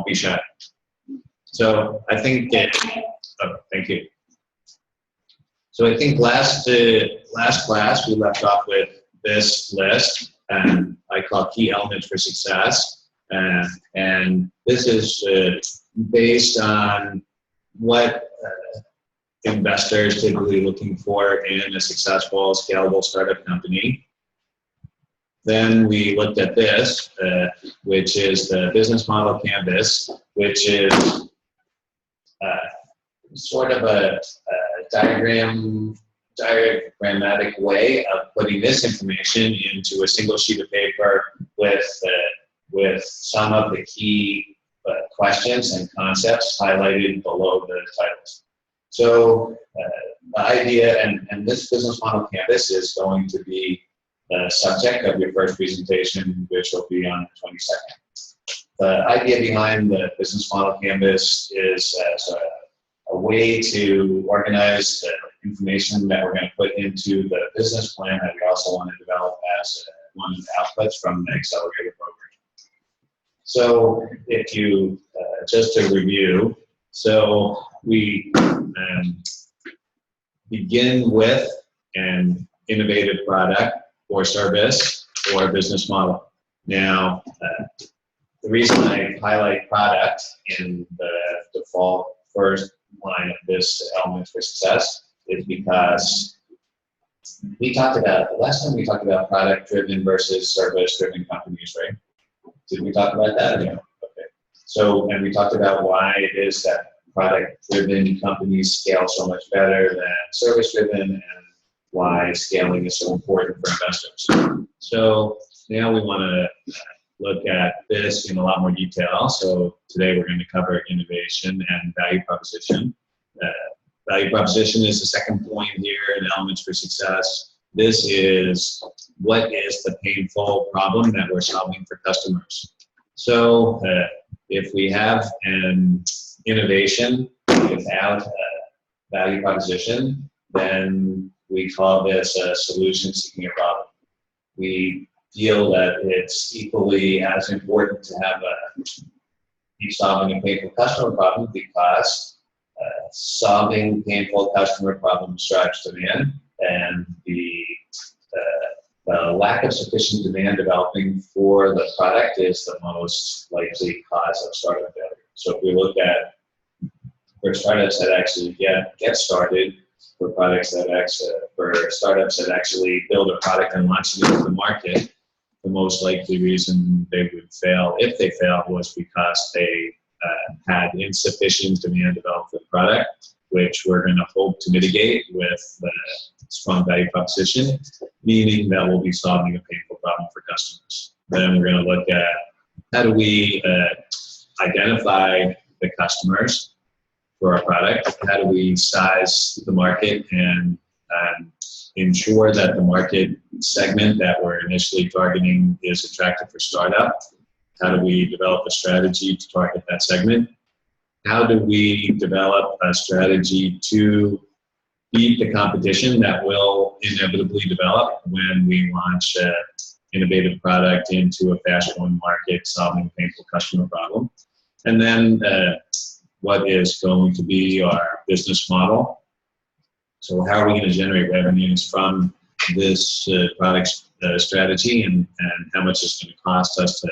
be shy. So I think thank you. So I think last class we left off with this list, and I call key elements for success, and this is based on what investors typically looking for in a successful, scalable startup company. Then we looked at this, which is the business model canvas, which is sort of a diagrammatic way of putting this information into a single sheet of paper with some of the key questions and concepts highlighted below the titles. So the idea, and this business model canvas is going to be the subject of your first presentation, which will be on the 22nd. The idea behind the business model canvas is a way to organize the information that we're going to put into the business plan that we also want to develop as one of the outputs from the accelerator program. So if you, just to review, so we begin with an innovative product or service or business model. Now, the reason I highlight product in the default first line of this element for success is because we talked about, last time we talked about product-driven versus service-driven companies, right? Did we talk about that? Yeah. Okay. So, and we talked about why it is that product-driven companies scale so much better than service-driven, and why scaling is so important for investors. So now we want to look at this in a lot more detail. So today we're going to cover innovation and value proposition. Value proposition is the second point here in elements for success. This is what is the painful problem that we're solving for customers. So if we have an innovation without a value proposition, then we call this a solution seeking a problem. We feel that it's equally as important to have be solving a painful customer problem, because solving painful customer problems drives demand, and the lack of sufficient demand developing for the product is the most likely cause of startup failure. So if we look at for startups that actually get started, for products that for startups that actually build a product and launch it into the market, the most likely reason they would fail, if they failed, was because they had insufficient demand developed for the product, which we're going to hope to mitigate with the strong value proposition, meaning that we'll be solving a painful problem for customers. Then we're going to look at how do we identify the customers for our product, how do we size the market and ensure that the market segment that we're initially targeting is attractive for startup. How do we develop a strategy to target that segment? How do we develop a strategy to beat the competition that will inevitably develop when we launch an innovative product into a fast-growing market solving a painful customer problem? And then what is going to be our business model? So how are we going to generate revenues from this product strategy, and how much is going to cost us to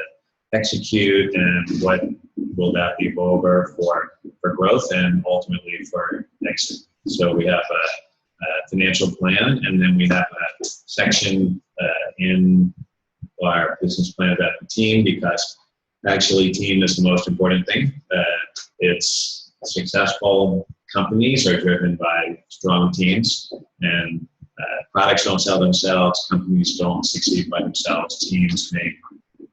execute, and what will that be over for growth and ultimately for exit? So we have a financial plan, and then we have a section in our business plan about the team, because actually team is the most important thing. It's successful companies are driven by strong teams, and products don't sell themselves, companies don't succeed by themselves. Teams make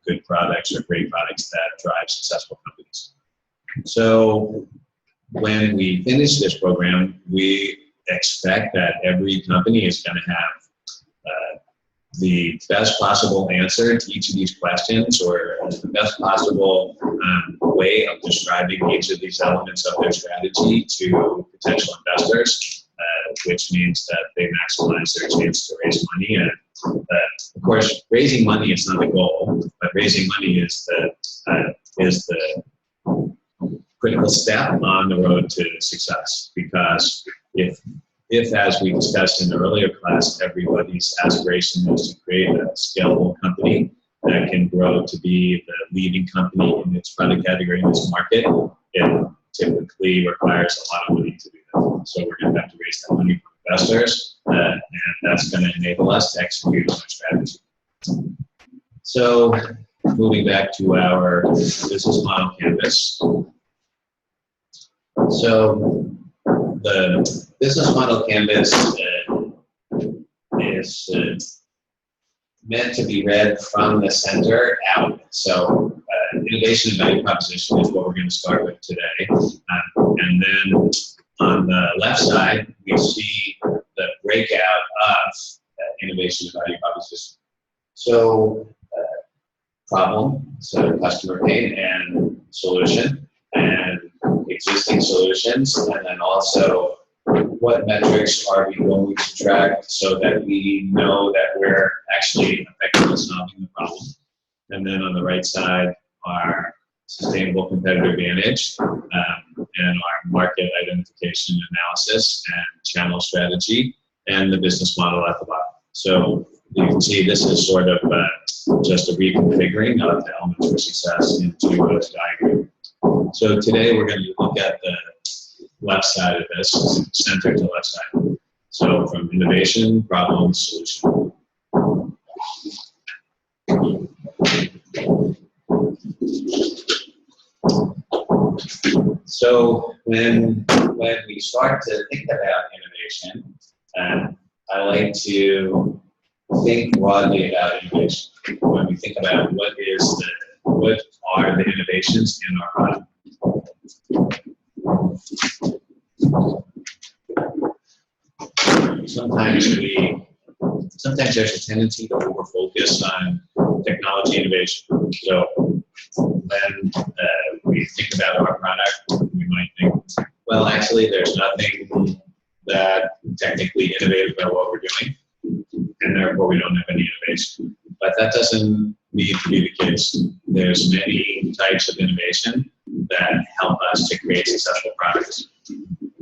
good products or great products that drive successful companies. So when we finish this program, we expect that every company is going to have the best possible answer to each of these questions, or the best possible way of describing each of these elements of their strategy to potential investors, which means that they maximize their chance to raise money. And of course, raising money is not the goal, but raising money is the critical step on the road to success, because if as we discussed in the earlier class, everybody's aspiration is to create a scalable company that can grow to be the leading company in its product category in this market, it typically requires a lot of money to do that. So we're going to have to raise that money from investors, and that's going to enable us to execute on our strategy. So moving back to our business model canvas. So the business model canvas is meant to be read from the center out. So innovation and value proposition is what we're going to start with today. And then on the left side, we see the breakout of innovation and value proposition. So problem, so customer pain and solution, and existing solutions, and then also what metrics are we going to track so that we know that we're actually effectively solving the problem. And then on the right side, our sustainable competitive advantage and our market identification analysis and channel strategy and the business model at the bottom. So you can see this is sort of just a reconfiguring of the elements for success into a diagram. So today we're going to look at the left side of this, center to left side. So from innovation, problem, solution. So when we start to think about innovation, I like to think broadly about innovation. When we think about what are the innovations in our product. Sometimes there's a tendency to over-focus on technology innovation. So when we think about our product, we might think, well, actually, there's nothing that technically innovative about what we're doing, and therefore we don't have any innovation. But that doesn't need to be the case. There's many types of innovation that help us to create successful products.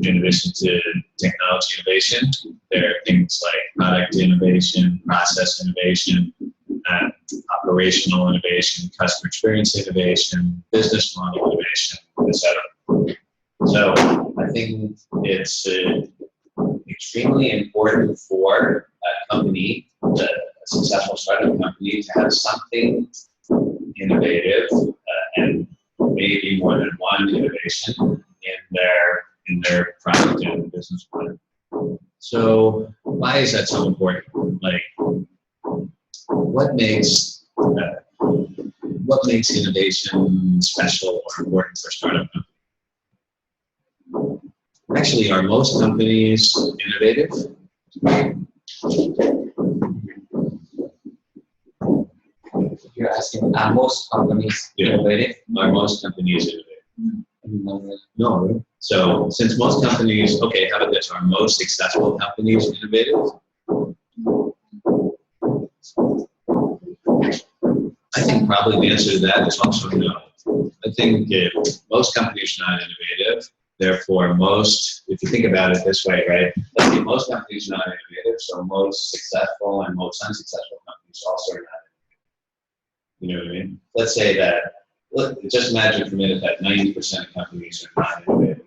In addition to technology innovation, there are things like product innovation, process innovation, operational innovation, customer experience innovation, business model innovation, etc. So I think it's extremely important for a company, a successful startup company, to have something innovative and maybe more than one innovation in their product and business plan. So why is that so important? Like, what makes innovation special or important for startup companies? Actually, are most companies innovative? You're asking, are most companies innovative? Are most companies innovative? No. So since most companies, okay, how about this? Are most successful companies innovative? I think probably the answer to that is also no. I think most companies are not innovative. Therefore, if you think about it this way, right? Let's say most companies are not innovative, so most successful and most unsuccessful companies also are not innovative. You know what I mean? Let's say that, just imagine for a minute that 90% of companies are not innovative.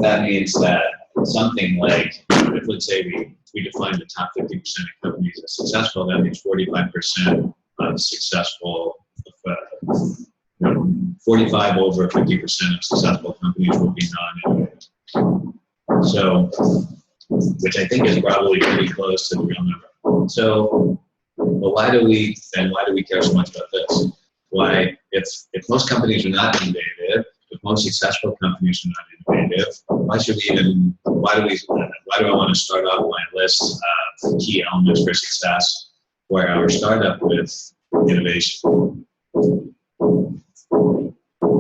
That means that something like, if let's say we define the top 50% of companies as successful, that means 45% of successful, 45 over 50% of successful companies will be non-innovative. So, which I think is probably pretty close to the real number. So, well, why do we care so much about this? Why, if most companies are not innovative, if most successful companies are not innovative, why do I want to start off my list of key elements for success for our startup with innovation?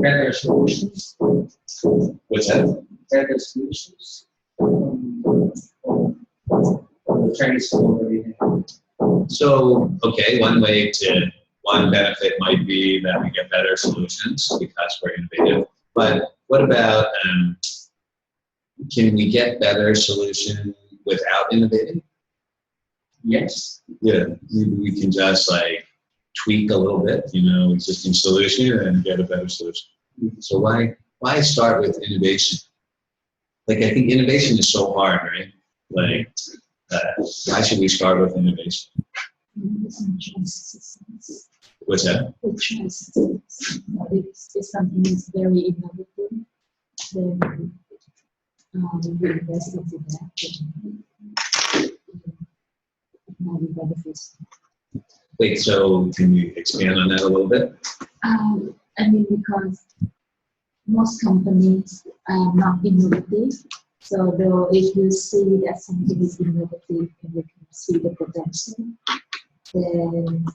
Better solutions. What's that? Better solutions. The trends already. So, okay, one benefit might be that we get better solutions because we're innovative. But what about, can we get better solution without innovating? Yes. Yeah, maybe we can just like tweak a little bit, existing solution and get a better solution. So why start with innovation? Like, I think innovation is so hard, right? Like, why should we start with innovation? What's that? If something is very innovative, then we invest into that. It might be beneficial. Wait, so can you expand on that a little bit? Because most companies are not innovative. So though if you see that something is innovative and you can see the potential, then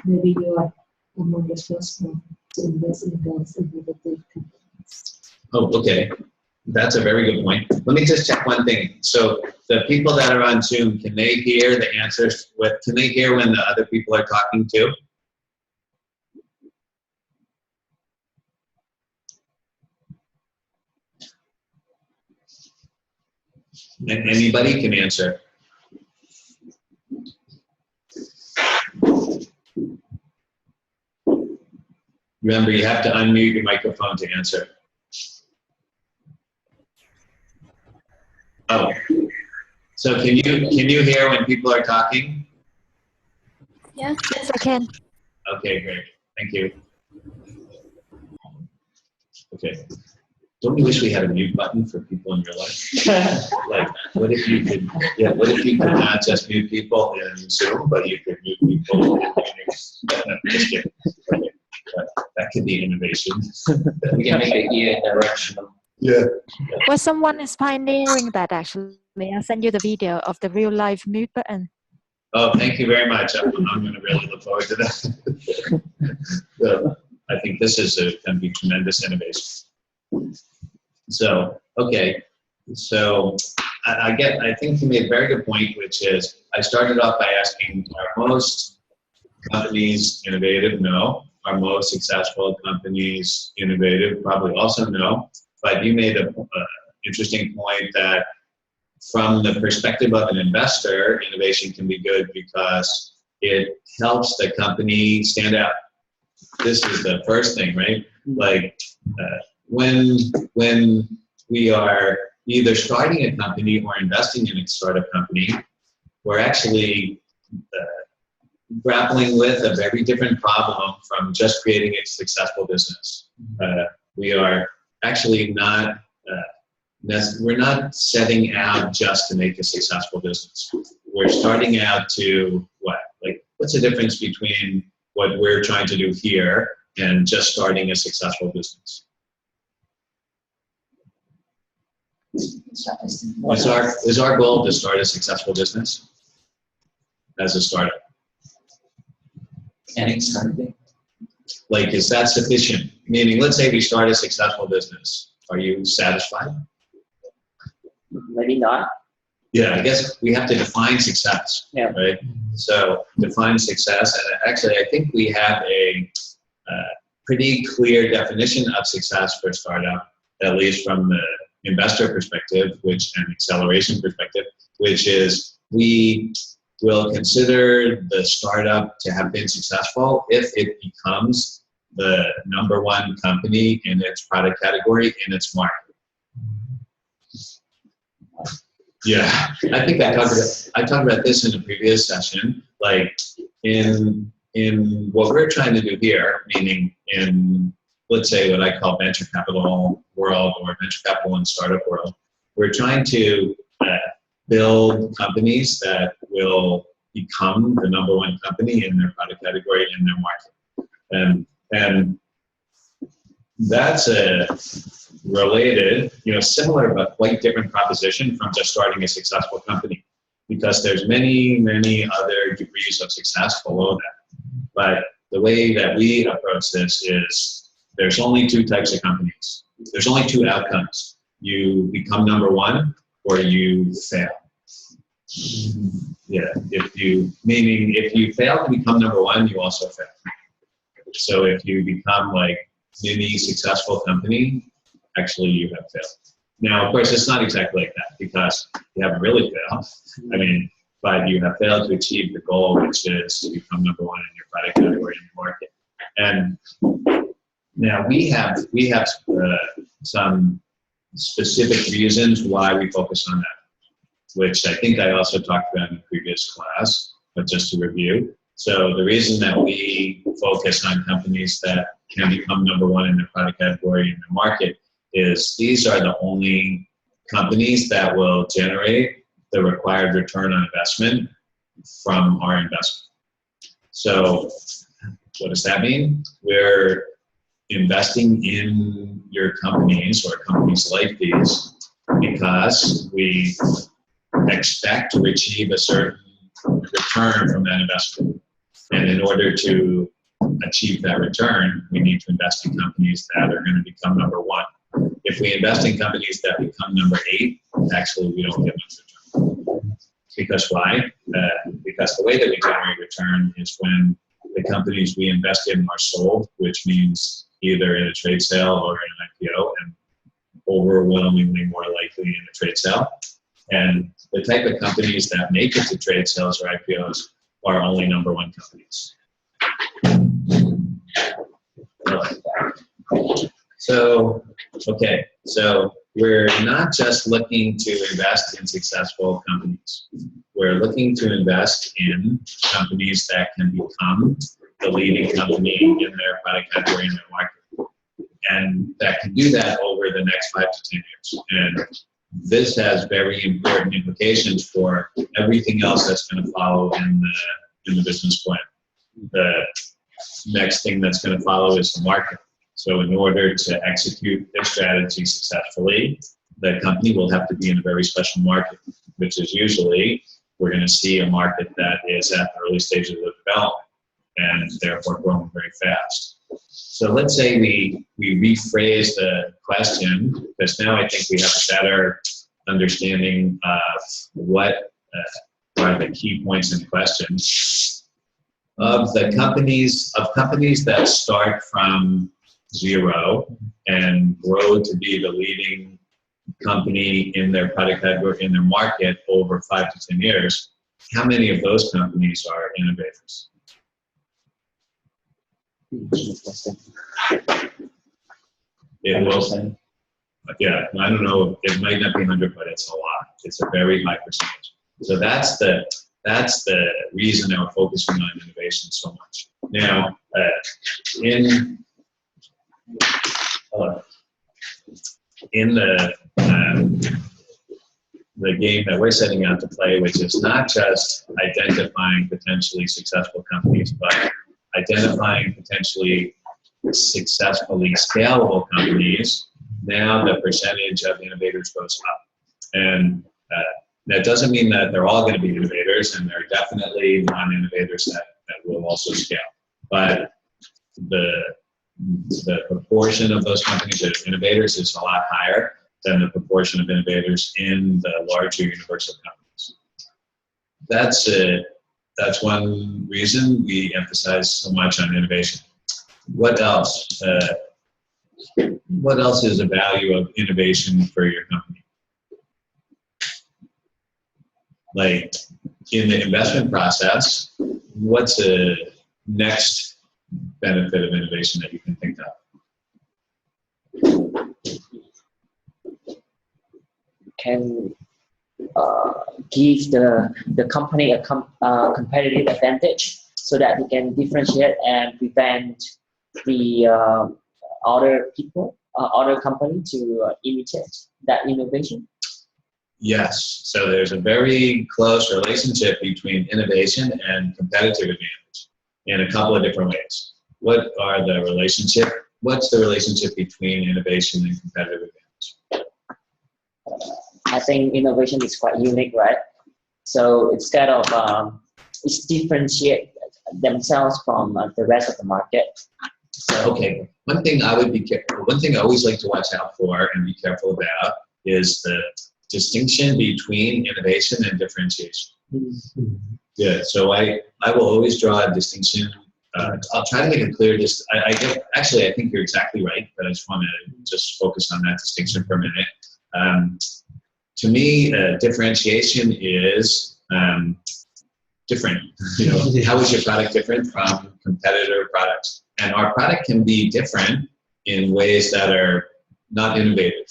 maybe you are among the first one to invest in those innovative companies. Oh, okay. That's a very good point. Let me just check one thing. So the people that are on Zoom, can they hear the answers? Can they hear when the other people are talking too? And anybody can answer. Remember, you have to unmute your microphone to answer. Oh, so can you hear when people are talking? Yes, I can. Okay, great. Thank you. Okay. Don't you wish we had a mute button for people in your life? Like, what if you could not just mute people in Zoom, but you could mute people in meetings? Just kidding. Okay. That could be innovation. We can make the ear directional. Yeah. Well, someone is pioneering that actually. I'll send you the video of the real life mute button. Oh, thank you very much. I'm going to really look forward to that. So, I think this is going to be tremendous innovation. So, okay. So, I think you made a very good point, which is I started off by asking, are most companies innovative? No. Are most successful companies innovative? Probably also no. But you made an interesting point that from the perspective of an investor, innovation can be good because it helps the company stand out. This is the first thing, right? Like when we are either starting a company or investing in a startup company, we're actually grappling with a very different problem from just creating a successful business. We are actually not, we're not setting out just to make a successful business. We're starting out to what's the difference between what we're trying to do here and just starting a successful business? Is our goal to start a successful business as a startup? Any starting? Like, is that sufficient? Meaning, let's say we start a successful business. Are you satisfied? Maybe not. Yeah, I guess we have to define success, Yeah. right? So define success, and actually I think we have a pretty clear definition of success for a startup, at least from the investor perspective, and acceleration perspective, which is we will consider the startup to have been successful if it becomes the #1 company in its product category in its market. Yeah, I think I talked about this in a previous session. Like in what we're trying to do here, meaning in, let's say, what I call venture capital world or venture capital and startup world, we're trying to build companies that will become the #1 company in their product category in their market, and that's a related, similar but quite different proposition from just starting a successful company, because there's many, many other degrees of success below that. But the way that we approach this is there's only 2 types of companies. There's only 2 outcomes. You become #1 or you fail. Yeah, if you fail to become #1, you also fail. So if you become like mini successful company, actually you have failed. Now, of course, it's not exactly like that because you haven't really failed. I mean, but you have failed to achieve the goal, which is to become number one in your product category in your market. And now we have some specific reasons why we focus on that, which I think I also talked about in the previous class, but just to review. So the reason that we focus on companies that can become number one in their product category in their market is these are the only companies that will generate the required return on investment from our investment. So what does that mean? We're investing in your companies or companies like these because we expect to achieve a certain return from that investment. And in order to achieve that return, we need to invest in companies that are going to become number one. If we invest in companies that become number 8, actually we don't get much return. Because why? Because the way that we generate return is when the companies we invest in are sold, which means either in a trade sale or in an IPO, and overwhelmingly more likely in a trade sale. And the type of companies that make it to trade sales or IPOs are only number one companies. So, okay, so we're not just looking to invest in successful companies. We're looking to invest in companies that can become the leading company in their product category in their market. And that can do that over the next 5 to 10 years. And this has very important implications for everything else that's going to follow in the business plan. The next thing that's going to follow is the market. So in order to execute this strategy successfully, the company will have to be in a very special market, which is usually we're going to see a market that is at the early stages of development and therefore growing very fast. So let's say we rephrase the question, because now I think we have a better understanding of what are the key points in the question. Of companies that start from 0 and grow to be the leading company in their product category, in their market over 5 to 10 years, how many of those companies are innovators? It will, yeah, I don't know, it might not be 100, but it's a lot. It's a very high percentage. So that's the reason that we're focusing on innovation so much. Now, in the game that we're setting out to play, which is not just identifying potentially successful companies, but identifying potentially successfully scalable companies, now the percentage of innovators goes up. And that doesn't mean that they're all going to be innovators, and there are definitely non-innovators that will also scale. But the proportion of those companies that are innovators is a lot higher than the proportion of innovators in the larger universe of companies. That's one reason we emphasize so much on innovation. What else? What else is a value of innovation for your company? Like in the investment process, what's the next benefit of innovation that you can think of? Can give the company a competitive advantage so that they can differentiate and prevent the other company to imitate that innovation? Yes. So there's a very close relationship between innovation and competitive advantage in a couple of different ways. What's the relationship between innovation and competitive advantage? I think innovation is quite unique, right? So instead of it's differentiate themselves from the rest of the market. So, okay, one thing I always like to watch out for and be careful about is the distinction between innovation and differentiation. Mm-hmm. Yeah, so I will always draw a distinction I'll try to make it clear. Just actually, I think you're exactly right, but I just want to just focus on that distinction for a minute. To me, differentiation is different. How is your product different from competitor products? And our product can be different in ways that are not innovative.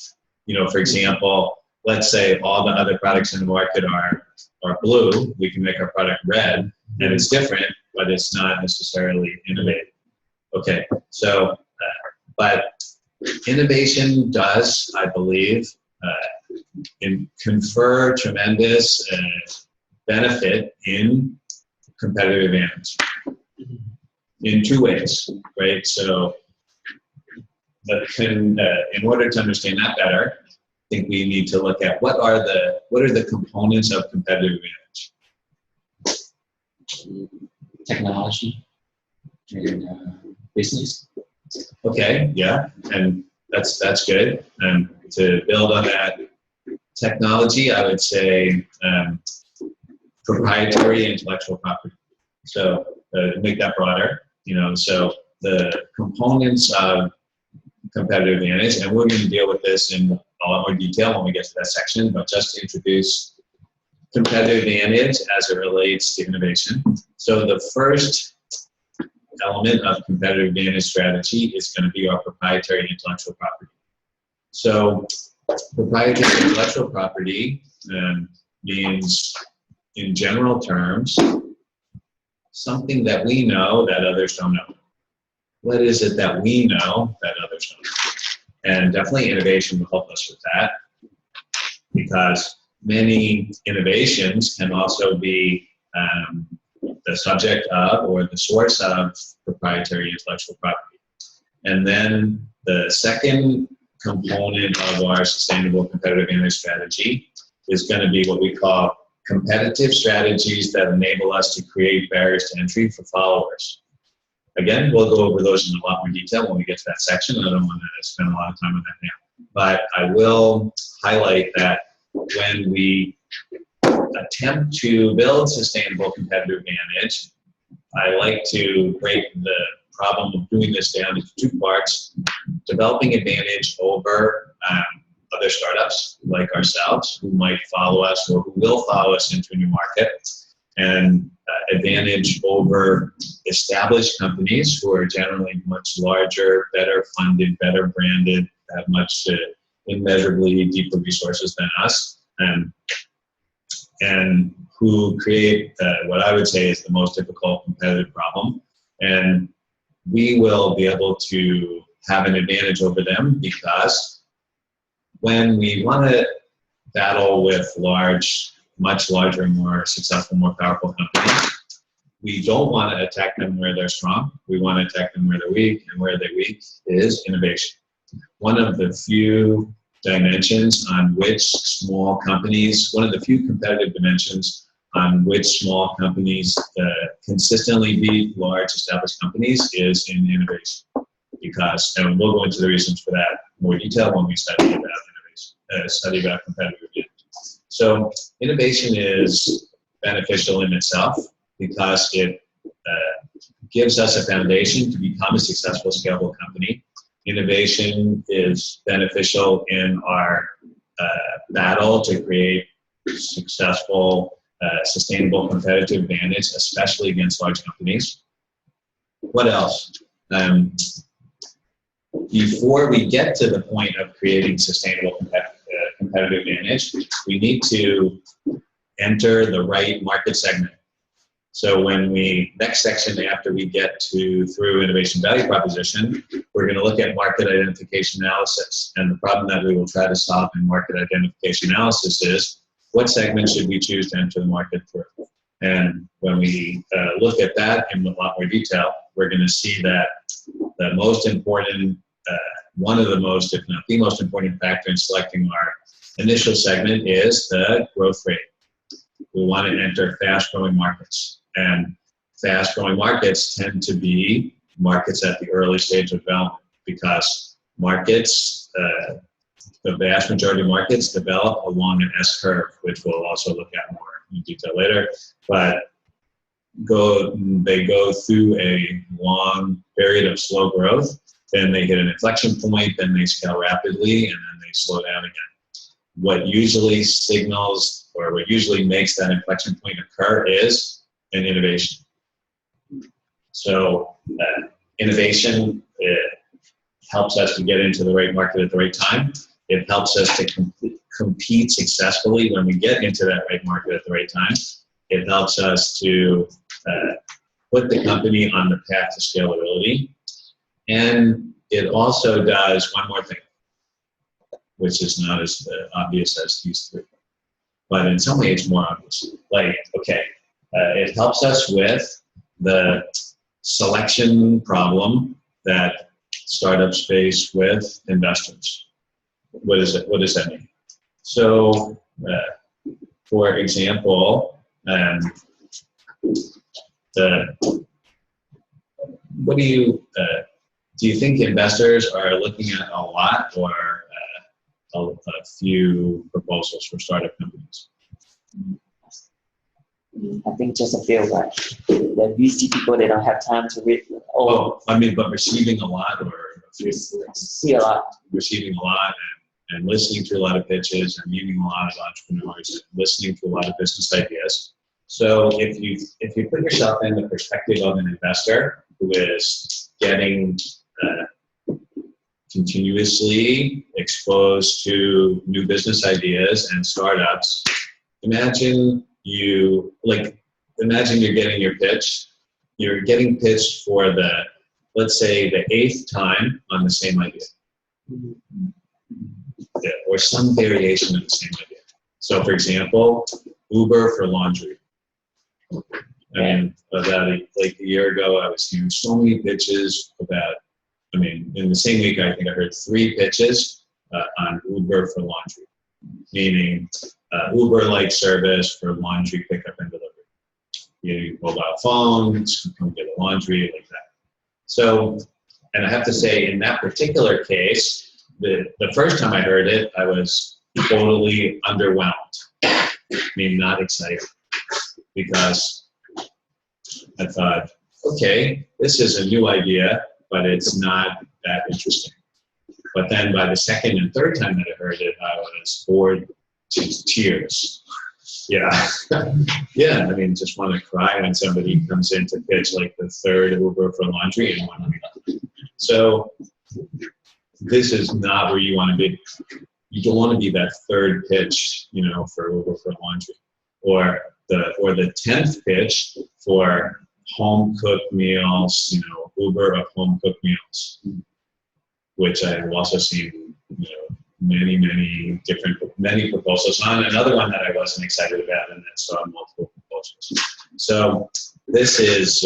For example, let's say all the other products in the market are blue. We can make our product red, and it's different, but it's not necessarily innovative. Okay, so, but innovation does, I believe, confer tremendous benefit in competitive advantage in two ways, right? So, in order to understand that better, I think we need to look at what are the components of competitive advantage. Technology and business. Okay, yeah, and that's good. And to build on that, technology, I would say proprietary intellectual property. So make that broader, so the components of competitive advantage, and we're going to deal with this in a lot more detail when we get to that section, but just to introduce competitive advantage as it relates to innovation. So the first element of competitive advantage strategy is going to be our proprietary intellectual property. So proprietary intellectual property means, in general terms, something that we know that others don't know. What is it that we know that others don't know? And definitely innovation will help us with that, because many innovations can also be the subject of or the source of proprietary intellectual property. And then the second component of our sustainable competitive advantage strategy is going to be what we call competitive strategies that enable us to create barriers to entry for followers. Again, we'll go over those in a lot more detail when we get to that section. I don't want to spend a lot of time on that now. But I will highlight that when we attempt to build sustainable competitive advantage, I like to break the problem of doing this down into two parts: developing advantage over other startups like ourselves who might follow us or who will follow us into a new market, and advantage over established companies who are generally much larger, better funded, better branded, have much immeasurably deeper resources than us, and who create what I would say is the most difficult competitive problem. And we will be able to have an advantage over them, because when we want to battle with much larger, more successful, more powerful companies, we don't want to attack them where they're strong. We want to attack them where they're weak, and where they're weak is innovation. One of the few dimensions on which small companies, one of the few competitive dimensions on which small companies consistently beat large established companies is in innovation. Because, and we'll go into the reasons for that in more detail when we study about innovation, study about competitive advantage. So innovation is beneficial in itself because it gives us a foundation to become a successful, scalable company. Innovation is beneficial in our battle to create successful, sustainable competitive advantage, especially against large companies. What else? Before we get to the point of creating sustainable competitive advantage, we need to enter the right market segment. So when next section after we get through innovation value proposition, we're going to look at market identification analysis. And the problem that we will try to solve in market identification analysis is, what segment should we choose to enter the market through? And when we look at that in a lot more detail, we're going to see that the most important, one of the most, if not the most important factor in selecting our initial segment is the growth rate. We want to enter fast-growing markets. And fast-growing markets tend to be markets at the early stage of development, because markets, the vast majority of markets develop along an S-curve, which we'll also look at more in detail later. But they go through a long period of slow growth, then they hit an inflection point, then they scale rapidly, and then they slow down again. What usually signals or what usually makes that inflection point occur is an innovation. So innovation helps us to get into the right market at the right time. It helps us to compete successfully when we get into that right market at the right time. It helps us to put the company on the path to scalability. And it also does one more thing, which is not as obvious as these three. But in some ways, it's more obvious. Like, okay, it helps us with the selection problem that startups face with investors. What is it? What does that mean? So, for example, what do you think investors are looking at a lot or a few proposals for startup companies? I think just a few, right? The VC people, they don't have time to read. Oh, I mean, but receiving a lot or a few? See a lot. Receiving a lot and listening to a lot of pitches and meeting a lot of entrepreneurs and listening to a lot of business ideas. So if you put yourself in the perspective of an investor who is getting continuously exposed to new business ideas and startups, imagine you're getting your pitch. You're getting pitched for let's say the 8th time on the same idea. Yeah, or some variation of the same idea. So for example, Uber for laundry. I mean, about a year ago, I was hearing so many pitches in the same week, I think I heard 3 pitches on Uber for laundry, meaning Uber-like service for laundry pickup and delivery. You mobile phones, you come get a laundry, like that. So, and I have to say, in that particular case, the first time I heard it, I was totally underwhelmed. I mean, not excited, because I thought, okay, this is a new idea, but it's not that interesting. But then by the second and third time that I heard it, I was bored to tears. Yeah. Yeah, I mean, just want to cry when somebody comes in to pitch like the 3rd Uber for laundry in 1 week. So this is not where you want to be. You don't want to be that 3rd pitch, for Uber for laundry, or the 10th pitch for home cooked meals, Uber of home cooked meals, which I have also seen, many proposals on. Another one that I wasn't excited about, and then saw multiple proposals. So this is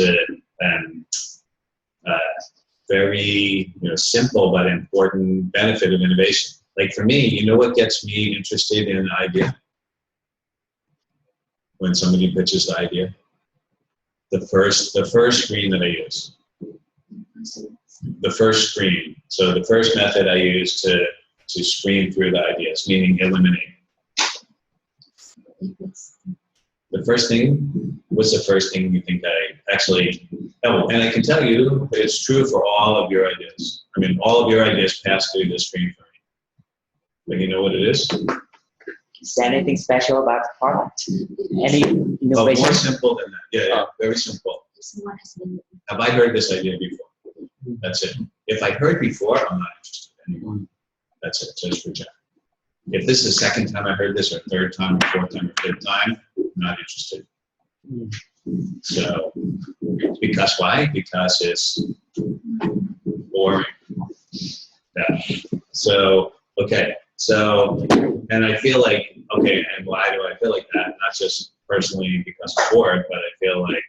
very simple but important benefit of innovation. Like for me, what gets me interested in an idea? When somebody pitches the idea, the first screen that I use, the first screen. So the first method I use to screen through the ideas, meaning eliminate. The first thing, what's the first thing you think and I can tell you it's true for all of your ideas. I mean, all of your ideas pass through this screen for me. But you know what it is? Is there anything special about the product? Any innovation? More simple than that. Yeah, very simple. Have I heard this idea before? That's it. If I heard before, I'm not interested anymore. That's it. Just reject. If this is the 2nd time I heard this, or 3rd time, or 4th time, or 5th time, I'm not interested. So, because why? Because it's boring. Yeah. So, okay. So, and I feel like, okay, and why do I feel like that? Not just personally because I'm bored, but I feel like,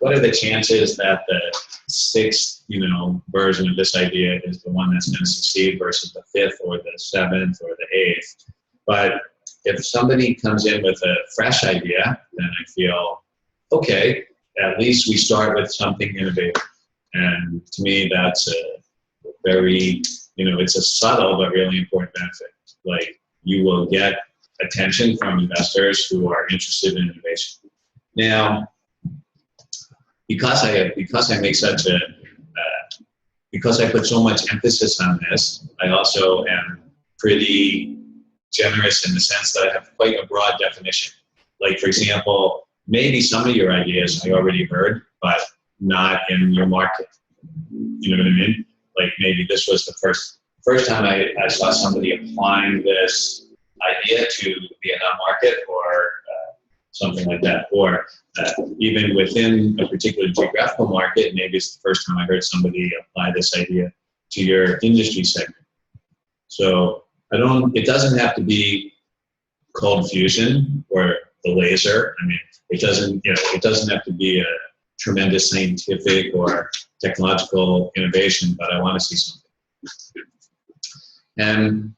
what are the chances that the 6th, version of this idea is the one that's going to succeed versus the 5th or the 7th or the 8th? But if somebody comes in with a fresh idea, then I feel, okay, at least we start with something innovative. And to me, that's a very, it's a subtle but really important benefit. Like, you will get attention from investors who are interested in innovation. Now, because I make such a because I put so much emphasis on this, I also am pretty generous in the sense that I have quite a broad definition. Like, for example, maybe some of your ideas I already heard, but not in your market. You know what I mean? Like, maybe this was the first time I saw somebody applying this idea to the Vietnam market, or something like that. Or even within a particular geographical market, maybe it's the first time I heard somebody apply this idea to your industry segment. So it doesn't have to be cold fusion or the laser. I mean, it doesn't have to be a tremendous scientific or technological innovation, but I want to see something. And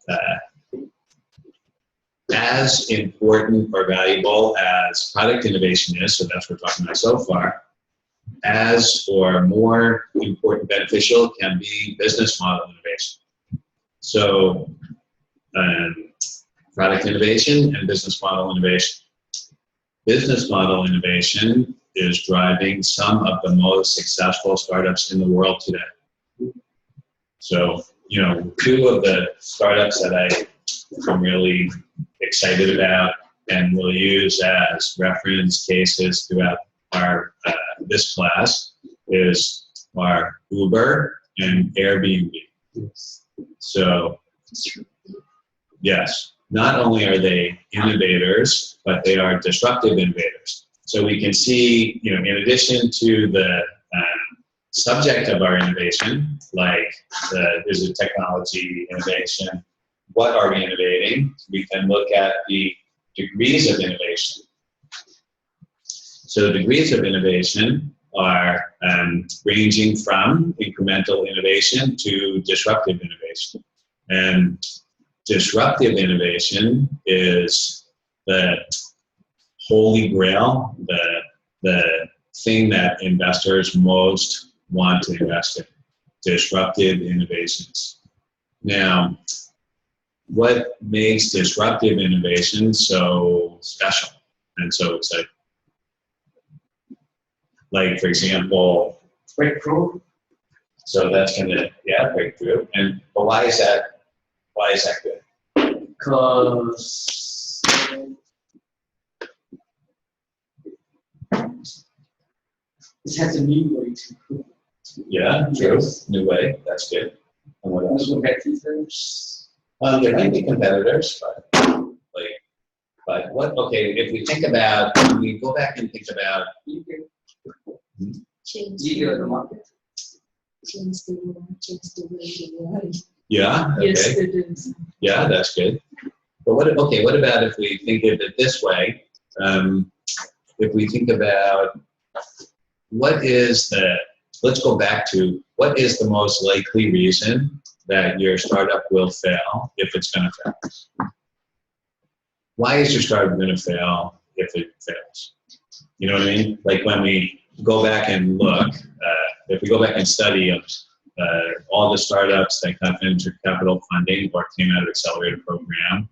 as important or valuable as product innovation is, so that's what we're talking about so far, as or more important, beneficial can be business model innovation. So product innovation and business model innovation. Business model innovation is driving some of the most successful startups in the world today. So, two of the startups that I'm really excited about and will use as reference cases throughout our this class is our Uber and Airbnb. So, yes, not only are they innovators, but they are disruptive innovators. So we can see, in addition to the subject of our innovation, like is it technology innovation, what are we innovating? We can look at the degrees of innovation. So the degrees of innovation are ranging from incremental innovation to disruptive innovation. And disruptive innovation is the holy grail, the thing that investors most want to invest in, disruptive innovations. Now, what makes disruptive innovation so special and so exciting? Like, for example, breakthrough. So that's breakthrough. But why is that good? Because it has a new way to improve. Yeah, true. New way. That's good. And what else? Competitors. There might be competitors, but what? Okay, if we go back and think about. Change the market. Change the world, change the way the world. Yeah. Okay. Yes, it is. Yeah, that's good. But what about if we think of it this way? If we think about let's go back to what is the most likely reason that your startup will fail if it's going to fail? Why is your startup going to fail if it fails? You know what I mean? Like when we go back and look, if we go back and study all the startups that got venture capital funding or came out of accelerator program.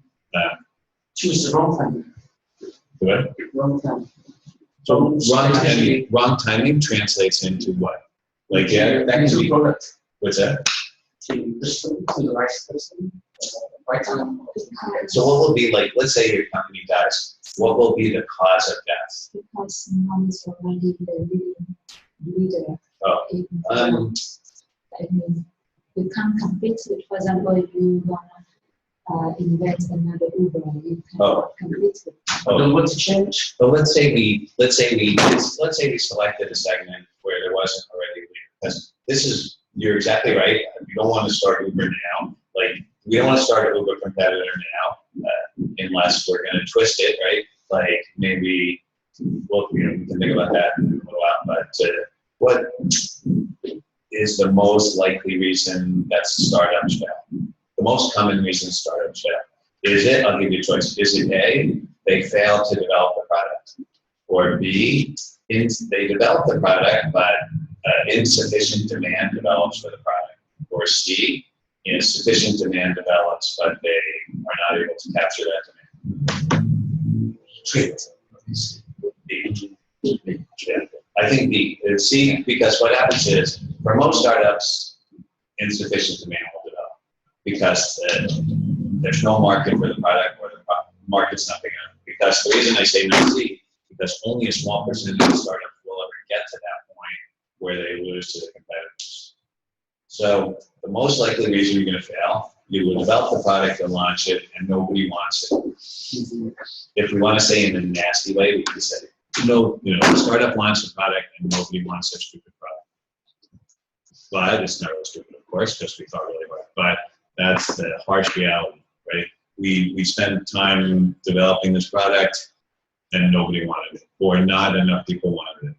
Choose the wrong time. What? Wrong time. So wrong timing translates into what? Like, yeah, that can be. Product. What's that? To the right person. Right time. So what will be, like, let's say your company dies. What will be the cause of death? Because someone is already the leader. Oh, I mean, you can't compete with, for example, if you want to invent another Uber, you can compete with. Then what's the change? But let's say we selected a segment where there wasn't already a leader. Because you're exactly right. We don't want to start Uber now. Like, we don't want to start an Uber competitor now, unless we're going to twist it, right? Like, maybe, we can think about that in a little while. But what is the most likely reason that startups fail? The most common reason startups fail. Is it, I'll give you a choice, is it A, they fail to develop the product? Or B, they develop the product, but insufficient demand develops for the product? Or C, insufficient demand develops, but they are not able to capture that demand? I think because what happens is, for most startups, insufficient demand will develop because there's no market for the product or the market's not big enough. Because the reason I say no C, because only a small percentage of startups will ever get to that point where they lose to the competitors. So the most likely reason you're going to fail, you will develop the product and launch it, and nobody wants it. If we want to say in a nasty way, we can say, the startup launched a product and nobody wants such stupid product. But it's not really stupid, of course, because we thought really hard. But that's the harsh reality, right? We spent time developing this product and nobody wanted it, or not enough people wanted it.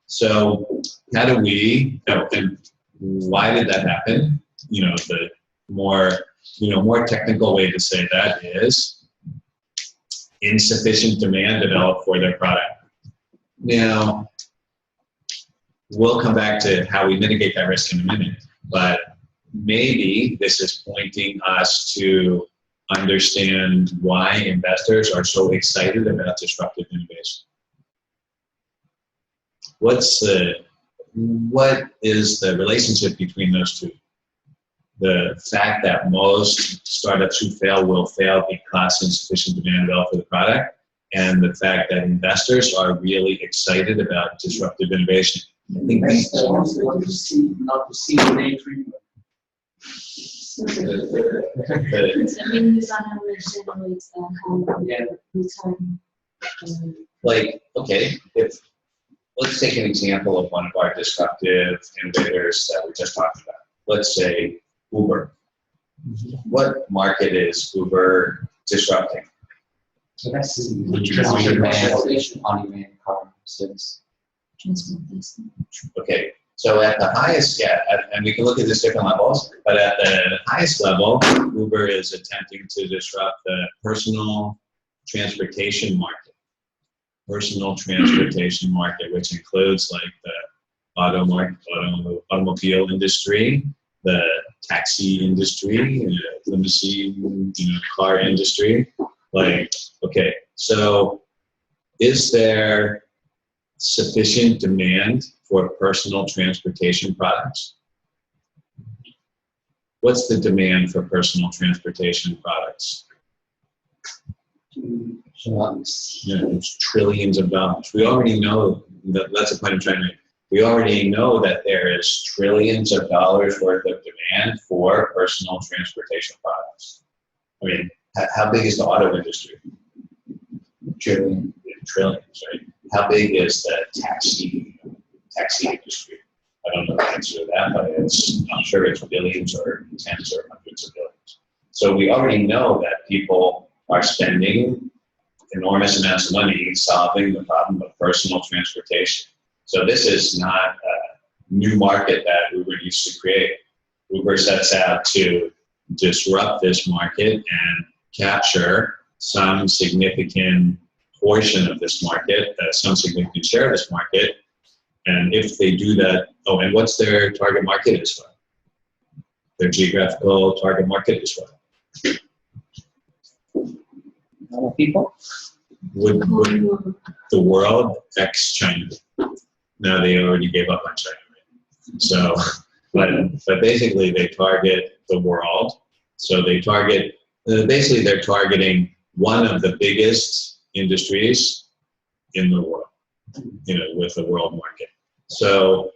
So how do we, and why did that happen? The more technical way to say that is insufficient demand developed for their product. Now, we'll come back to how we mitigate that risk in a minute, but maybe this is pointing us to understand why investors are so excited about disruptive innovation. What is the relationship between those two? The fact that most startups who fail will fail because insufficient demand developed for the product, and the fact that investors are really excited about disruptive innovation. I think Investors want to see, not to see the daydream. Let's take an example of one of our disruptive innovators that we just talked about. Let's say Uber. What market is Uber disrupting? So that's on-demand car service. Okay, so at the highest, and we can look at this different levels, but at the highest level, Uber is attempting to disrupt the personal transportation market. Personal transportation market, which includes like the automobile industry, the taxi industry, limousine, car industry. Okay, so is there sufficient demand for personal transportation products? What's the demand for personal transportation products? It's trillions of dollars. We already know that's the point I'm trying to make. We already know that there is trillions of dollars worth of demand for personal transportation products. I mean, how big is the auto industry? Trillions, right? How big is the taxi industry? I don't know the answer to that, but I'm sure it's billions or tens or hundreds of billions. So we already know that people are spending enormous amounts of money solving the problem of personal transportation. So this is not a new market that Uber used to create. Uber sets out to disrupt this market and capture some significant portion of this market, some significant share of this market. And if they do that, and what's their target market as well? Their geographical target market as well. Normal people? Would the world ex China? No, they already gave up on China. Right? So, but basically they target the world. So they target, basically they're targeting one of the biggest industries in the world, with the world market. So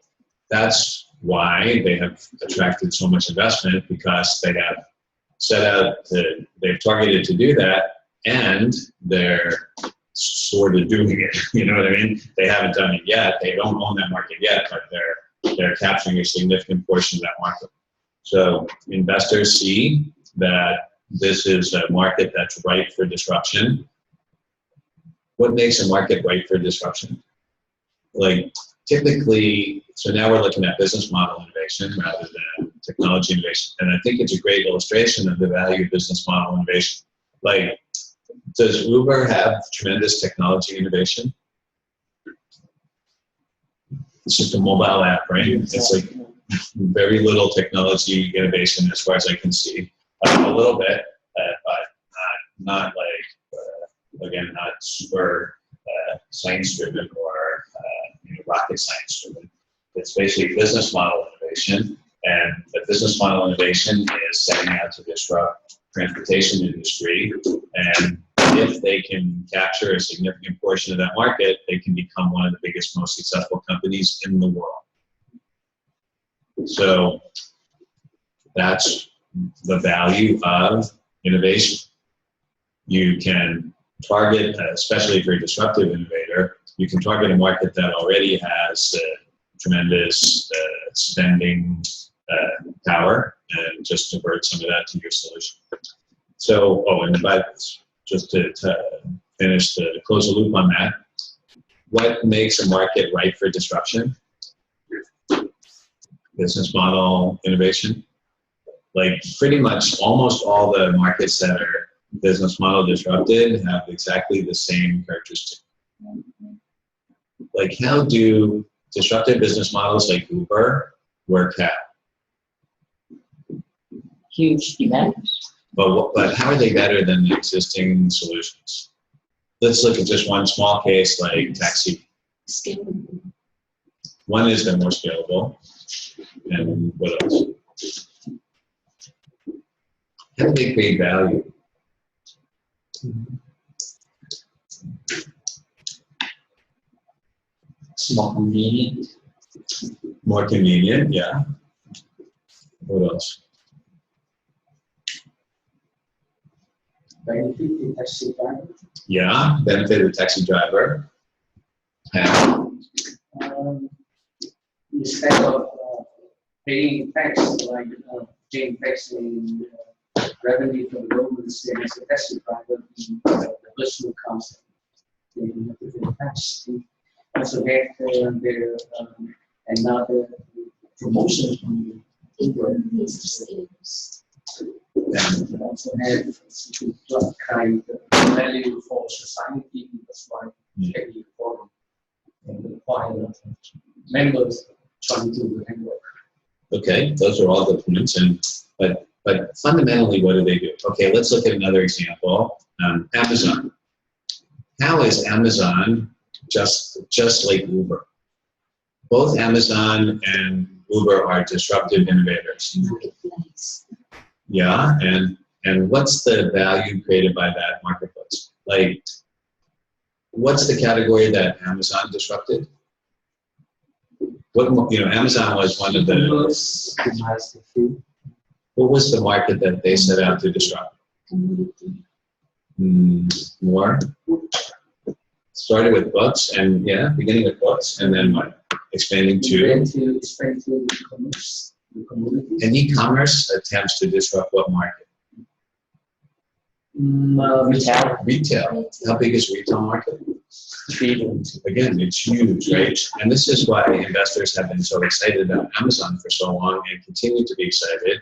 that's why they have attracted so much investment, because they have they've targeted to do that, and they're sort of doing it. You know what I mean? They haven't done it yet. They don't own that market yet, but they're capturing a significant portion of that market. So investors see that this is a market that's ripe for disruption. What makes a market ripe for disruption? Typically, so now we're looking at business model innovation rather than technology innovation. And I think it's a great illustration of the value of business model innovation. Does Uber have tremendous technology innovation? It's just a mobile app, right? It's very little technology innovation as far as I can see. A little bit, but not super science-driven or rocket science-driven. It's basically business model innovation, and the business model innovation is setting out to disrupt transportation industry, and if they can capture a significant portion of that market, they can become one of the biggest, most successful companies in the world. So that's the value of innovation. You can target, especially if you're a disruptive innovator, you can target a market that already has tremendous spending power and just convert some of that to your solution. So, just to finish, to close the loop on that, what makes a market ripe for disruption? Business model innovation. Like pretty much almost all the markets that are business model disrupted have exactly the same characteristic. Like how do disruptive business models like Uber work out? Huge demand. But how are they better than the existing solutions? Let's look at just one small case like taxi. Scalable. One is they're more scalable. And what else? How do they create value? It's more convenient. More convenient, yeah. What else? Benefit the taxi driver. Yeah, benefit the taxi driver. And Instead of paying tax, like paying tax in revenue from the government, as a taxi driver, the personal cost, they have to pay tax. Also get their another promotion from the Uber. Also have what kind of value for society, that's why very important and require members trying to do the work. okay, those are all good points. But fundamentally, what do they do? Okay, let's look at another example. Amazon. How is Amazon just like Uber? Both Amazon and Uber are disruptive innovators. Marketplace. Yeah, and what's the value created by that marketplace? Like, what's the category that Amazon disrupted? What, Amazon was one of the. What was the market that they set out to disrupt? Community. More. Started with books, and beginning with books, and then what? Expanding to. E-commerce. And e-commerce attempts to disrupt what market? Retail. Retail. How big is retail market? Trillion. Again, it's huge, right? And this is why investors have been so excited about Amazon for so long and continue to be excited.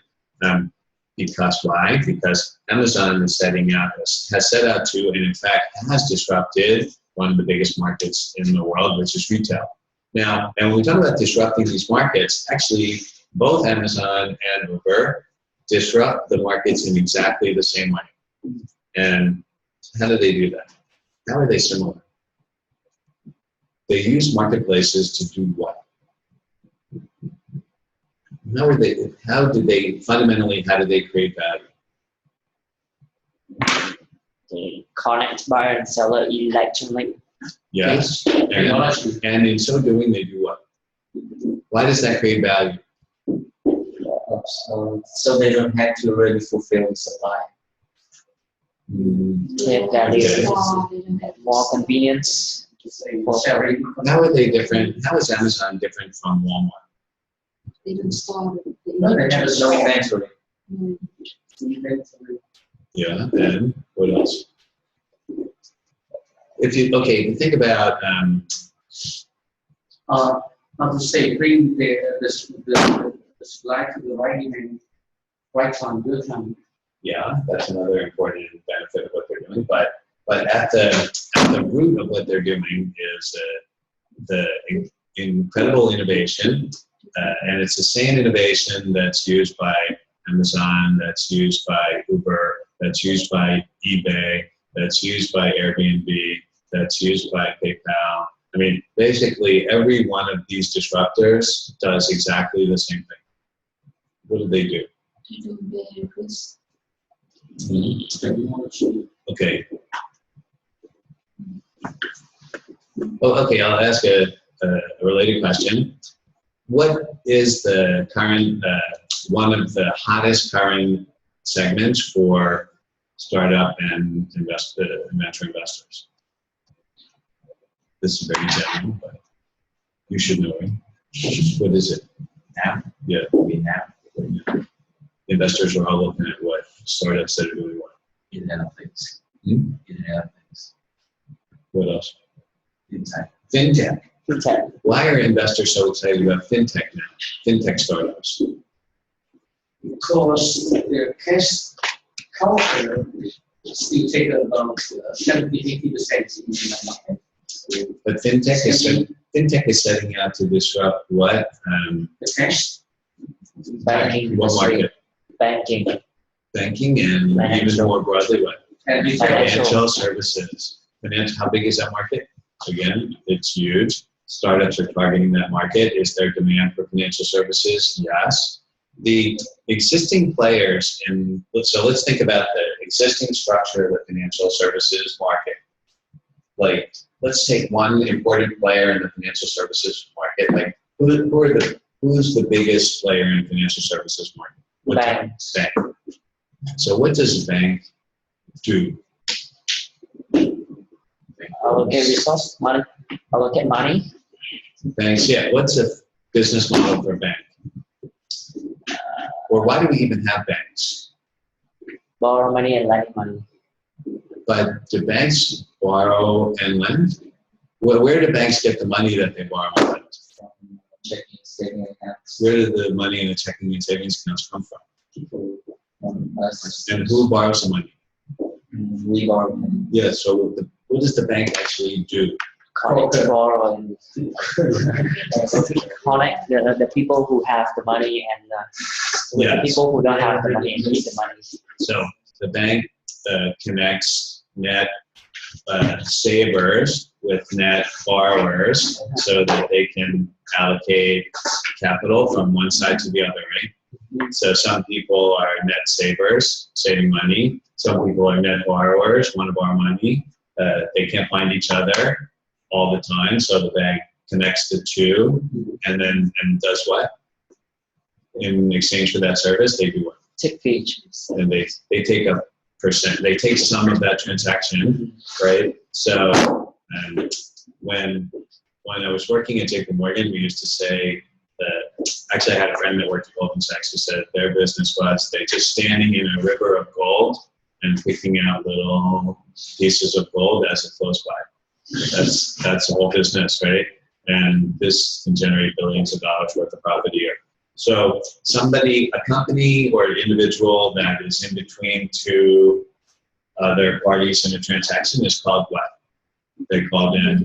Because why? Because Amazon has set out to, and in fact has disrupted one of the biggest markets in the world, which is retail. Now, and when we talk about disrupting these markets, actually both Amazon and Uber disrupt the markets in exactly the same way. And how do they do that? How are they similar? They use marketplaces to do what? How do they create value? They connect buyer and seller electronically. Yes. And in so doing, they do what? Why does that create value? So they don't have to really fulfill the supply. Create value. More convenience. How are they different? How is Amazon different from Walmart? They don't store it. They have no inventory. Yeah, and what else? If you think about How to say, bring the supply to the right demand, right time, good time. yeah, that's another important benefit of what they're doing. But at the root of what they're doing is the incredible innovation, and it's the same innovation that's used by Amazon, that's used by Uber, that's used by eBay, that's used by Airbnb, that's used by PayPal. I mean, basically every one of these disruptors does exactly the same thing. What do they do? Okay. Well, okay, I'll ask a related question. What is the current, one of the hottest current segments for startup and venture investors? This is very general, but you should know it. What is it? Now, Yeah. now, Investors are all looking at what startups that are doing what. Internet of Things. Hmm? Internet of Things. What else? Inside. Fintech. Fintech. Why are investors so excited about fintech now? Fintech startups. Because their cash culture still take about 70-80% in the market. But fintech is setting out to disrupt what? The cash, Banking What industry. market? Banking. Banking and even Financial. more broadly what? and retail. Financial services. How big is that market? Again, it's huge. Startups are targeting that market. Is there demand for financial services? Yes. The existing players let's think about the existing structure of the financial services market. Like, let's take one important player in the financial services market. Like, who's the biggest player in the financial services market? Bank. Bank. So what does a bank do? Allocate resource, money. Allocate money. Banks, yeah. What's a business model for a bank? Or why do we even have banks? Borrow money and lend money. But do banks borrow and lend? Well, where do banks get the money that they borrow and lend? From checking, saving accounts. Where do the money in the checking and savings accounts come from? People from us. And who borrows the money? We borrow money. Yeah, so what does the bank actually do? Connect, borrow, and connect the people who have the money and with the Yes. people who don't have the money and need the money. So the bank connects net savers with net borrowers so that they can allocate capital from one side to the other, right? So some people are net savers, saving money. Some people are net borrowers, want to borrow money. They can't find each other all the time, so the bank connects the two and does what? In exchange for that service, they do what? Take features. And they take a percent, they take some of that transaction, right? So when I was working at JP Morgan, we used to say that, actually I had a friend that worked at Goldman Sachs who said their business was they just standing in a river of gold and picking out little pieces of gold as it flows by. That's the whole business, right? And this can generate billions of dollars worth of profit a year. So a company or an individual that is in between two other parties in a transaction is called what? They're called a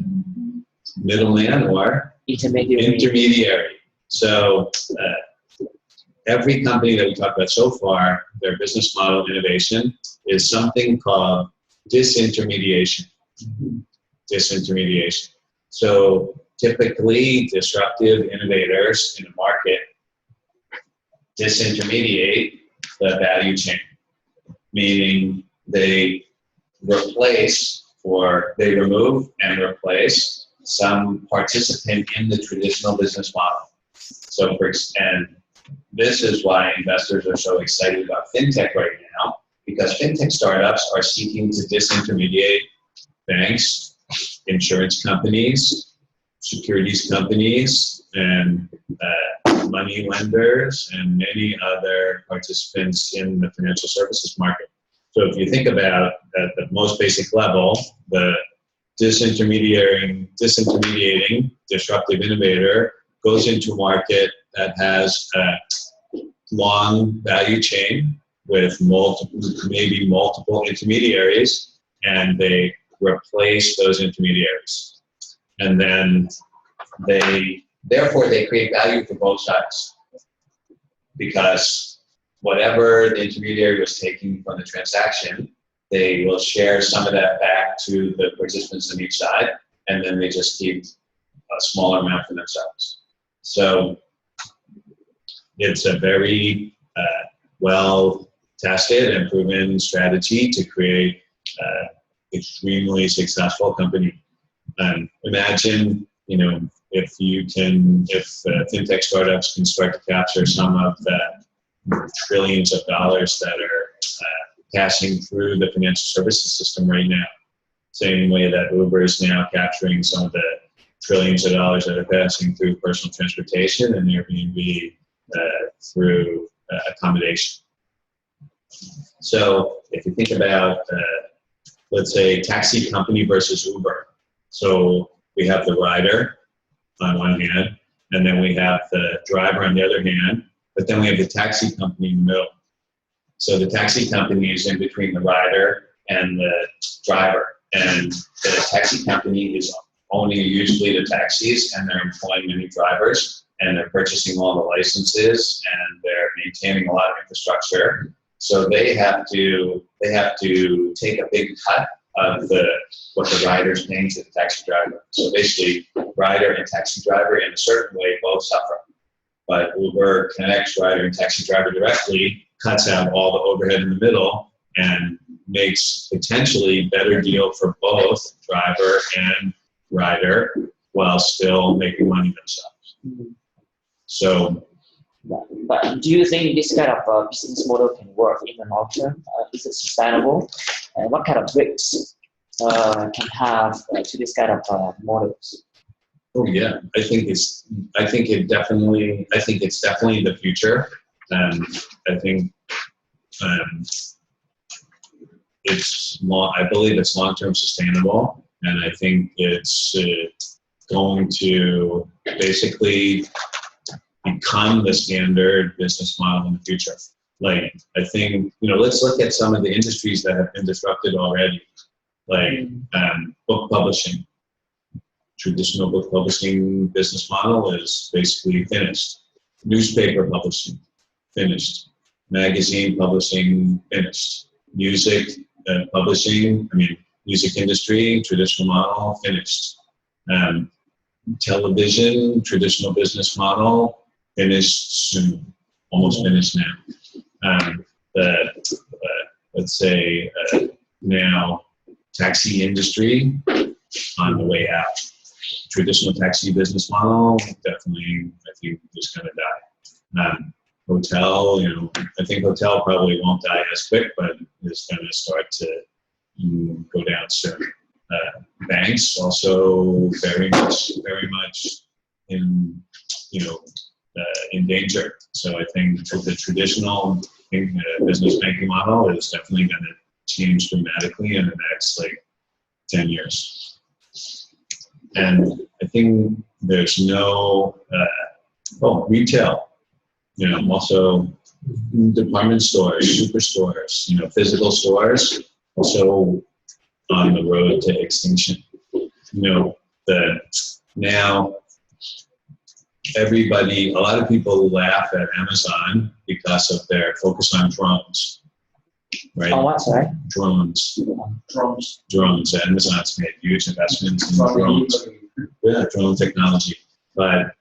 middleman or intermediary. So every company that we talked about so far, their business model innovation is something called disintermediation. Disintermediation. So typically disruptive innovators in a market disintermediate the value chain, meaning they remove and replace some participant in the traditional business model. So and this is why investors are so excited about fintech right now, because fintech startups are seeking to disintermediate banks, insurance companies, securities companies, and money lenders, and many other participants in the financial services market. So if you think about at the most basic level, the disintermediating disruptive innovator goes into a market that has a long value chain with maybe multiple intermediaries, and they replace those intermediaries. And then therefore they create value for both sides, because whatever the intermediary was taking from the transaction, they will share some of that back to the participants on each side, and then they just keep a smaller amount for themselves. So it's a very well tested and proven strategy to create extremely successful company. Imagine, if fintech startups can start to capture some of the trillions of dollars that are passing through the financial services system right now. Same way that Uber is now capturing some of the trillions of dollars that are passing through personal transportation, and Airbnb through accommodation. So if you think about, let's say, taxi company versus Uber. So we have the rider on one hand, and then we have the driver on the other hand, but then we have the taxi company in the middle. So the taxi company is in between the rider and the driver, and the taxi company is owning usually the taxis, and they're employing many drivers, and they're purchasing all the licenses, and they're maintaining a lot of infrastructure. So they have to take a big cut of what the rider is paying to the taxi driver. So basically, rider and taxi driver in a certain way both suffer. But Uber connects rider and taxi driver directly, cuts out all the overhead in the middle, and makes potentially better deal for both driver and rider while still making money themselves. So, but do you think this kind of business model can work in the long term? Is it sustainable? And what kind of risks can have to this kind of models? oh yeah, I think it's definitely the future. I think I believe it's long-term sustainable, and I think it's going to basically become the standard business model in the future. Like, I think, let's look at some of the industries that have been disrupted already, like book publishing. Traditional book publishing business model is basically finished. Newspaper publishing, finished. Magazine publishing, finished. Music publishing, music industry, traditional model, finished. Television, traditional business model, finished soon, almost finished now. Let's say now taxi industry on the way out. Traditional taxi business model, definitely, I think, is going to die. Hotel, I think hotel probably won't die as quick, but it's going to start to go down soon. Banks also very much in danger. So I think the traditional business banking model is definitely going to change dramatically in the next 10 years. And I think there's no retail. Also department stores, superstores, physical stores, also on the road to extinction. Now a lot of people laugh at Amazon because of their focus on drones, right? Oh, what, sorry? Drones. Drones. Amazon's made huge investments in drones. Yeah, drone technology. But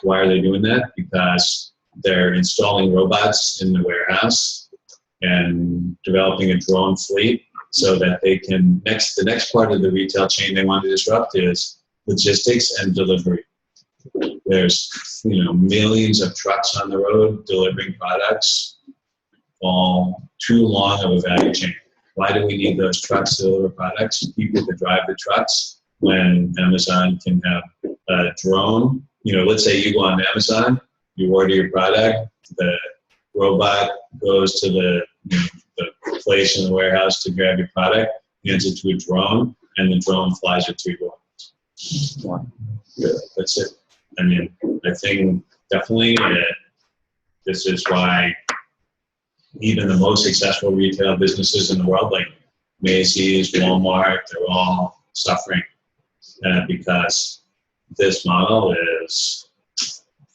why are they doing that? Because they're installing robots in the warehouse and developing a drone fleet so that they can, the next part of the retail chain they want to disrupt is logistics and delivery. There's, millions of trucks on the road delivering products, all too long of a value chain. Why do we need those trucks to deliver products? People could drive the trucks when Amazon can have a drone. Let's say you go on Amazon, you order your product, the robot goes to the place in the warehouse to grab your product, hands it to a drone, and the drone flies it to your door. Yeah, that's it. I think definitely this is why even the most successful retail businesses in the world, like Macy's, Walmart, they're all suffering because this model is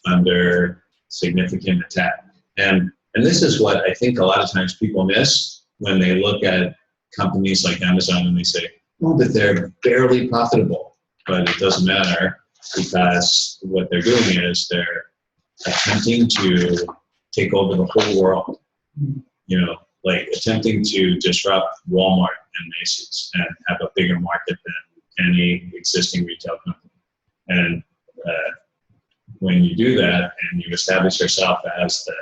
under significant attack. And this is what I think a lot of times people miss when they look at companies like Amazon and they say, oh, but they're barely profitable. But it doesn't matter because what they're doing is they're attempting to take over the whole world. You know, like attempting to disrupt Walmart and Macy's and have a bigger market than any existing retail company. And when you do that and you establish yourself as the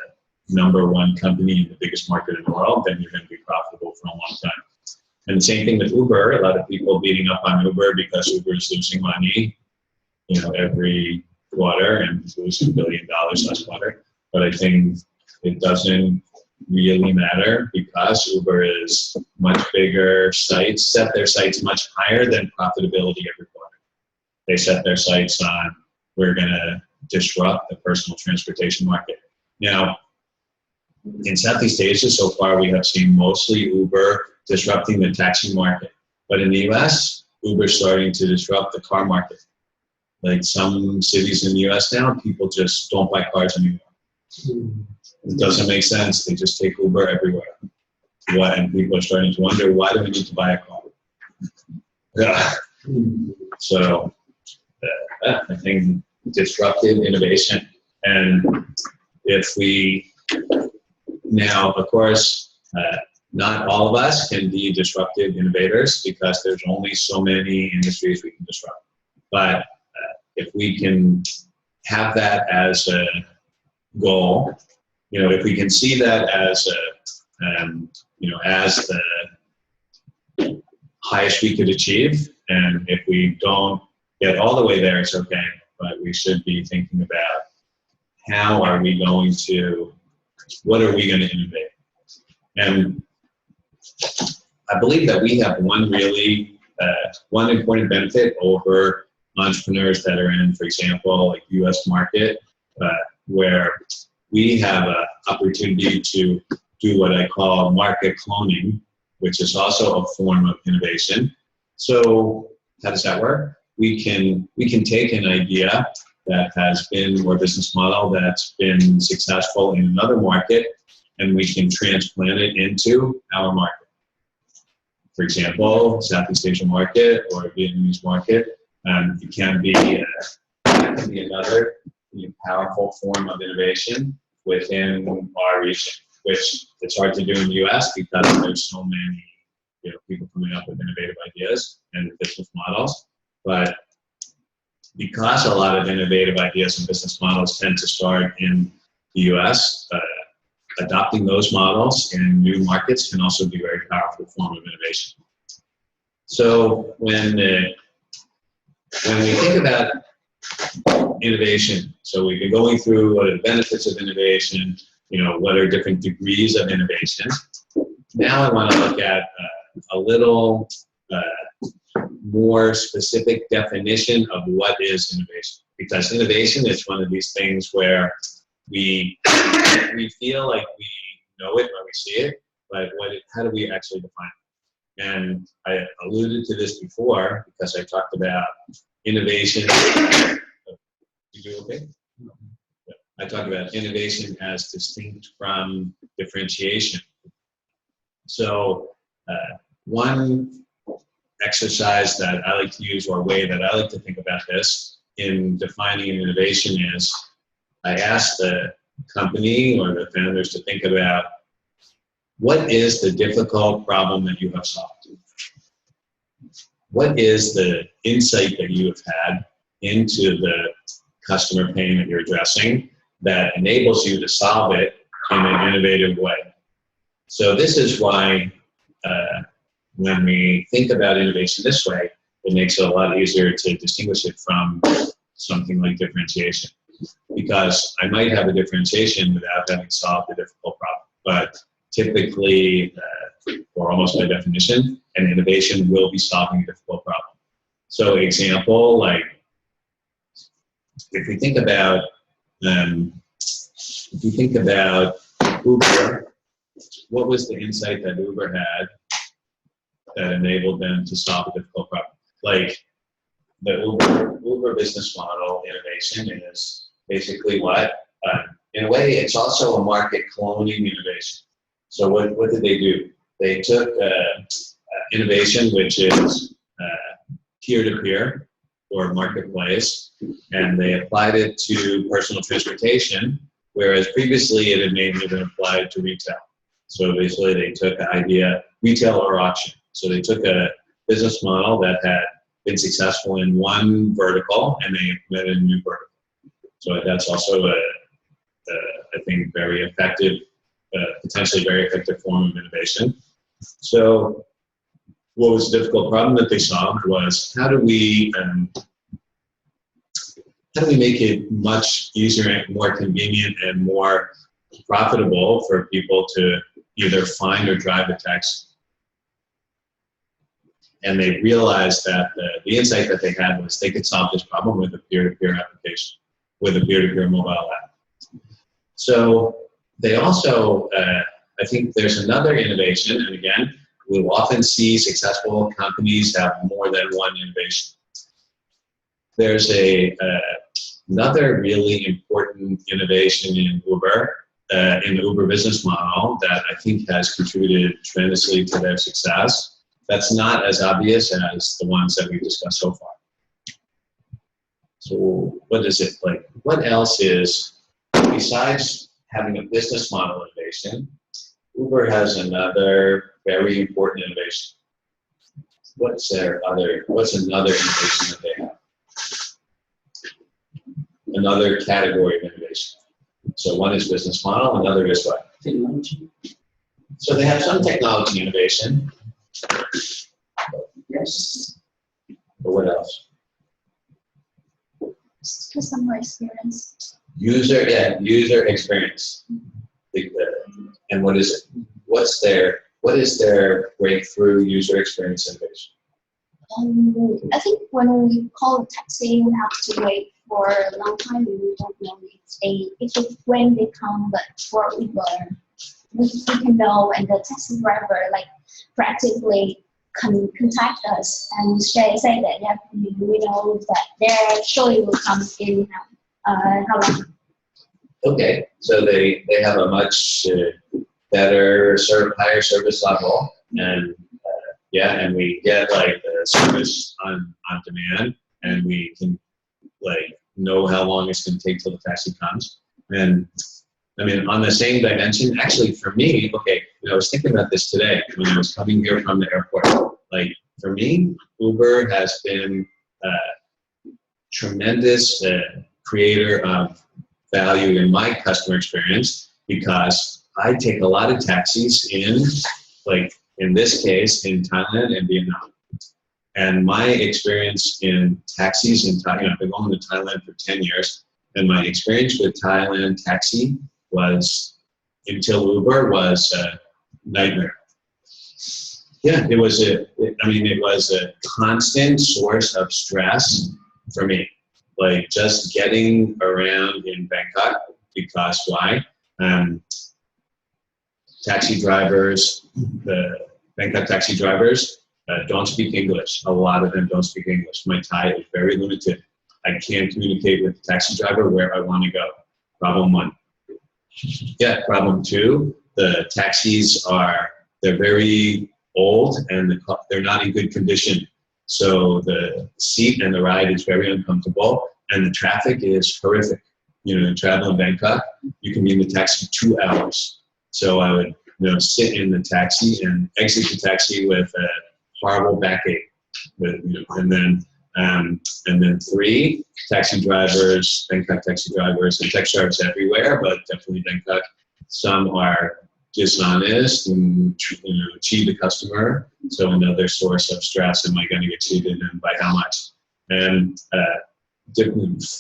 #1 company in the biggest market in the world, then you're going to be profitable for a long time. And the same thing with Uber. A lot of people beating up on Uber because Uber is losing money, you know, every quarter and losing $1 billion last quarter. But I think it doesn't really matter because Uber is much bigger sites, set their sights much higher than profitability every quarter. They set their sights on, we're going to disrupt the personal transportation market. Now, in Southeast Asia, so far, we have seen mostly Uber disrupting the taxi market. But in the US, Uber's starting to disrupt the car market. Like some cities in the US now, people just don't buy cars anymore. It doesn't make sense. They just take Uber everywhere. And people are starting to wonder, why do we need to buy a car? Yeah. So I think disruptive innovation. And if we, now, of course, not all of us can be disruptive innovators because there's only so many industries we can disrupt. But if we can have that as a goal, you know, if we can see that as you know, as the highest we could achieve, and if we don't get all the way there, it's okay. But we should be thinking about how are we going to, what are we going to innovate? And I believe that we have one really, one important benefit over entrepreneurs that are in, for example, like US market, where we have an opportunity to do what I call market cloning, which is also a form of innovation. So how does that work? We can take an idea that has been, or business model that's been successful in another market, and we can transplant it into our market. For example, Southeast Asian market or Vietnamese market, it can be another powerful form of innovation within our region, which it's hard to do in the US because there's so many people coming up with innovative ideas and business models. But because a lot of innovative ideas and business models tend to start in the US, adopting those models in new markets can also be a very powerful form of innovation. So when we think about innovation, so we've been going through what are the benefits of innovation, what are different degrees of innovation. Now I want to look at a little more specific definition of what is innovation. Because innovation is one of these things where we feel like we know it when we see it, but how do we actually define it? And I alluded to this before because I talked about innovation. You do okay? Yeah. I talked about innovation as distinct from differentiation. So one exercise that I like to use, or way that I like to think about this in defining an innovation, is I ask the company or the founders to think about what is the difficult problem that you have solved? What is the insight that you have had into the customer pain that you're addressing that enables you to solve it in an innovative way? So this is why when we think about innovation this way, it makes it a lot easier to distinguish it from something like differentiation. Because I might have a differentiation without having solved a difficult problem. But typically, or almost by definition, an innovation will be solving a difficult problem. So example, like if we think about Uber, what was the insight that Uber had that enabled them to solve a difficult problem? Like the Uber business model innovation is basically what? In a way, it's also a market cloning innovation. So what did they do? They took innovation, which is peer-to-peer or marketplace, and they applied it to personal transportation, whereas previously it had mainly been applied to retail. So basically they took the idea, retail or auction. So they took a business model that had been successful in one vertical and they implemented a new vertical. So that's also I think, very effective, potentially very effective form of innovation. So what was the difficult problem that they solved was how do we make it much easier and more convenient and more profitable for people to either find or drive a taxi? And they realized that the insight that they had was they could solve this problem with a peer-to-peer application, with a peer-to-peer mobile app. So they also, I think there's another innovation, and again, we'll often see successful companies have more than one innovation. There's another really important innovation in Uber, in the Uber business model that I think has contributed tremendously to their success. That's not as obvious as the ones that we've discussed so far. So what is it like? What else is, besides having a business model innovation, Uber has another very important innovation. What's another innovation that they have? Another category of innovation. So one is business model, another is what? Technology. So they have some technology innovation. Yes. But what else? Customer experience. User experience. And what is it? What is their breakthrough user experience innovation? I think when we call a taxi, we have to wait for a long time. We don't know when they come, but for Uber, we can know, and the taxi driver practically can contact us and say that we know that their showing will come in how long. Okay, so they have a much better, higher service level, and and we get the service on demand, and we can know how long it's going to take till the taxi comes. And I mean, on the same dimension, actually for me, I was thinking about this today when I was coming here from the airport. For me, Uber has been a tremendous creator of value in my customer experience, because I take a lot of taxis in this case, in Thailand and Vietnam. And my experience in taxis in Thailand, I've been going to Thailand for 10 years, and my experience with Thailand taxi was, until Uber, was a nightmare. Yeah, it was a constant source of stress for me. Just getting around in Bangkok, because why? Taxi drivers, the Bangkok taxi drivers don't speak English. A lot of them don't speak English. My Thai is very limited. I can't communicate with the taxi driver where I want to go. Problem one. Yeah, problem two, the taxis they're very old and they're not in good condition. So the seat and the ride is very uncomfortable, and the traffic is horrific. Travel in Bangkok, you can be in the taxi 2 hours. So I would, sit in the taxi and exit the taxi with a horrible backache. And then three, taxi drivers, Bangkok taxi drivers, and taxi drivers everywhere, but definitely Bangkok. Some are dishonest and cheat the customer. So another source of stress: am I going to get cheated, and by how much? And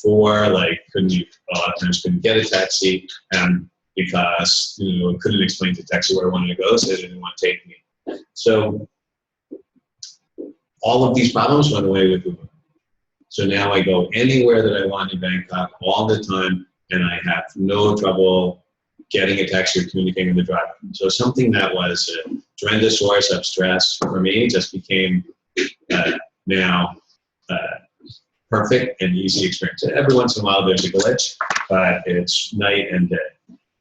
four, a lot of times couldn't get a taxi, because I couldn't explain to the taxi where I wanted to go, so they didn't want to take me. So all of these problems went away with Uber. So now I go anywhere that I want in Bangkok all the time, and I have no trouble getting a taxi or communicating with the driver. So something that was a tremendous source of stress for me just became now perfect and easy experience. Every once in a while there's a glitch, but it's night and day.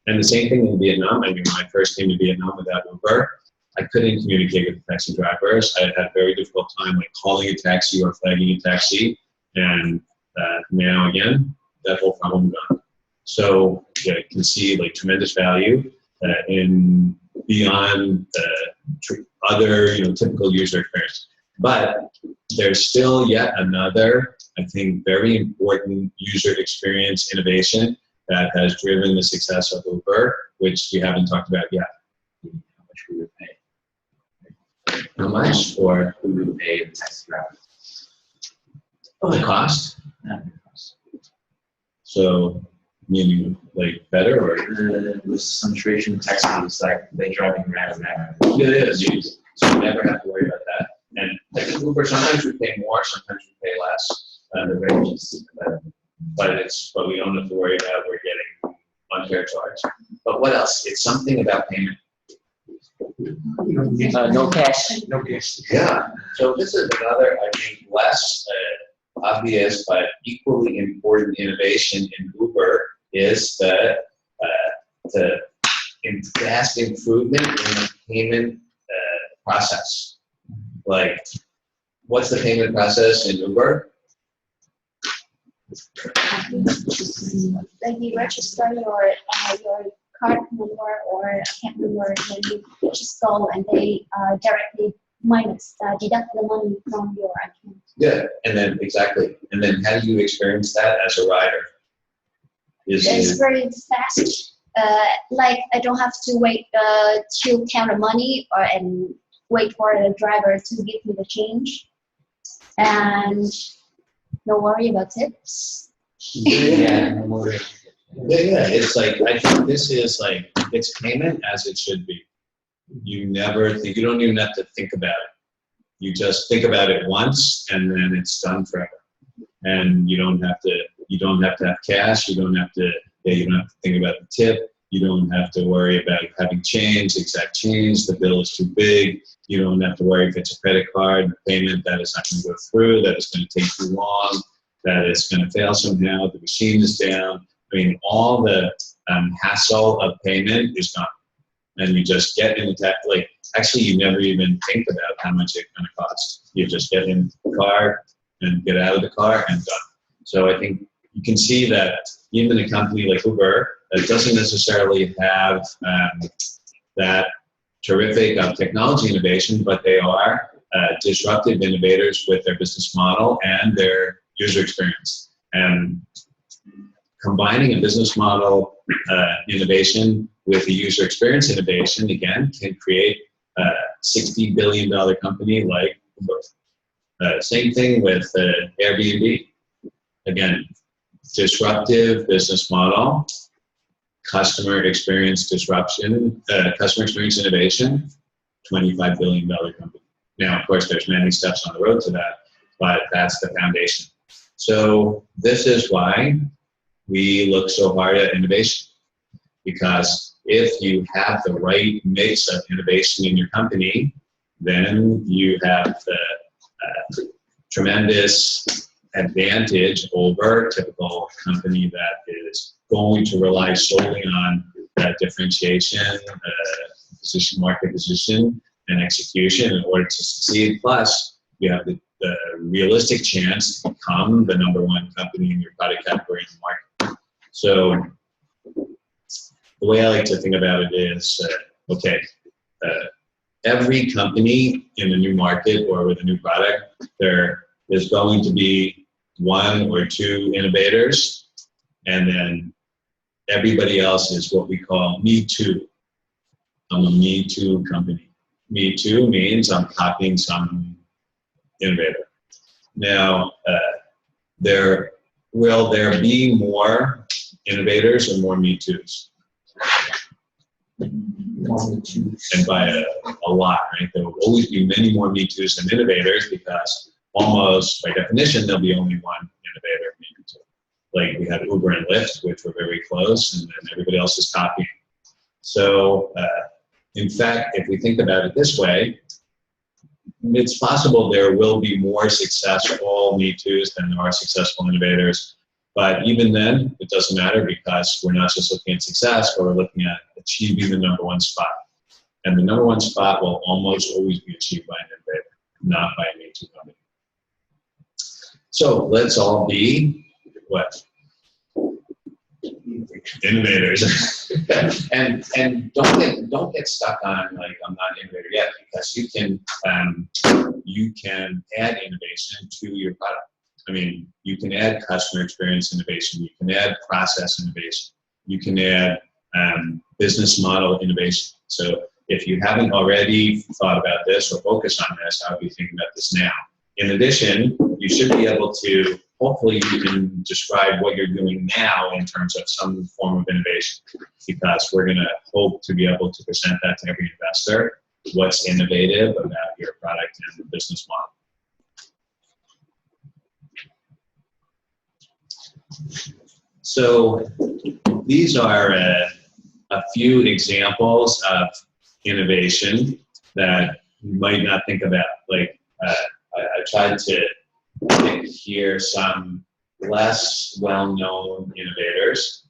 And the same thing in Vietnam. When I first came to Vietnam without Uber, I couldn't communicate with the taxi drivers. I had a very difficult time like calling a taxi or flagging a taxi. And now again, that whole problem gone. So yeah, you can see like tremendous value in beyond other typical user experience. But there's still yet another, I think, very important user experience innovation that has driven the success of Uber, which we haven't talked about yet. How much we would pay? How much? Or We would pay the taxi driver. the cost? Yeah. So, meaning like better or? With some traditional taxis, like they driving around now. It is. So you never have to worry about that. And I think Uber, sometimes we pay more, sometimes we pay less. The ranges. But we don't have to worry about we're getting unfair charge. But what else? It's something about payment. No cash. No cash. Yeah. So this is another, I think, less obvious but equally important innovation in Uber is the vast improvement in the payment process. Like, what's the payment process in Uber? Like you register your card number or account number, then you just go and they directly deduct the money from your account. Yeah, and then exactly. And then how do you experience that as a rider? It's very fast. Like I don't have to wait to count the money and wait for the driver to give me the change, and no worry about tips. Yeah, it's like, I think this is like, it's payment as it should be. You don't even have to think about it. You just think about it once and then it's done forever. And you don't have to have cash, you don't have to think about the tip, you don't have to worry about having change, exact change, the bill is too big, you don't have to worry if it's a credit card payment that is not going to go through, that is going to take too long, that is going to fail somehow, the machine is down. I mean, all the hassle of payment is gone. And you just get in actually you never even think about how much it's going to cost. You just get in the car and get out of the car and done. So I think you can see that even a company like Uber that doesn't necessarily have that terrific technology innovation, but they are disruptive innovators with their business model and their user experience. And combining a business model innovation with a user experience innovation, again, can create a $60 billion company like Uber. Same thing with Airbnb. Again, disruptive business model, customer experience disruption, customer experience innovation, $25 billion company. Now, of course, there's many steps on the road to that, but that's the foundation. So this is why we look so hard at innovation, because if you have the right mix of innovation in your company, then you have the tremendous advantage over a typical company that is going to rely solely on differentiation, market position, and execution in order to succeed. Plus, you have the realistic chance to become the #1 company in your product category in the market. So the way I like to think about it is, every company in a new market or with a new product, there is going to be 1 or 2 innovators, and then everybody else is what we call Me Too. I'm a Me Too company. Me Too means I'm copying some innovator. Now, will there be more innovators or more Me Too's? And by a lot, right? There will always be many more Me Too's than innovators, because almost by definition, there'll be only one innovator, Me Too. Like we had Uber and Lyft, which were very close, and then everybody else is copying. So, in fact, if we think about it this way, it's possible there will be more successful Me Too's than there are successful innovators. But even then, it doesn't matter, because we're not just looking at success, but we're looking at achieving the #1 spot. And the number one spot will almost always be achieved by an innovator, not by a Me-Too company. So let's all be what? Innovators. and don't get stuck on like I'm not an innovator yet, because you can add innovation to your product. I mean, you can add customer experience innovation, you can add process innovation, you can add business model innovation. So if you haven't already thought about this or focused on this, I would be thinking about this now. In addition, you should be able to, hopefully you can describe what you're doing now in terms of some form of innovation, because we're going to hope to be able to present that to every investor, what's innovative about your product and the business model. So these are a few examples of innovation that you might not think about. Like I tried to pick here some less well-known innovators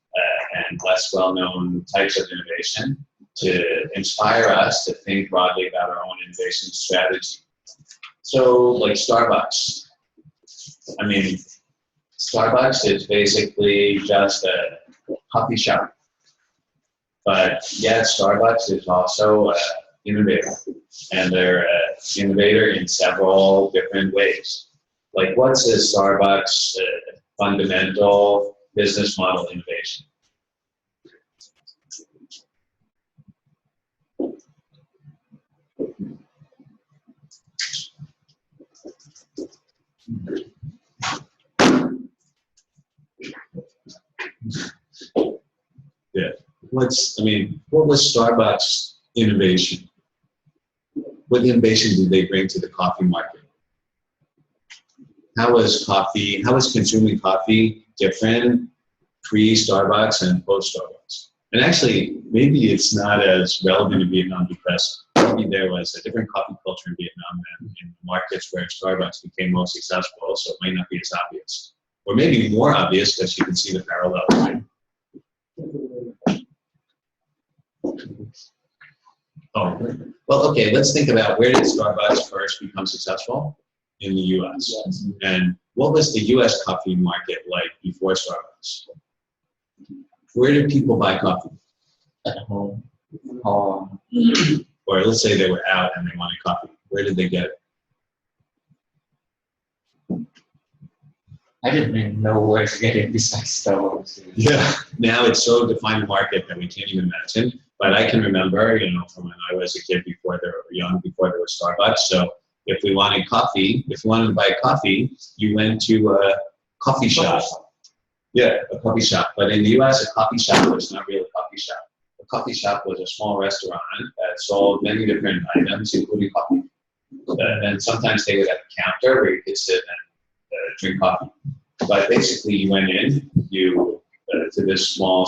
and less well-known types of innovation to inspire us to think broadly about our own innovation strategy. So like Starbucks. I mean, Starbucks is basically just a coffee shop. But yet Starbucks is also an innovator. And they're an innovator in several different ways. Like what's a Starbucks fundamental business model innovation? Yeah. What was Starbucks' innovation? What innovation did they bring to the coffee market? How was consuming coffee different pre-Starbucks and post-Starbucks? And actually, maybe it's not as relevant in Vietnam because maybe there was a different coffee culture in Vietnam than in markets where Starbucks became most successful, so it might not be as obvious. Or maybe more obvious because you can see the parallels, right? Oh, well, okay, let's think about where did Starbucks first become successful? In the US. Yes. And what was the US coffee market like before Starbucks? Where did people buy coffee? At home. Or let's say they were out and they wanted coffee. Where did they get it? I didn't even know where to get it besides Starbucks. Yeah, now it's so defined a market that we can't even imagine. But I can remember, from when I was a kid before they were young, before there was Starbucks. So if we wanted coffee, if you wanted to buy coffee, you went to a coffee shop. Yeah, a coffee shop. But in the US, a coffee shop was not really a coffee shop. A coffee shop was a small restaurant that sold many different items, including coffee. And sometimes they would have a counter where you could sit and drink coffee. But basically, you went in, to this small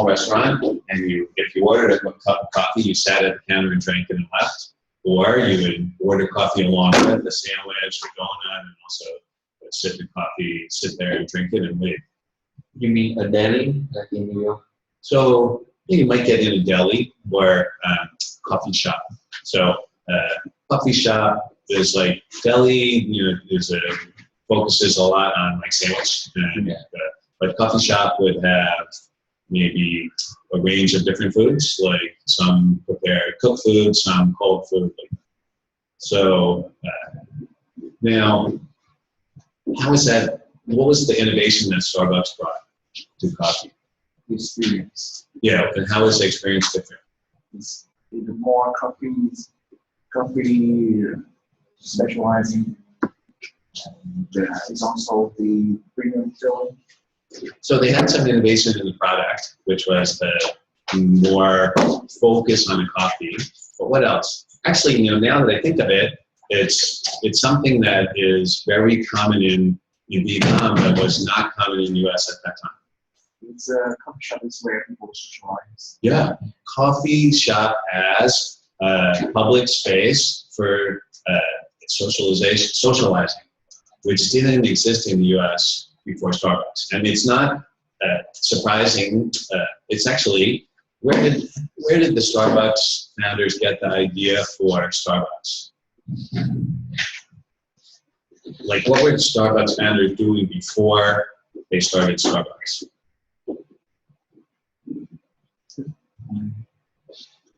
restaurant, and if you ordered a cup of coffee, you sat at the counter and drank it and left. Or you would order coffee along with the sandwich, the donut, and also sit there and drink it and leave. You mean a deli, like in New York? So you might get in a deli or coffee shop. So coffee shop is like deli, focuses a lot on like sandwich. But coffee shop would have maybe a range of different foods, like some prepared cooked food, some cold food. So now, how is that? What was the innovation that Starbucks brought to coffee? The experience. Yeah, and how is the experience different? It's the more company specializing. And it's also the premium filling. So they had some innovation in the product, which was the more focus on the coffee. But what else? Actually, now that I think of it, it's something that is very common in Vietnam that was not common in the US at that time. It's a coffee shop is where people socialize. Yeah, coffee shop as a public space for socializing, which didn't exist in the US before Starbucks. And it's not surprising. It's actually where did the Starbucks founders get the idea for Starbucks? Like, what were the Starbucks founders doing before they started Starbucks?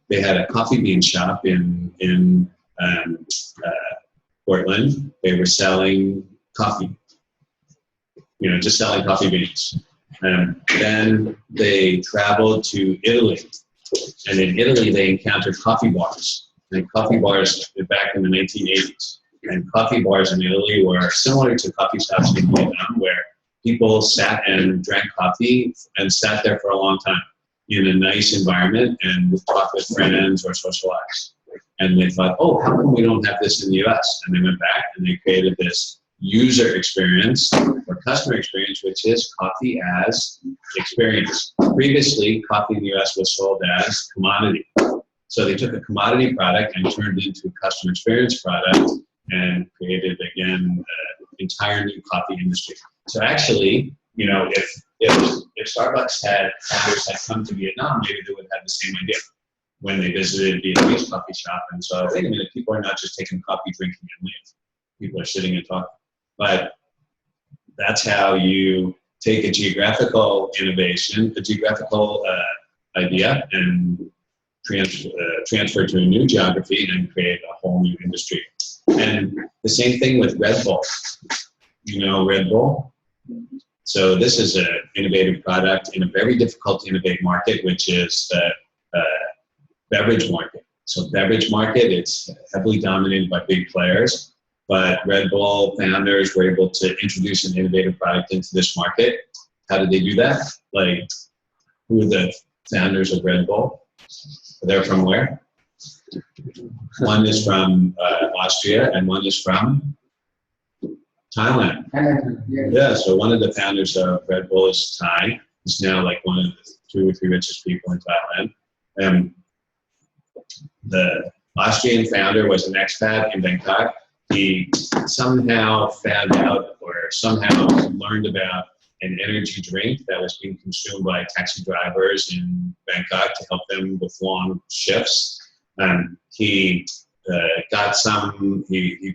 They had a coffee bean shop in Portland. They were selling coffee, just selling coffee beans. Then they traveled to Italy, and in Italy they encountered coffee bars. And coffee bars back in the 1980s. And coffee bars in Italy were similar to coffee shops in Vietnam, where people sat and drank coffee and sat there for a long time in a nice environment and would talk with friends or socialize. And they thought, oh, how come we don't have this in the US? And they went back and they created this user experience or customer experience, which is coffee as experience. Previously, coffee in the US was sold as commodity. So they took a commodity product and turned it into a customer experience product and created, again, an entire new coffee industry. So actually, if Starbucks founders had come to Vietnam, maybe they would have the same idea when they visited Vietnamese coffee shop and saw, wait a minute, people are not just taking coffee, drinking, and leave. People are sitting and talking. But that's how you take a geographical innovation, a geographical idea, and transfer to a new geography and create a whole new industry. And the same thing with Red Bull. Red Bull? So this is an innovative product in a very difficult to innovate market, which is the beverage market. So beverage market, it's heavily dominated by big players, but Red Bull founders were able to introduce an innovative product into this market. How did they do that? Like, who are the founders of Red Bull? They're from where? One is from Austria and one is from Thailand. Yeah, so one of the founders of Red Bull is Thai. He's now like one of the 2 or 3 richest people in Thailand. The Austrian founder was an expat in Bangkok. He somehow found out or somehow learned about an energy drink that was being consumed by taxi drivers in Bangkok to help them with long shifts. He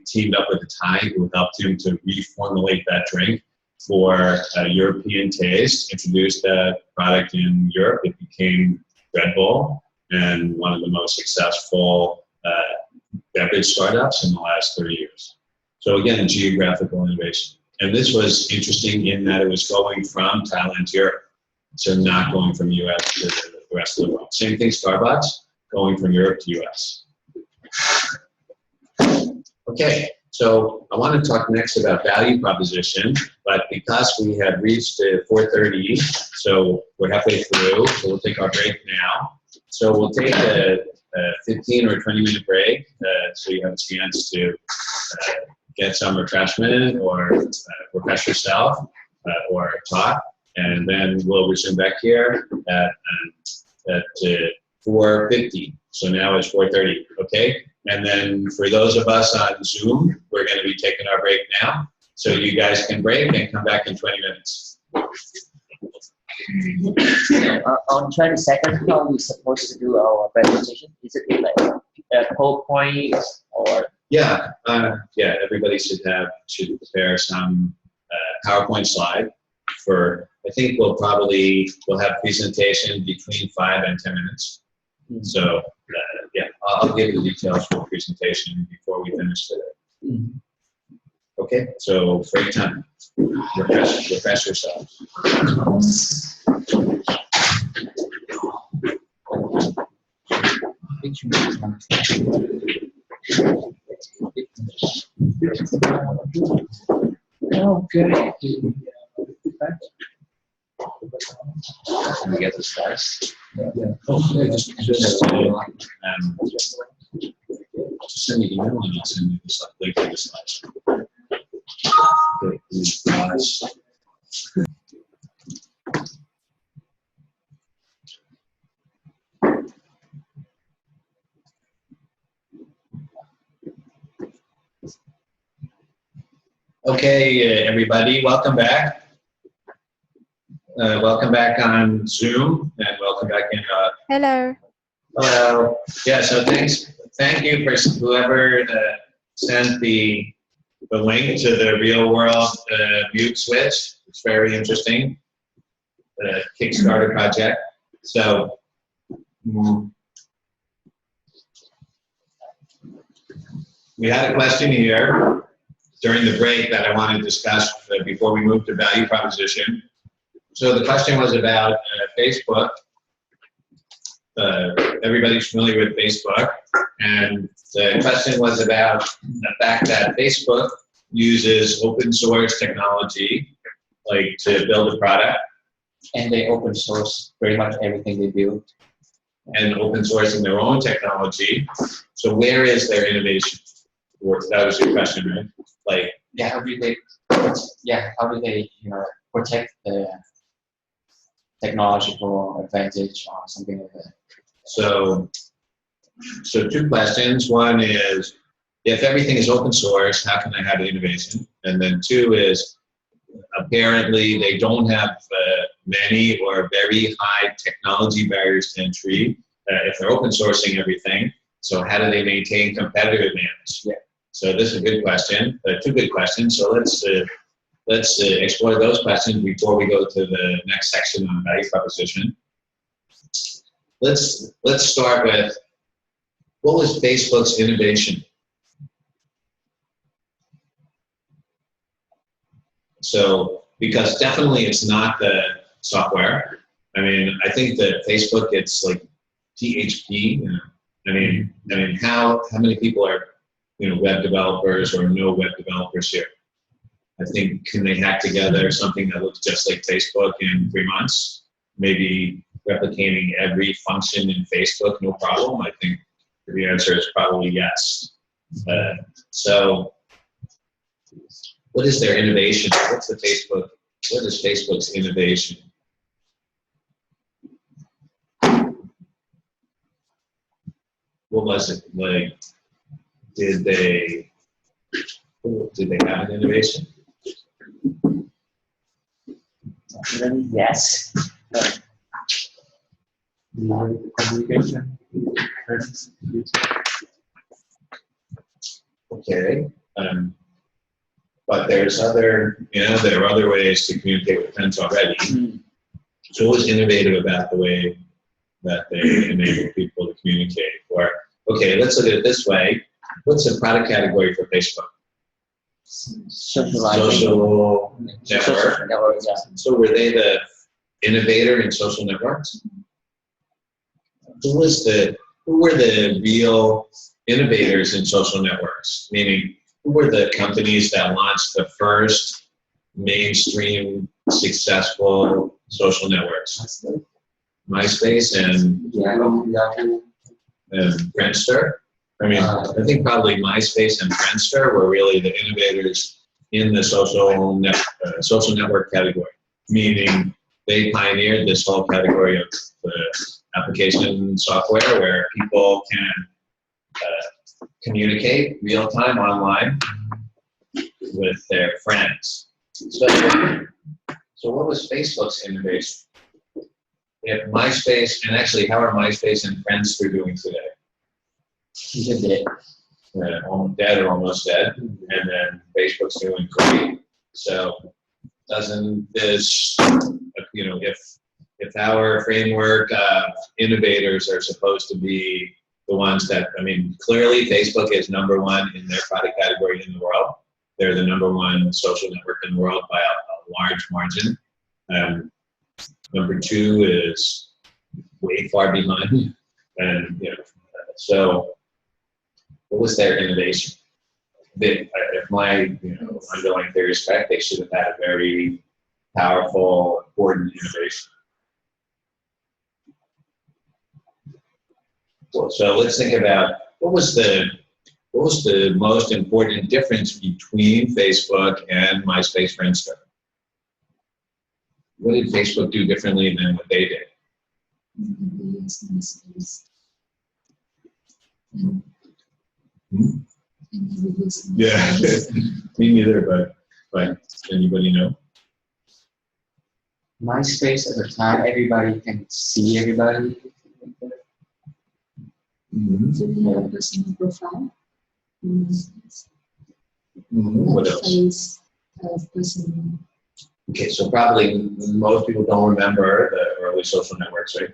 teamed up with a Thai who helped him to reformulate that drink for a European taste, introduced that product in Europe. It became Red Bull and one of the most successful beverage startups in the last 30 years. So again, geographical innovation. And this was interesting in that it was going from Thailand to Europe. So not going from US to the rest of the world. Same thing, Starbucks, going from Europe to US. Okay, so I want to talk next about value proposition, but because we have reached 4:30, so we're halfway through, so we'll take our break now. So we'll take a 15 or 20-minute break, so you have a chance to get some refreshment or refresh yourself or talk, and then we'll resume back here at 4:50. So now it's 4:30, okay? And then for those of us on Zoom, we're going to be taking our break now. So you guys can break and come back in 20 minutes. On 22nd, how are we supposed to do our presentation? Is it like PowerPoint or? Yeah, everybody should prepare some PowerPoint slide for, I think we'll have presentation between 5 and 10 minutes. So I'll give you the details for the presentation before we finish today. Okay, so break time. Refresh yourselves. Okay. Can we get the slides? Okay, just send me an email and I'll send you the link to the slides. Okay, these slides. Okay, everybody, welcome back. Welcome back on Zoom, and welcome back in Hello. Hello. Yeah, so thank you for whoever sent the link to the real world mute switch. It's very interesting. The Kickstarter project. So, we had a question here during the break that I want to discuss before we move to value proposition. So the question was about Facebook. Everybody's familiar with Facebook, and the question was about the fact that Facebook uses open source technology, like to build a product, And they open source pretty much everything they build. and open sourcing their own technology. So where is their innovation? That was your question, right? Like, Yeah, how do they? Yeah, how do they protect the technological advantage or something like that? so two questions. One is, if everything is open source, how can I have innovation? And then two is, apparently they don't have many or very high technology barriers to entry if they're open sourcing everything. So how do they maintain competitive advantage? Yeah. So this is a good question, two good questions. So let's explore those questions before we go to the next section on value proposition. Let's start with, what was Facebook's innovation? So, because definitely it's not the software. I mean, I think that Facebook, it's like PHP. I mean, how many people are, web developers or no web developers here? I think, can they hack together something that looks just like Facebook in 3 months? Maybe replicating every function in Facebook, no problem. I think the answer is probably yes. So, what is their innovation? What is Facebook's innovation? What was it like? Did they have an innovation? Yes. Communication. Okay. But there's there are other ways to communicate with friends already. So what was innovative about the way that they enable people to communicate? Or, okay, let's look at it this way. What's the product category for Facebook? Social network. Yeah. So were they the innovator in social networks? Who were the real innovators in social networks? Meaning, who were the companies that launched the first mainstream successful social networks? MySpace and Friendster. I mean, I think probably MySpace and Friendster were really the innovators in the social network category. Meaning, they pioneered this whole category of application software where people can communicate real-time online with their friends. So what was Facebook's innovation? If MySpace, and actually, how are MySpace and Friendster doing today? Dead or almost dead, and then Facebook's doing great. So doesn't this, if our framework innovators are supposed to be the ones that, clearly Facebook is number one in their product category in the world. They're the number one social network in the world by a large margin. Number two is way far behind. And, so what was their innovation? If my underlying theory is correct, they should have had a very powerful, important innovation. So let's think about what was the most important difference between Facebook and MySpace, Friendster? What did Facebook do differently than what they did? Yeah, me neither, but anybody know? MySpace at the time, everybody can see everybody. So we have a personal profile. What else? Face, personal. Okay, so probably most people don't remember the early social networks, right?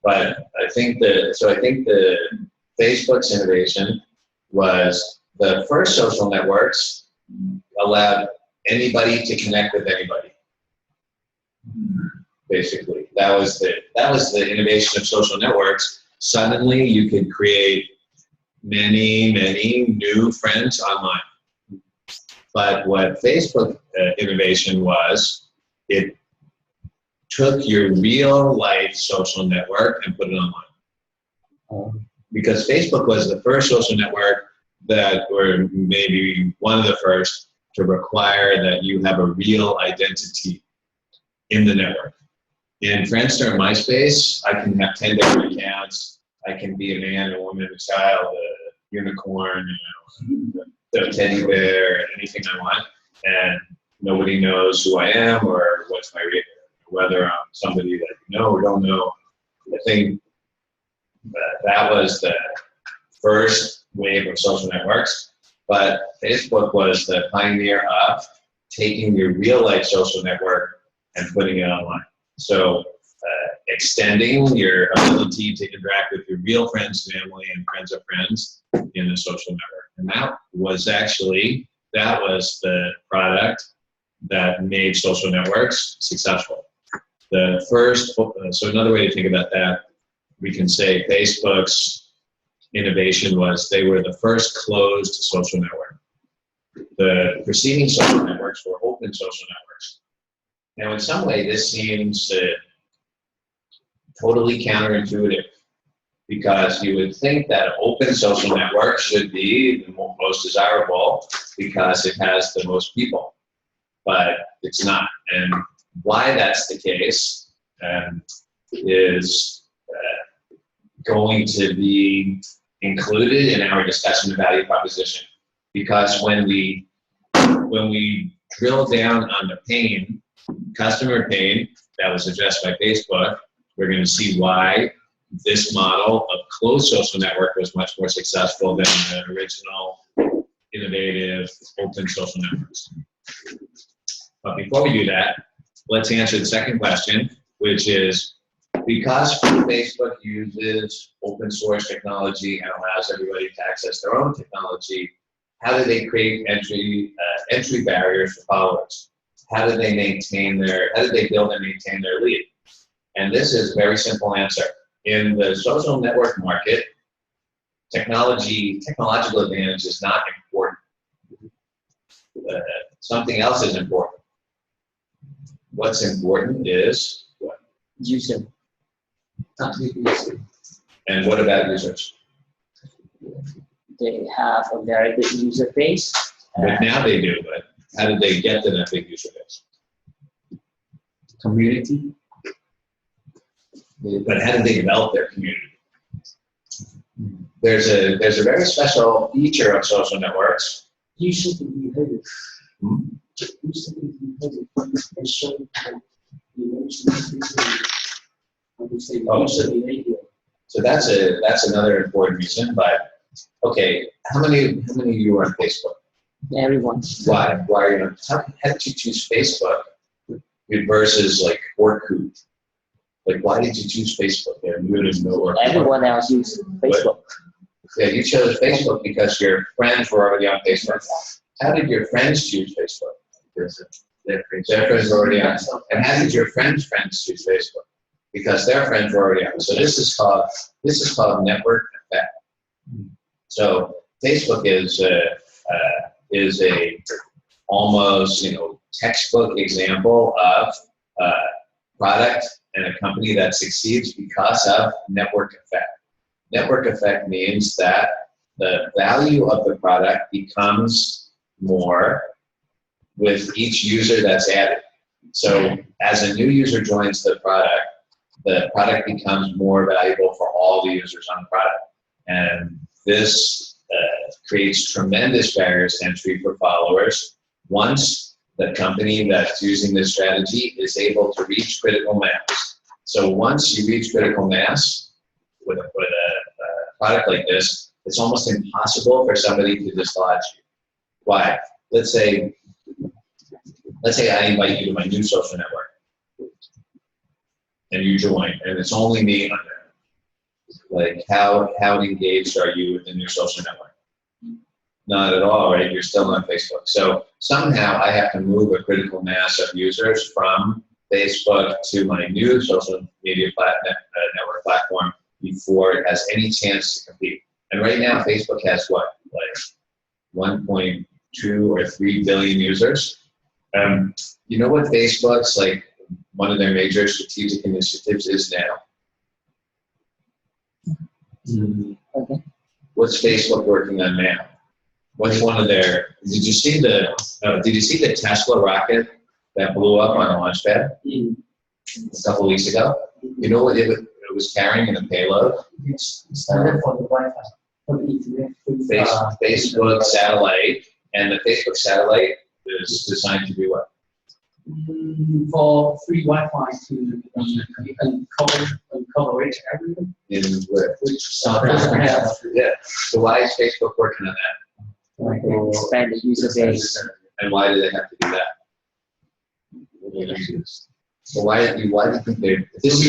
But I think the Facebook's innovation was the first social networks allowed anybody to connect with anybody. Basically, that was the innovation of social networks. Suddenly, you could create many new friends online. But what Facebook innovation was, it took your real life social network and put it online. Because Facebook was the first social network that, or maybe one of the first, to require that you have a real identity in the network. In Friendster and MySpace, I can have 10 different accounts. I can be a man, a woman, a child, a unicorn, a teddy bear, anything I want, and nobody knows who I am or what's my rating, whether I'm somebody that you know or don't know. I think that was the first wave of social networks, but Facebook was the pioneer of taking your real life social network and putting it online. So extending your ability to interact with your real friends, family, and friends of friends in a social network. And that was the product that made social networks successful. The first, so another way to think about that, we can say Facebook's innovation was they were the first closed social network. The preceding social networks were open social networks. Now, in some way, this seems totally counterintuitive, because you would think that an open social network should be the most desirable because it has the most people, but it's not. And why that's the case is going to be included in our discussion of value proposition, because when we drill down on the pain, customer pain that was addressed by Facebook, we're going to see why this model of closed social network was much more successful than the original innovative open social networks. But before we do that, let's answer the second question, which is, because Facebook uses open source technology and allows everybody to access their own technology, how do they create entry barriers for followers? How do they build and maintain their lead? And this is a very simple answer. In the social network market, technological advantage is not important. Something else is important. What's important is what? User. And what about users? They have a very good user base. But now they do, but how did they get to that big user base? Community. But how did they develop their community? There's a very special feature of social networks. User behavior. Hmm? User behavior. And show user behavior. So that's another important reason. But okay, how many of you are on Facebook? Everyone. Why are you on? How did you choose Facebook versus like Orkut? Like, why did you choose Facebook? You didn't know Orkut. Everyone else uses Facebook. Yeah, you chose Facebook because your friends were already on Facebook. How did your friends choose Facebook? Their friends were already on. And how did your friends' friends choose Facebook? Because their friends were already on. So this is called network effect. So Facebook is a almost textbook example of product and a company that succeeds because of network effect. Network effect means that the value of the product becomes more with each user that's added. So as a new user joins the product becomes more valuable for all the users on the product. And this creates tremendous barriers to entry for followers once the company that's using this strategy is able to reach critical mass. So once you reach critical mass with a product like this, it's almost impossible for somebody to dislodge you. Why? Let's say I invite you to my new social network, and you join, and it's only me on there. Like, how engaged are you with the new social network? Not at all, right? You're still on Facebook. So somehow I have to move a critical mass of users from Facebook to my new social media network platform before it has any chance to compete. And right now, Facebook has what, like 1.2 or 3 billion users. You know what Facebook's like one of their major strategic initiatives is now? Okay. What's Facebook working on now? What's one of their? Did you see the Tesla rocket that blew up on a launch pad a couple weeks ago? You know what it was carrying in a payload? It's standard for the Wi-Fi. For the Ethernet. Facebook satellite, and the Facebook satellite is designed to do what? For free Wi-Fi to you can cover it everything. In where? Yeah. Yeah. So why is Facebook working on that? Expand the user base. And why do they have to do that? So why do you think they're? This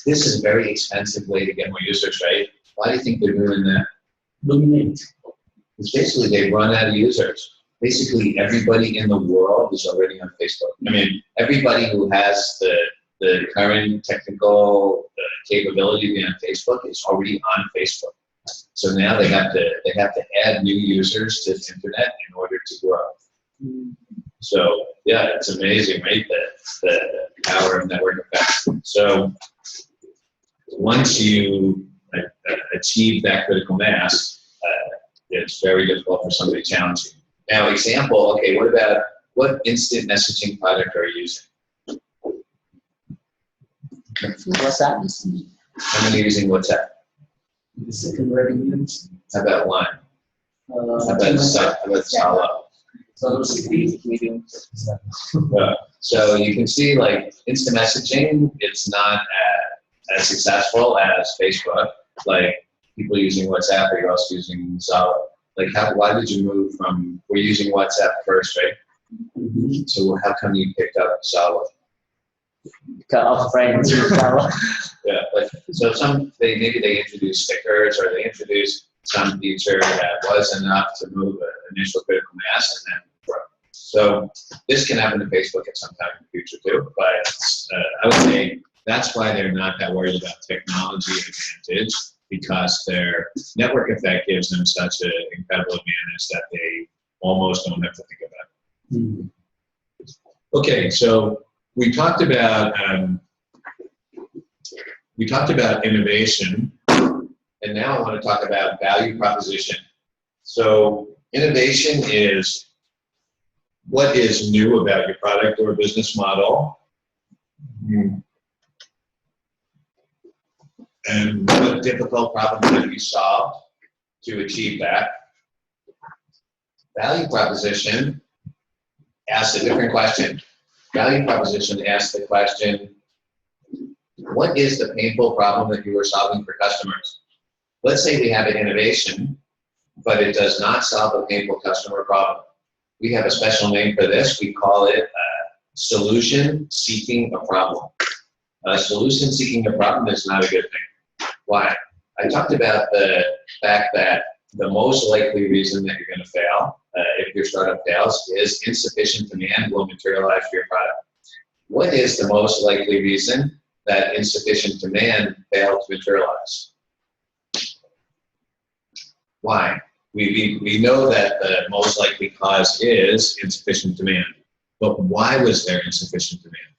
is a very expensive way to get more users, right? Why do you think they're doing that? Dominate. It's basically they run out of users. Basically, everybody in the world is already on Facebook. I mean, everybody who has the current technical capability to be on Facebook is already on Facebook. So now they have to add new users to the internet in order to grow. So yeah, it's amazing, right? The power of network effects. So once you achieve that critical mass, it's very difficult for somebody to challenge you. Now, example, okay, what instant messaging product are you using? WhatsApp. How many are using WhatsApp? The second revenue. How about Line? How about Salo? So medium. So you can see, like, instant messaging, it's not as successful as Facebook. Like, people using WhatsApp, or you're also using Salo. Like, why did you move from, we're using WhatsApp first, right? Mm-hmm. So how come you picked up Salo? Because of friends. Yeah, like, so maybe they introduced stickers, or they introduced some feature that was enough to move an initial critical mass and then grow. So this can happen to Facebook at some time in the future too, but I would say that's why they're not that worried about technology advantage, because their network effect gives them such an incredible advantage that they almost don't have to think about it. Mm-hmm. Okay, so we talked about innovation, and now I want to talk about value proposition. So innovation is what is new about your product or business model, and what difficult problems have you solved to achieve that. Value proposition asks a different question. Value proposition asks the question, what is the painful problem that you are solving for customers? Let's say we have an innovation, but it does not solve a painful customer problem. We have a special name for this. We call it solution seeking a problem. Solution seeking a problem is not a good thing. Why? I talked about the fact that the most likely reason that you're going to fail, if your startup fails, is insufficient demand will materialize for your product. What is the most likely reason that insufficient demand failed to materialize? Why? We know that the most likely cause is insufficient demand, but why was there insufficient demand?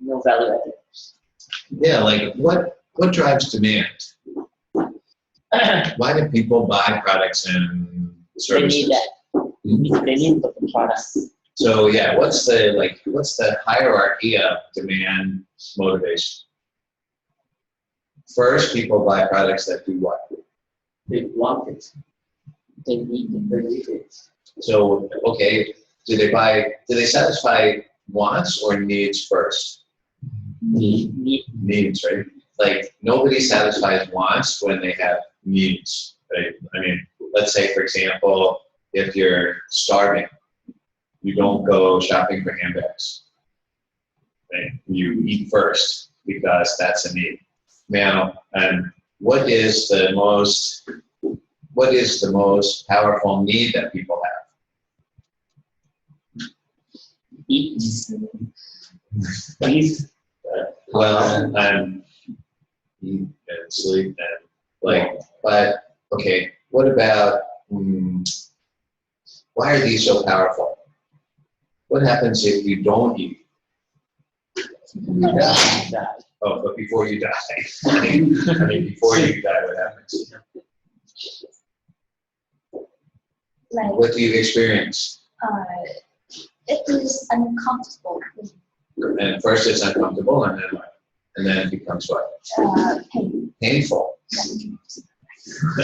No value added. Yeah, like what drives demand? Why do people buy products and They need services? that. They need the product. So yeah, what's the hierarchy of demand motivation? First, people buy products that do what? They want it. They need it. They need it. So okay, do they satisfy wants or needs first? Need. Needs, right? like nobody satisfies wants when they have needs, right? I mean, let's say, for example, if you're starving, you don't go shopping for handbags, right? You eat first because that's a need. Now, what is the most powerful need that people have? Eat. Breathe. Well, eat and sleep and but okay, what about, why are these so powerful? What happens if you don't eat? Oh, but before you die, I mean, before you die, what happens? Like, What do you experience? it is uncomfortable. And first it's uncomfortable, and then what? And then it becomes what? Pain. Painful.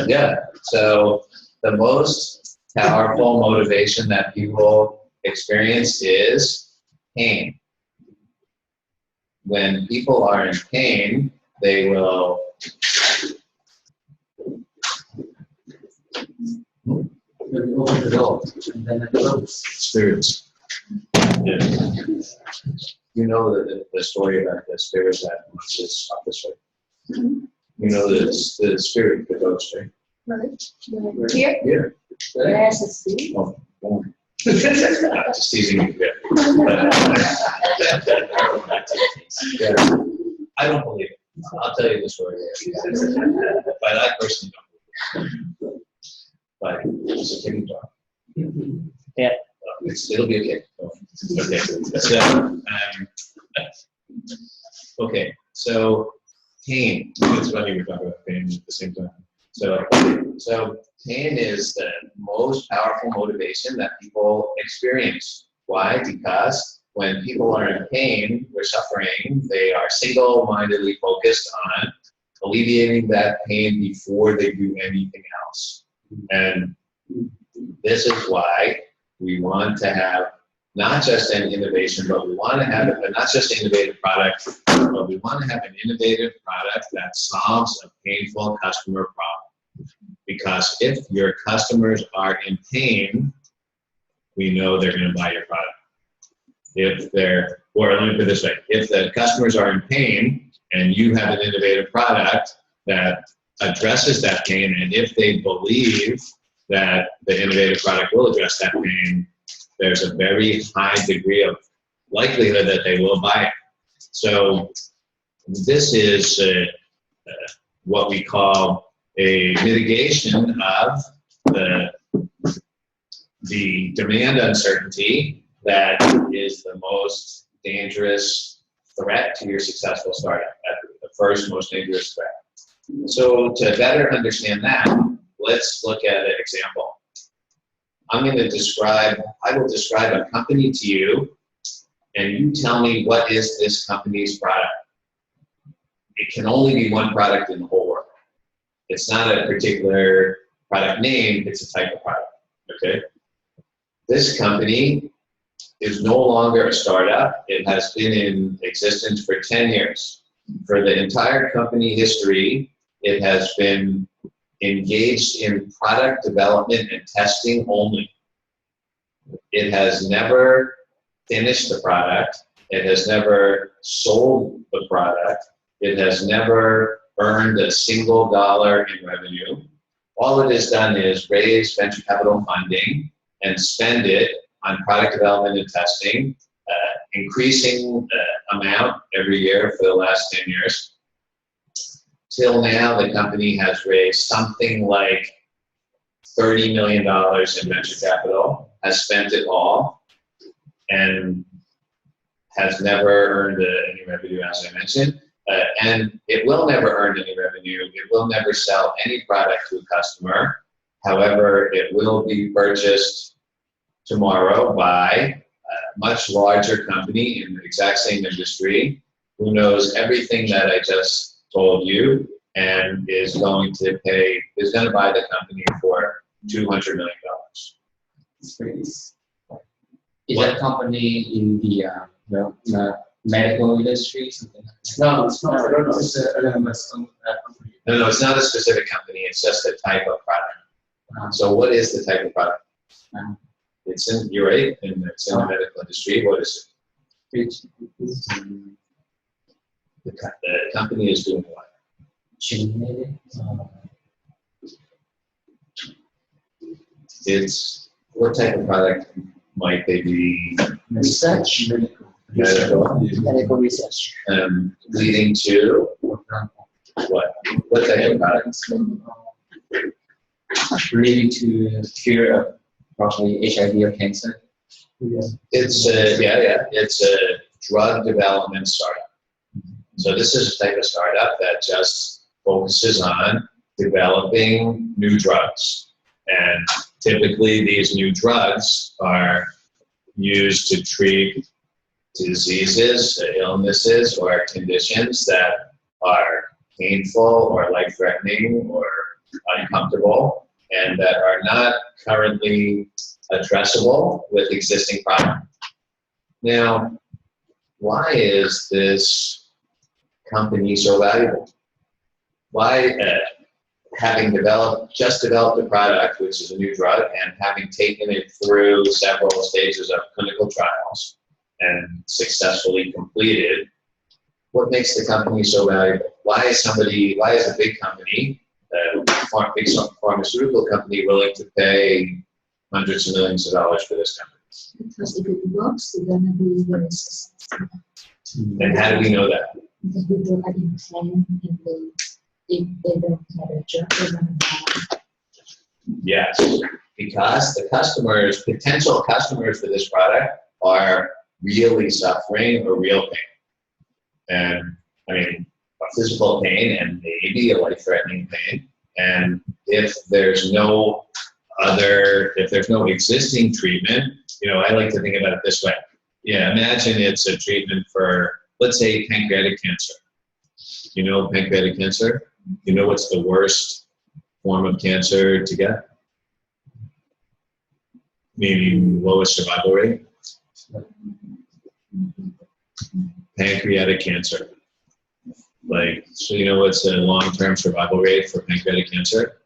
Yeah. So the most powerful motivation that people experience is pain. When people are in pain, they will Then open the door, and then it closes. spirits. Yeah. You know the story about the spirit that is up this way. You know the spirit, the ghost, right? Really? Here? Here. There's a sea. Oh, boom. Just teasing you a bit. Yeah. I don't believe it. I'll tell you the story later. But I personally don't believe it. But it's a kitty dog. Yeah. It'll be okay. Okay. Okay. So pain. It's funny we're talking about pain at the same time. So pain is the most powerful motivation that people experience. Why? Because when people are in pain, they're suffering, they are single-mindedly focused on alleviating that pain before they do anything else. And this is why we want to have not just an innovation, but we want to have not just an innovative product, but we want to have an innovative product that solves a painful customer problem. Because if your customers are in pain, we know they're going to buy your product. Or let me put it this way, if the customers are in pain and you have an innovative product that addresses that pain, and if they believe that the innovative product will address that pain, there's a very high degree of likelihood that they will buy it. So this is what we call a mitigation of the demand uncertainty that is the most dangerous threat to your successful startup, the first most dangerous threat. So to better understand that, let's look at an example. I will describe a company to you, and you tell me what is this company's product. It can only be one product in the whole world. It's not a particular product name, it's a type of product, okay? This company is no longer a startup. It has been in existence for 10 years. For the entire company history, it has been engaged in product development and testing only. It has never finished the product. It has never sold the product. It has never earned a single dollar in revenue. All it has done is raise venture capital funding and spend it on product development and testing, increasing the amount every year for the last 10 years. Till now, the company has raised something like $30 million in venture capital, has spent it all, and has never earned any revenue, as I mentioned. And it will never earn any revenue. It will never sell any product to a customer. However, it will be purchased tomorrow by a much larger company in the exact same industry who knows everything that I just told you and is going to buy the company for $200 million. Is that company in the medical industry, something like that. No, it's not. I don't know. It's a company. No, it's not a specific company. It's just a type of product. So what is the type of product? It's in, you're right, and it's in the medical industry. What is it? The company is doing what? It's, what type of product might they be? Research, medical research. Leading to what? What type of product? Related to cure of probably HIV or cancer. It's a, it's a drug development startup. So this is a type of startup that just focuses on developing new drugs. And typically these new drugs are used to treat diseases, illnesses, or conditions that are painful or life-threatening or uncomfortable and that are not currently addressable with existing product. Now, why is this company so valuable? Why, having just developed a product, which is a new drug, and having taken it through several stages of clinical trials and successfully completed, what makes the company so valuable? Why is a big company, a big pharmaceutical company, willing to pay hundreds of millions of dollars for this company? Because if it works, it's gonna be very successful. And how do we know that? Because people are in pain and if they don't have a job, they're gonna die. Yes, because the customers, potential customers for this product are really suffering a real pain. And I mean, a physical pain and maybe a life-threatening pain. And if there's no existing treatment, I like to think about it this way. Yeah, imagine it's a treatment for, let's say, pancreatic cancer. You know pancreatic cancer? You know what's the worst form of cancer to get? Meaning lowest survival rate? Pancreatic cancer. So you know what's the long-term survival rate for pancreatic cancer?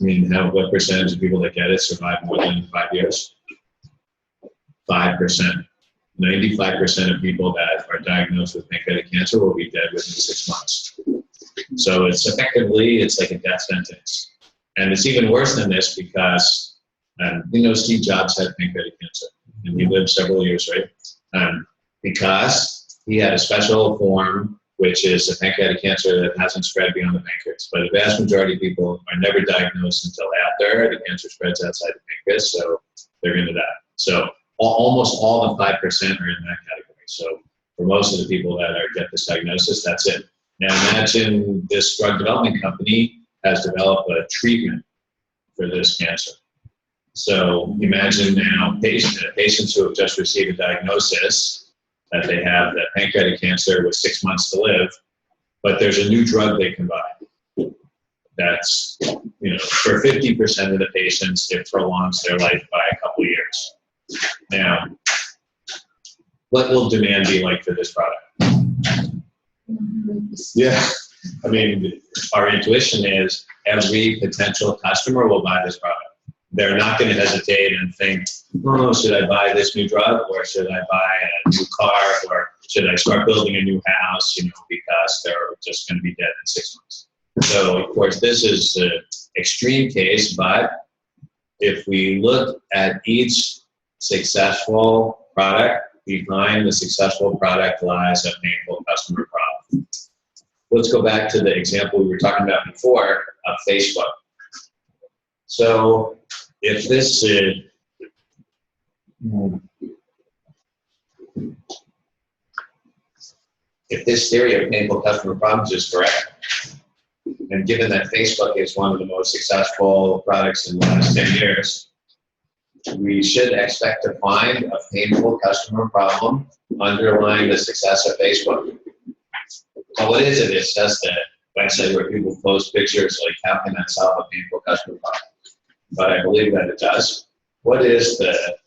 I mean, what percentage of people that get it survive more than 5 years? 5%. 95% of people that are diagnosed with pancreatic cancer will be dead within 6 months. So it's like a death sentence. And it's even worse than this because, Steve Jobs had pancreatic cancer and he lived several years, right? Because he had a special form, which is a pancreatic cancer that hasn't spread beyond the pancreas. But the vast majority of people are never diagnosed until after the cancer spreads outside the pancreas, so they're going to die. So almost all the 5% are in that category. So for most of the people that get this diagnosis, that's it. Now imagine this drug development company has developed a treatment for this cancer. So imagine now patients who have just received a diagnosis that they have that pancreatic cancer with 6 months to live, but there's a new drug they can buy. That's, for 50% of the patients, it prolongs their life by a couple of years. Now, what will demand be like for this product? Yeah, I mean, our intuition is every potential customer will buy this product. They're not going to hesitate and think, oh, should I buy this new drug, or should I buy a new car, or should I start building a new house, because they're just going to be dead in 6 months. So, of course, this is an extreme case, but if we look at each successful product, behind the successful product lies a painful customer problem. Let's go back to the example we were talking about before of Facebook. So if this theory of painful customer problems is correct, and given that Facebook is one of the most successful products in the last 10 years, we should expect to find a painful customer problem underlying the success of Facebook. Well, what is it? It's just a website where people post pictures, like how can that solve a painful customer problem? But I believe that it does. What is the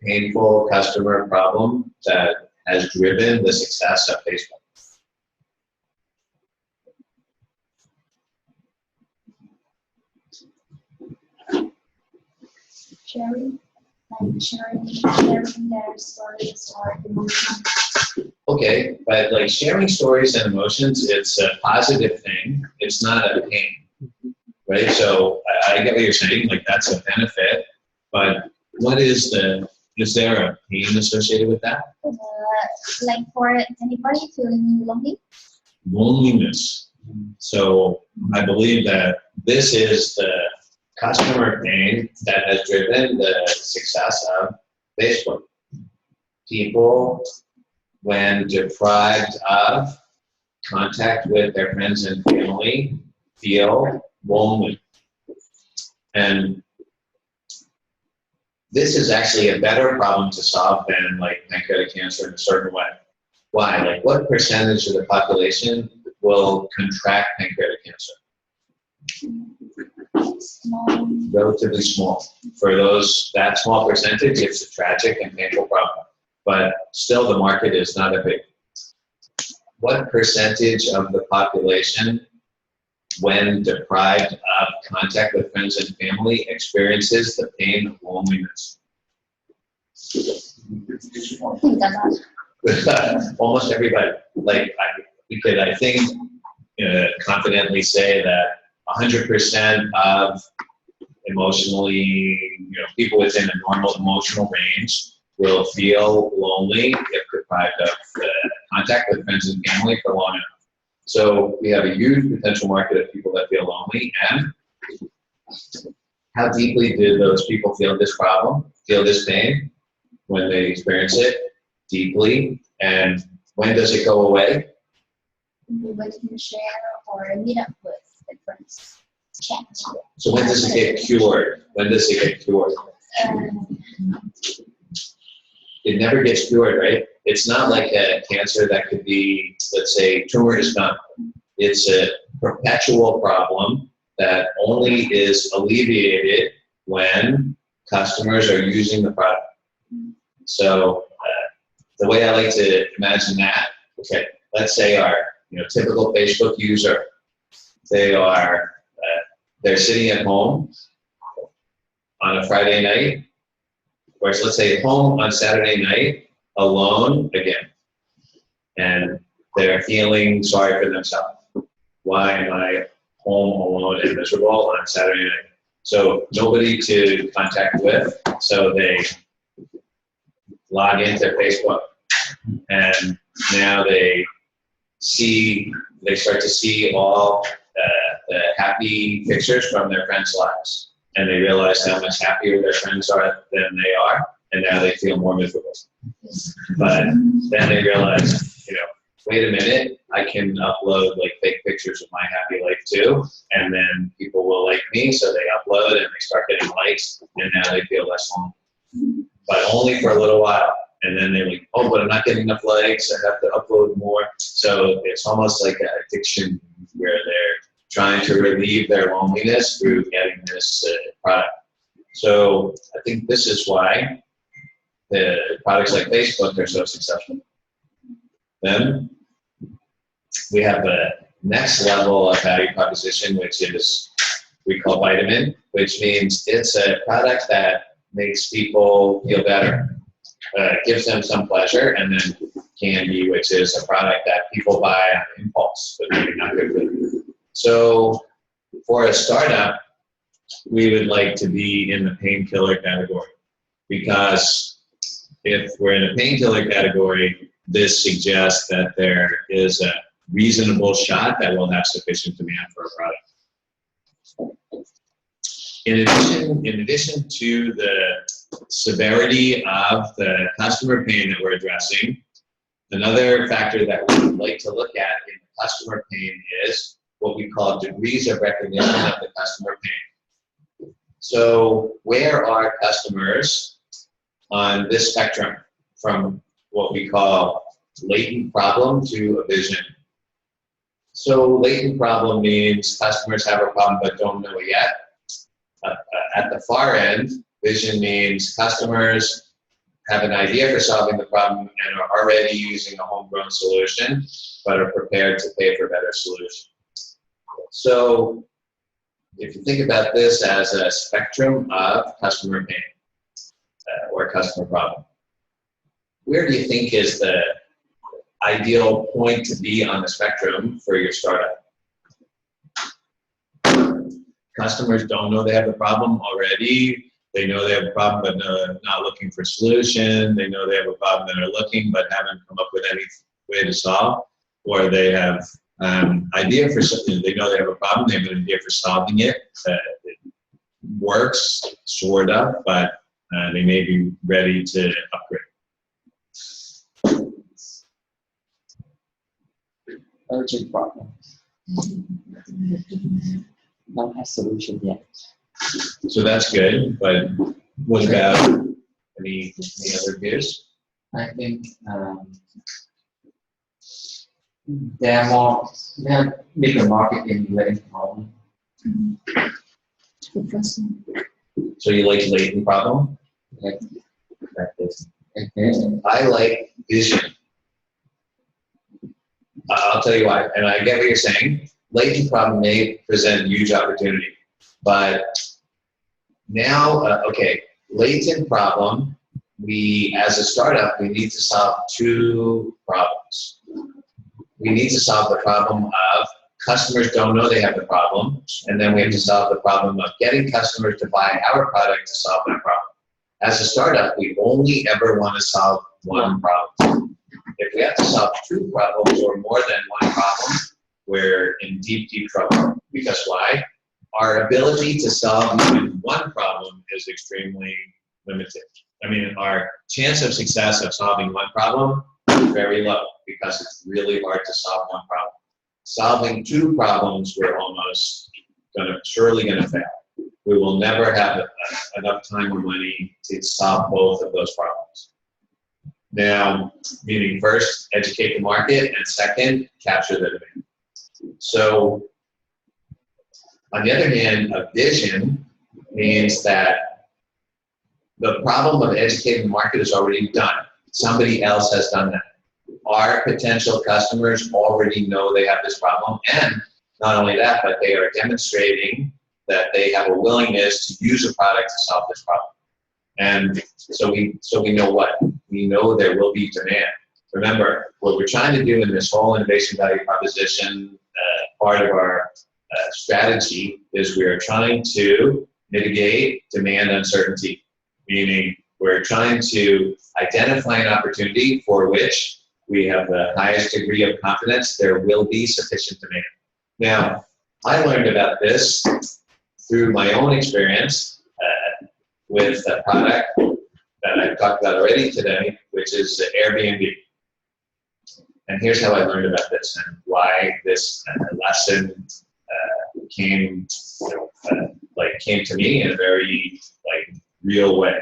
painful customer problem that has driven the success of Facebook? Sharing, like sharing their stories or emotions. Okay, but like sharing stories and emotions, it's a positive thing. It's not a pain, right? So I get what you're saying, like that's a benefit, but what is there a pain associated with that? Like for anybody feeling lonely. Loneliness. So I believe that this is the customer pain that has driven the success of Facebook. People, when deprived of contact with their friends and family, feel lonely. And this is actually a better problem to solve than like pancreatic cancer in a certain way. Why? Like what percentage of the population will contract pancreatic cancer? Small. Relatively small. For that small percentage, it's a tragic and painful problem. But still the market is not a big. What percentage of the population, when deprived of contact with friends and family, experiences the pain of loneliness? Almost everybody. Like we could, I think, confidently say that 100% of emotionally, people within a normal emotional range will feel lonely if deprived of contact with friends and family for long enough. So we have a huge potential market of people that feel lonely. And how deeply do those people feel this problem, feel this pain when they experience it deeply? And when does it go away? When you share or meet up with different chat. So when does it get cured? When does it get cured? It never gets cured, right? It's not like a cancer that could be, let's say, tumor is gone. It's a perpetual problem that only is alleviated when customers are using the product. So the way I like to imagine that, okay, let's say our typical Facebook user, they're sitting at home on a Friday night, or let's say home on Saturday night, alone again, and they're feeling sorry for themselves. Why am I home alone and miserable on Saturday night? So nobody to contact with, so they log into Facebook, and now they start to see all the happy pictures from their friends' lives, and they realize how much happier their friends are than they are, and now they feel more miserable. But then they realize, wait a minute, I can upload like fake pictures of my happy life too, and then people will like me, so they upload and they start getting likes, and now they feel less lonely. But only for a little while, and then they're like, oh, but I'm not getting enough likes, I have to upload more. So it's almost like an addiction where they're trying to relieve their loneliness through getting this product. So I think this is why the products like Facebook are so successful. Then we have the next level of value proposition, which is we call vitamin, which means it's a product that makes people feel better, gives them some pleasure, and then candy, which is a product that people buy on impulse, but maybe not good for them. So for a startup, we would like to be in the painkiller category, because if we're in a painkiller category, this suggests that there is a reasonable shot that we'll have sufficient demand for a product. In addition to the severity of the customer pain that we're addressing, another factor that we would like to look at in the customer pain is what we call degrees of recognition of the customer pain. So where are customers on this spectrum from what we call latent problem to a vision? So latent problem means customers have a problem but don't know it yet. At the far end, vision means customers have an idea for solving the problem and are already using a homegrown solution, but are prepared to pay for a better solution. So if you think about this as a spectrum of customer pain or customer problem, where do you think is the ideal point to be on the spectrum for your startup? Customers don't know they have the problem already. They know they have a problem, but not looking for a solution. They know they have a problem and are looking, but haven't come up with any way to solve. Or they have idea for something. They know they have a problem. They have an idea for solving it. It works, sort of, but they may be ready to upgrade. Urgent problem. Not a solution yet. So that's good, but what about any other views? I think they have bigger market in latent problem. The first one. So you like latent problem? Like this. I like vision. I'll tell you why, and I get what you're saying. Latent problem may present a huge opportunity, but now, okay, latent problem, as a startup, we need to solve two problems. We need to solve the problem of customers don't know they have the problem, and then we have to solve the problem of getting customers to buy our product to solve that problem. As a startup, we only ever want to solve one problem. If we have to solve two problems or more than one problem, we're in deep, deep trouble. Because why? Our ability to solve even one problem is extremely limited. I mean, our chance of success of solving one problem is very low because it's really hard to solve one problem. Solving two problems, we're almost surely gonna fail. We will never have enough time or money to solve both of those problems. Now, meaning first, educate the market, and second, capture the demand. So, on the other hand, a vision means that the problem of educating the market is already done. Somebody else has done that. Our potential customers already know they have this problem, and not only that, but they are demonstrating that they have a willingness to use a product to solve this problem. And so we know what? We know there will be demand. Remember, what we're trying to do in this whole innovation value proposition part of our strategy is we are trying to mitigate demand uncertainty, meaning we're trying to identify an opportunity for which we have the highest degree of confidence there will be sufficient demand. Now, I learned about this through my own experience with a product that I've talked about already today, which is Airbnb. And here's how I learned about this and why this lesson came to me in a very real way.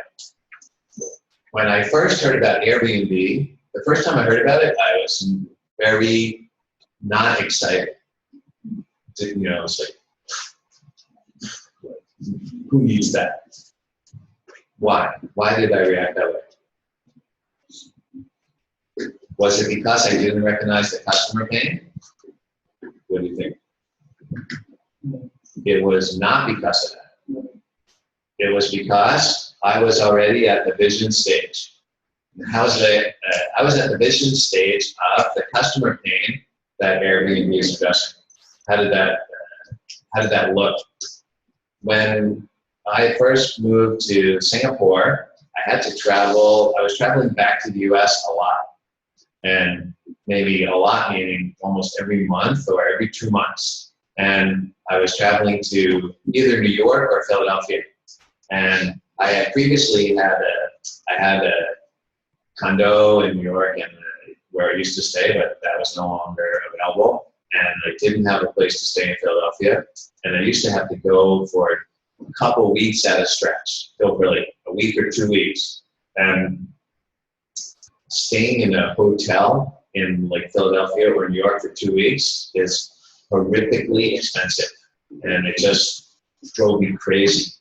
When I first heard about Airbnb, the first time I heard about it, I was very not excited. It's like, who needs that? Why? Why did I react that way? Was it because I didn't recognize the customer pain? What do you think? It was not because of that. It was because I was already at the vision stage. I was at the vision stage of the customer pain that Airbnb is addressing. How did that look? When I first moved to Singapore, I had to travel. I was traveling back to the US a lot. And maybe a lot meaning almost every month or every 2 months. And I was traveling to either New York or Philadelphia. And I had previously had a condo in New York and where I used to stay, but that was no longer available. And I didn't have a place to stay in Philadelphia. And I used to have to go for a couple weeks at a stretch, go for like a week or 2 weeks. And staying in a hotel in like Philadelphia or New York for 2 weeks is horrifically expensive. And it just drove me crazy.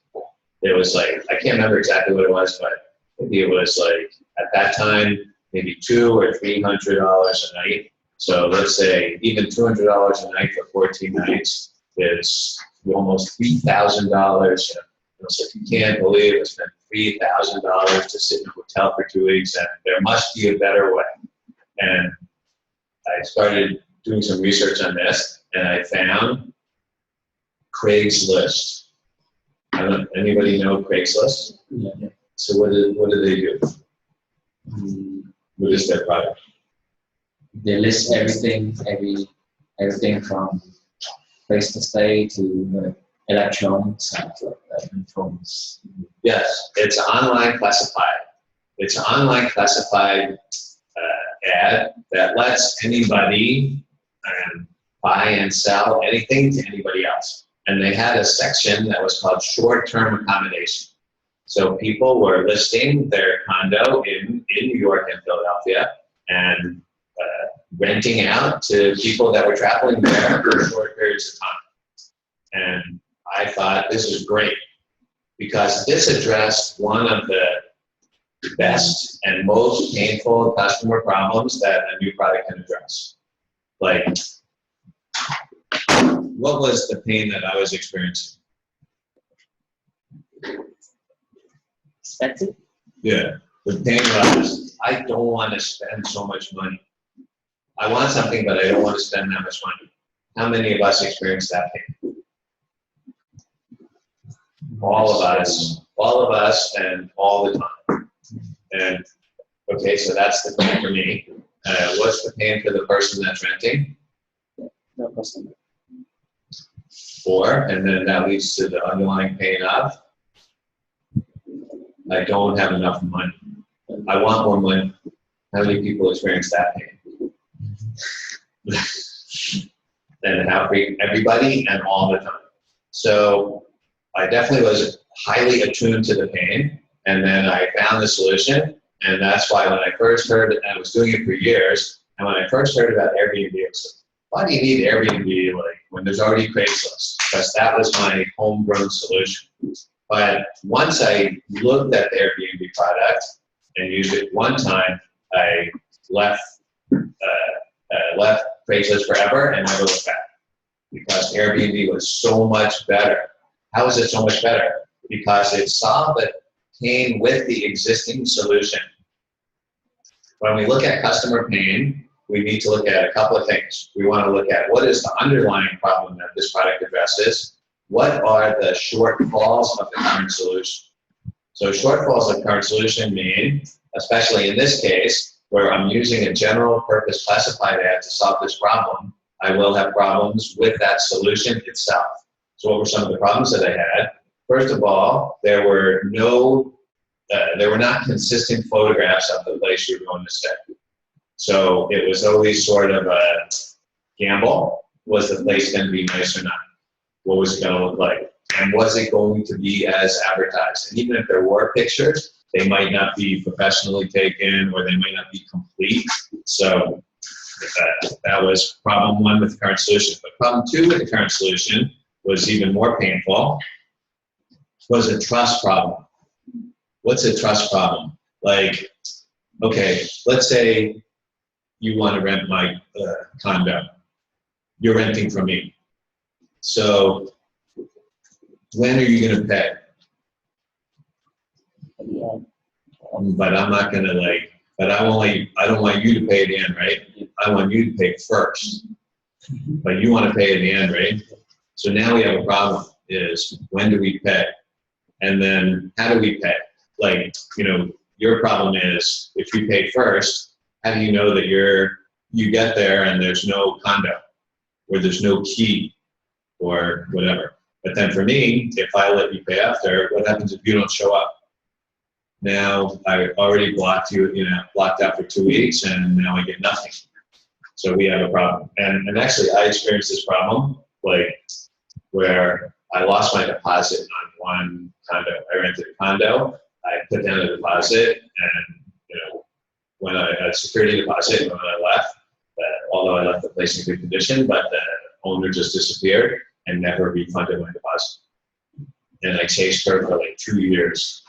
It was like, I can't remember exactly what it was, but maybe it was like, at that time, maybe $200 or $300 a night. So let's say even $200 a night for 14 nights is almost $3,000. So if you can't believe it, spent $3,000 to sit in a hotel for 2 weeks, and there must be a better way. And I started doing some research on this, and I found Craigslist. Anybody know Craigslist? Yeah. So what do they do? What is their product? They list everything from place to stay to electronics and phones. Yes, it's online classified. It's an online classified ad that lets anybody buy and sell anything to anybody else. And they had a section that was called short-term accommodation. So people were listing their condo in New York and Philadelphia and renting out to people that were traveling there for short periods of time. And I thought this is great because this addressed one of the best and most painful customer problems that a new product can address. Like, what was the pain that I was experiencing? Expensive? Yeah, the pain was, I don't want to spend so much money. I want something, but I don't want to spend that much money. How many of us experience that pain? All of us, and all the time. And okay, so that's the pain for me. What's the pain for the person that's renting? No customer. And then that leads to the underlying pain of, I don't have enough money. I want more money. How many people experience that pain? And everybody and all the time. So I definitely was highly attuned to the pain, and then I found the solution, and that's why when I first heard it, and I was doing it for years, and when I first heard about Airbnb, I was like, why do you need Airbnb when there's already Craigslist? Because that was my homegrown solution. But once I looked at the Airbnb product and used it one time, I left Craigslist forever and never looked back because Airbnb was so much better. How is it so much better? Because it solved the pain with the existing solution. When we look at customer pain, we need to look at a couple of things. We want to look at what is the underlying problem that this product addresses. What are the shortfalls of the current solution? So shortfalls of current solution mean, especially in this case, where I'm using a general purpose classified ad to solve this problem, I will have problems with that solution itself. So what were some of the problems that I had? First of all, there were not consistent photographs of the place you were going to stay. So it was always sort of a gamble. Was the place going to be nice or not? What was it going to look like? And was it going to be as advertised? And even if there were pictures, they might not be professionally taken or they might not be complete. So that was problem one with the current solution. But problem two with the current solution was even more painful, was a trust problem. What's a trust problem? Like, okay, let's say you want to rent my condo. You're renting from me. So when are you going to pay? But I'm not going to but I don't want you to pay at the end, right? I want you to pay first. But you want to pay at the end, right? So now we have a problem is when do we pay? And then how do we pay? Your problem is if you pay first, how do you know that you get there and there's no condo or there's no key or whatever? But then for me, if I let you pay after, what happens if you don't show up? Now I already blocked out for 2 weeks and now I get nothing. So we have a problem. And actually I experienced this problem where I lost my deposit on one condo. I rented a condo, I put down a deposit and when a security deposit when I left, although I left the place in good condition, but the owner just disappeared and never refunded my deposit. And I chased her for 2 years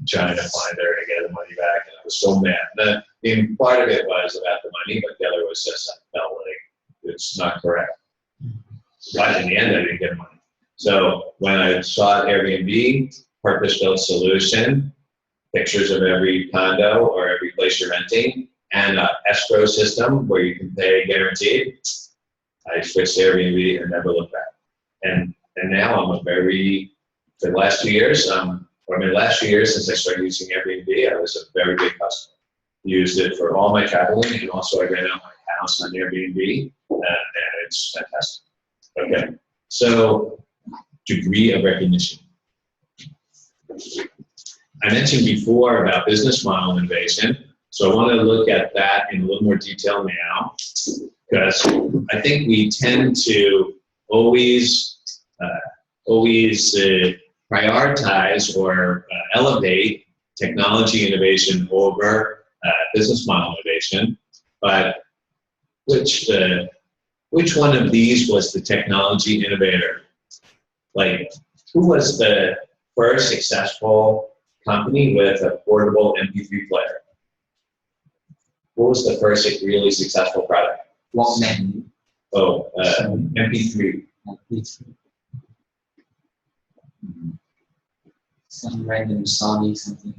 trying to find her to get the money back, and I was so mad. And part of it was about the money, but the other was just I felt like it's not correct. But in the end, I didn't get money. So when I saw Airbnb, purpose-built solution, pictures of every condo or every place you're renting, and an escrow system where you can pay guaranteed, I switched to Airbnb and never looked back. And now I'm for the last 2 years, last 2 years since I started using Airbnb, I was a very big customer. Used it for all my traveling, and also I rent out my house on Airbnb, and it's fantastic. Okay, so degree of recognition. I mentioned before about business model innovation, so I want to look at that in a little more detail now, because I think we tend to always prioritize or elevate technology innovation over business model innovation, but which one of these was the technology innovator? Like, who was the first successful company with a portable MP3 player? What was the first really successful product? Walkman. Oh, MP3. Some random Sony something.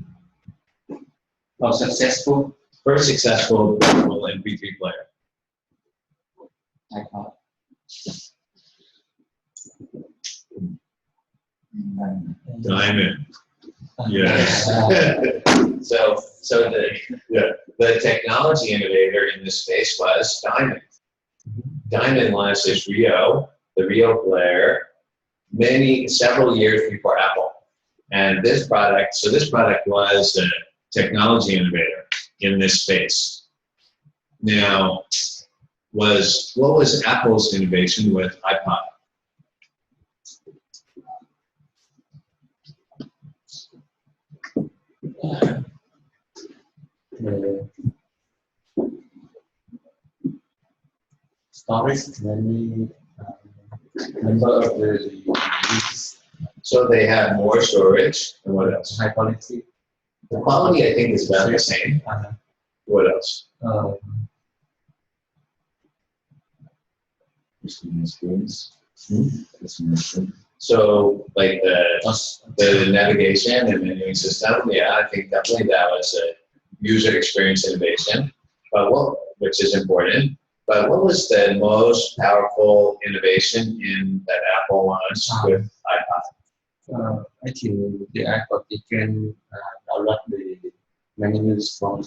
Oh, successful. First successful portable MP3 player. iPod. Diamond. Yes. so the technology innovator in this space was Diamond. Diamond launched this the Rio player, several years before Apple. And this product was a technology innovator in this space. Now, what was Apple's innovation with iPod? Storage, memory, number of the users, So they have more storage, and what else? high quality. The quality, I think, is about the same. What else? So, like the navigation and menuing system, yeah, I think definitely that was a user experience innovation, which is important. But what was the most powerful innovation that Apple launched with iPod? I think the iPod can download the menus from.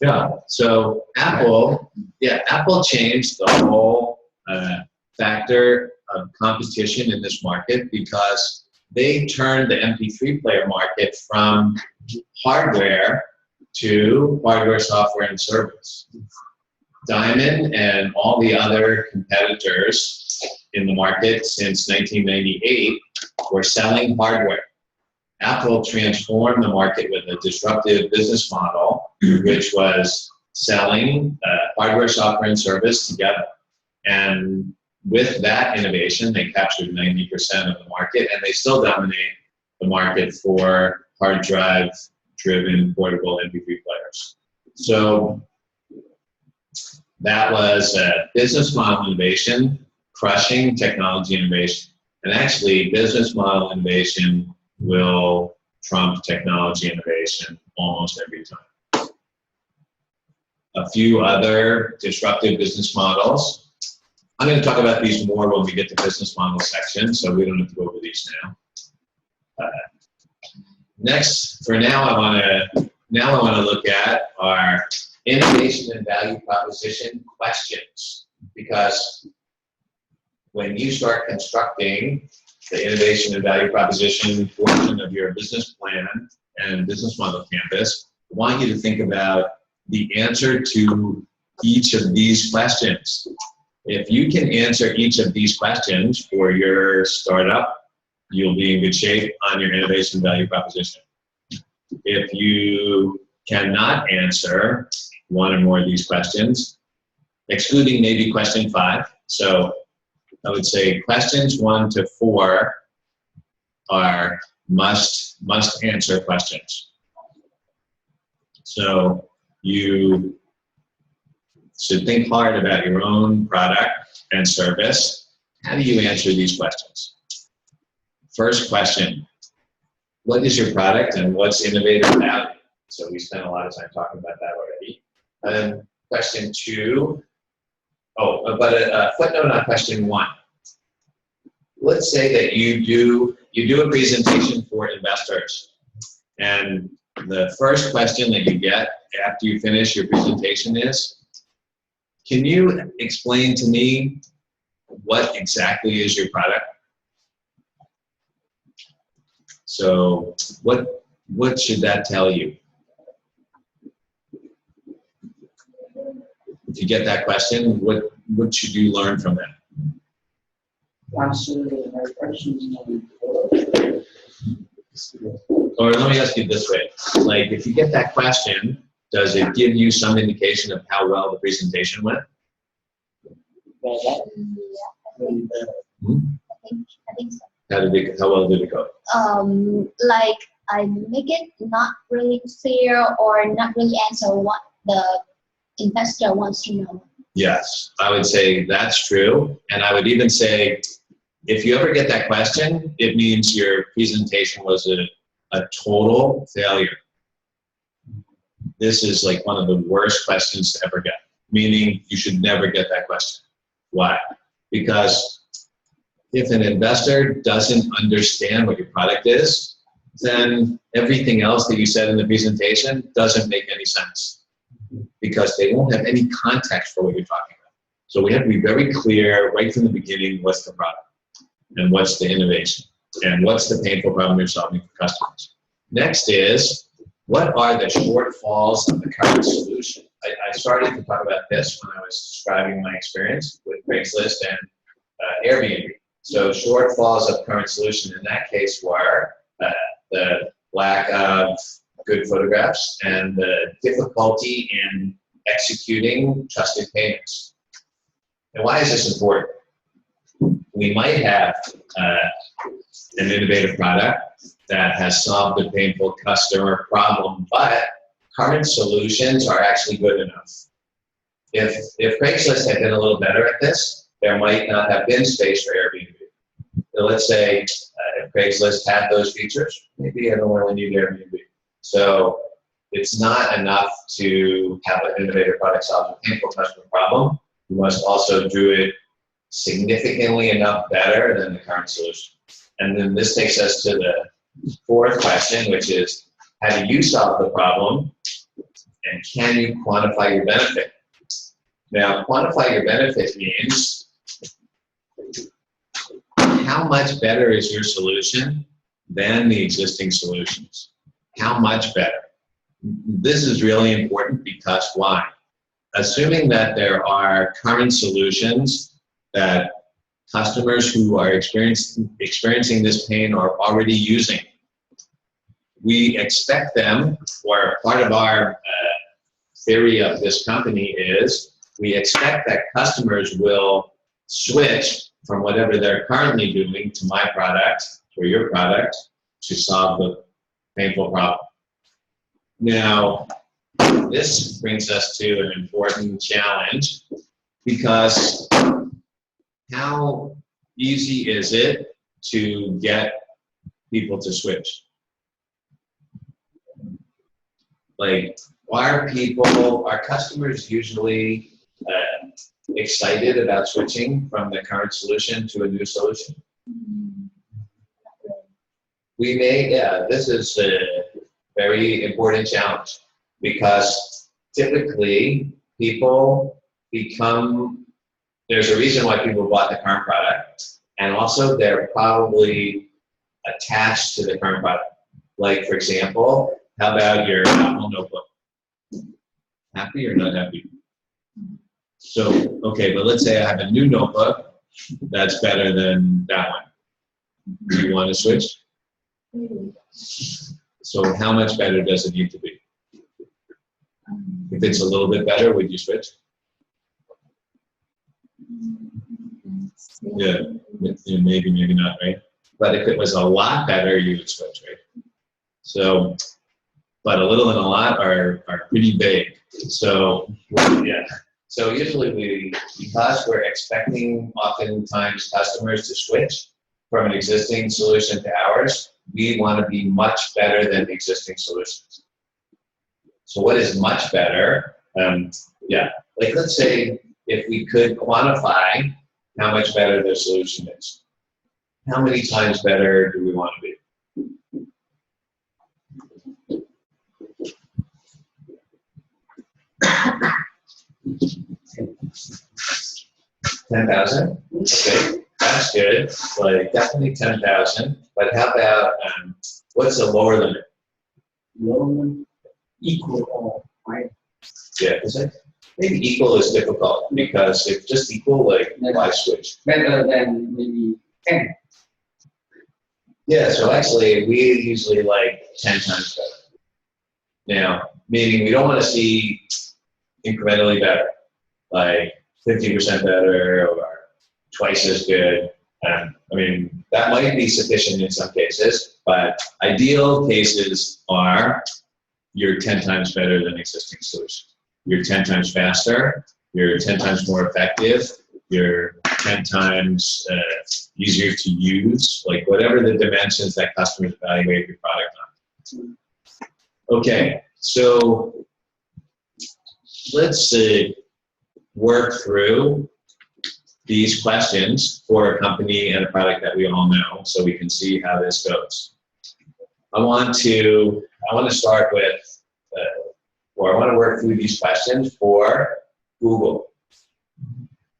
Yeah. So Apple changed the whole factor of competition in this market because they turned the MP3 player market from hardware to hardware, software, and service. Diamond and all the other competitors in the market since 1998 were selling hardware. Apple transformed the market with a disruptive business model, which was selling hardware, software, and service together. And with that innovation, they captured 90% of the market, and they still dominate the market for hard drive-driven portable MP3 players. So that was a business model innovation, crushing technology innovation. And actually, business model innovation will trump technology innovation almost every time. A few other disruptive business models. I'm going to talk about these more when we get to business model section, so we don't have to go over these now. Next, for now, I want to look at our innovation and value proposition questions, because when you start constructing the innovation and value proposition portion of your business plan and business model canvas, I want you to think about the answer to each of these questions. If you can answer each of these questions for your startup, you'll be in good shape on your innovation value proposition. If you cannot answer one or more of these questions, excluding maybe question 5, so I would say questions 1 to 4 are must answer questions. So you should think hard about your own product and service. How do you answer these questions? First question, what is your product and what's innovative about it? So we spent a lot of time talking about that already. And question two, but a footnote on question one. Let's say that you do a presentation for investors, and the first question that you get after you finish your presentation is, can you explain to me what exactly is your product? So what should that tell you? If you get that question, what should you learn from that? Answer my questions. Or let me ask you this way. Like, if you get that question, does it give you some indication of how well the presentation went? Yeah, I think so. How well did it go? Like I make it not really clear or not really answer what the investor wants to know. Yes, I would say that's true. And I would even say, if you ever get that question, it means your presentation was a total failure. This is like one of the worst questions to ever get, meaning you should never get that question. Why? Because if an investor doesn't understand what your product is, then everything else that you said in the presentation doesn't make any sense, because they won't have any context for what you're talking about. So we have to be very clear right from the beginning, what's the product and what's the innovation and what's the painful problem you're solving for customers. Next is, what are the shortfalls of the current solution? I started to talk about this when I was describing my experience with Craigslist and Airbnb. So shortfalls of current solution in that case were the lack of good photographs and the difficulty in executing trusted payments. And why is this important? We might have an innovative product that has solved a painful customer problem, but current solutions are actually good enough. If Craigslist had been a little better at this, there might not have been space for Airbnb. So let's say if Craigslist had those features, maybe I don't really need Airbnb. So it's not enough to have an innovative product solve a painful customer problem. You must also do it significantly enough better than the current solution. And then this takes us to the fourth question, which is, how do you solve the problem? And can you quantify your benefit? Now, quantify your benefit means how much better is your solution than the existing solutions? How much better? This is really important because why? Assuming that there are current solutions that customers who are experiencing this pain are already using, we expect them, or part of our theory of this company is, we expect that customers will switch from whatever they're currently doing to my product or your product to solve the painful problem. Now, this brings us to an important challenge, because how easy is it to get people to switch? Like, are customers usually excited about switching from the current solution to a new solution? This is a very important challenge, because typically people there's a reason why people bought the current product, and also they're probably attached to the current product. Like, for example, how about your Apple notebook? Happy or not happy? So, okay, but let's say I have a new notebook that's better than that one. Do you want to switch? So how much better does it need to be? If it's a little bit better, would you switch? Yeah, maybe not, right? But if it was a lot better, you would switch, right? So, but a little and a lot are pretty big. So, yeah. So usually because we're expecting oftentimes customers to switch from an existing solution to ours, we want to be much better than existing solutions. So what is much better? Yeah, like let's say if we could quantify how much better their solution is. How many times better do we want to be? 10,000? Okay, that's good. Like definitely 10,000. But how about what's the lower limit? Lower equal or higher. Yeah, is it? Maybe equal is difficult because if just equal, like why switch? Better than maybe 10. Yeah, so actually we usually like 10 times better. Now, meaning we don't want to see incrementally better, like 50% better or twice as good. I mean, that might be sufficient in some cases, but ideal cases are you're 10 times better than existing solutions. You're 10 times faster, you're 10 times more effective, you're 10 times easier to use, like whatever the dimensions that customers evaluate your product on. Okay, so let's work through these questions for a company and a product that we all know so we can see how this goes. I want to start with, or I want to work through these questions for Google,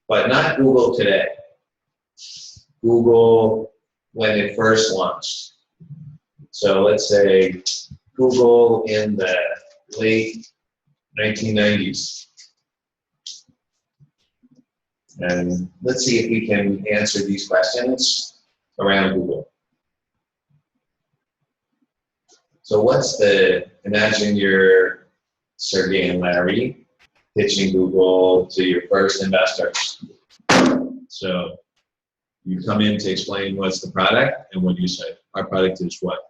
but not Google today. Google when it first launched. So let's say Google in the late 1990s. And let's see if we can answer these questions around Google. So imagine you're Sergey and Larry pitching Google to your first investors. So you come in to explain what's the product, and what do you say? Our product is what?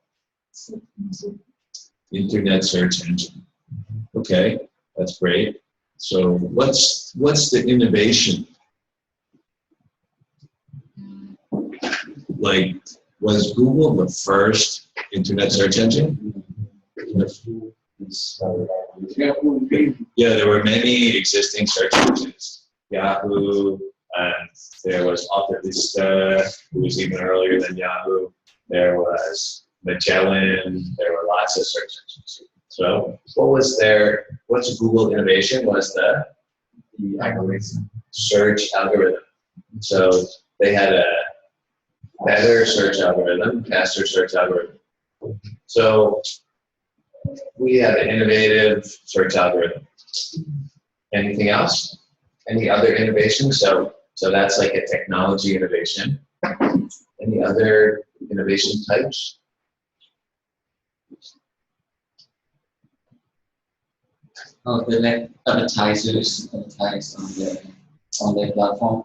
Internet search engine. Okay, that's great. So what's the innovation? Like, was Google the first internet search engine? Yeah, there were many existing search engines. Yahoo, and there was Alta Vista, who was even earlier than Yahoo. There was Magellan, there were lots of search engines. So what's Google innovation? Was the algorithm, search algorithm. So they had a better search algorithm, faster search algorithm. So we have an innovative search algorithm. Anything else? Any other innovations? So that's like a technology innovation. Any other innovation types? Oh, they let advertisers advertise on their platform.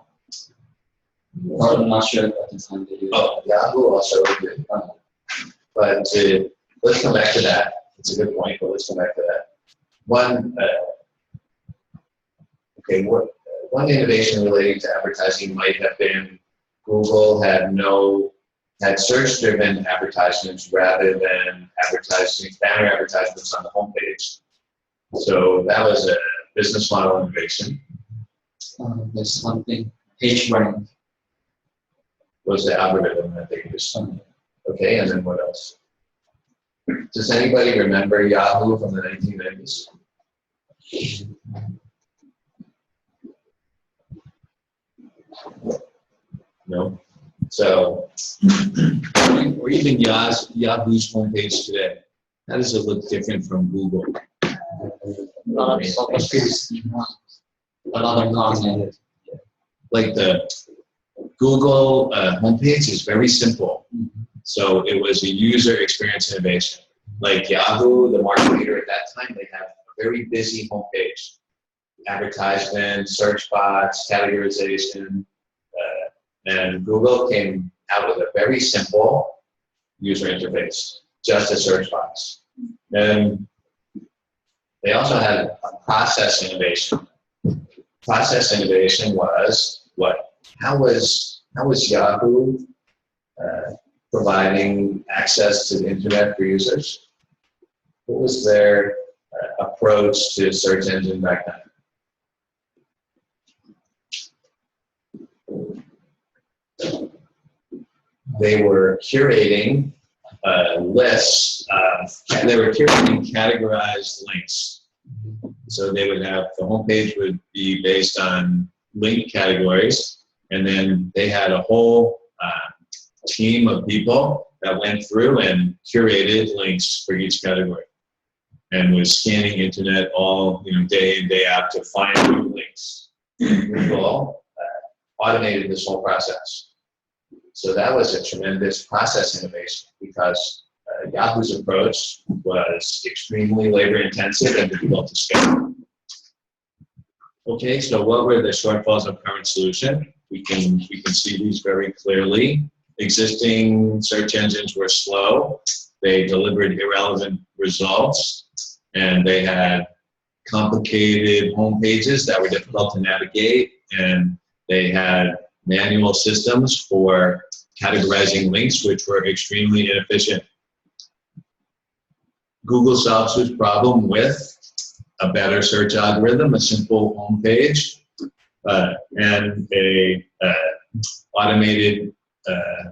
Well, I'm not sure at the time they do. Oh, Yahoo also did. But let's come back to that. It's a good point, but let's come back to that. One innovation relating to advertising might have been Google had search-driven advertisements rather than banner advertisements on the homepage. So that was a business model innovation. There's something, page rank. Was the algorithm that they used. Okay, and then what else? Does anybody remember Yahoo from the 1990s? No? So, or even Yahoo's homepage today. How does it look different from Google? A lot of content. Like the Google homepage is very simple. So it was a user experience innovation. Like Yahoo, the market leader at that time, they have a very busy homepage. Advertisement, search box, categorization, and Google came out with a very simple user interface, just a search box. And they also had a process innovation. Process innovation was what? How was Yahoo providing access to the internet for users? What was their approach to search engine back then? They were curating lists of, they were curating categorized links. So they would have, the homepage would be based on link categories, and then they had a whole team of people that went through and curated links for each category, and was scanning internet all day in, day out to find new links. Google automated this whole process. So that was a tremendous process innovation, because Yahoo's approach was extremely labor intensive and difficult to scale. Okay, so what were the shortfalls of current solution? We can see these very clearly. Existing search engines were slow. They delivered irrelevant results, and they had complicated home pages that were difficult to navigate, and they had manual systems for categorizing links, which were extremely inefficient. Google solves this problem with a better search algorithm, a simple home page, and a automated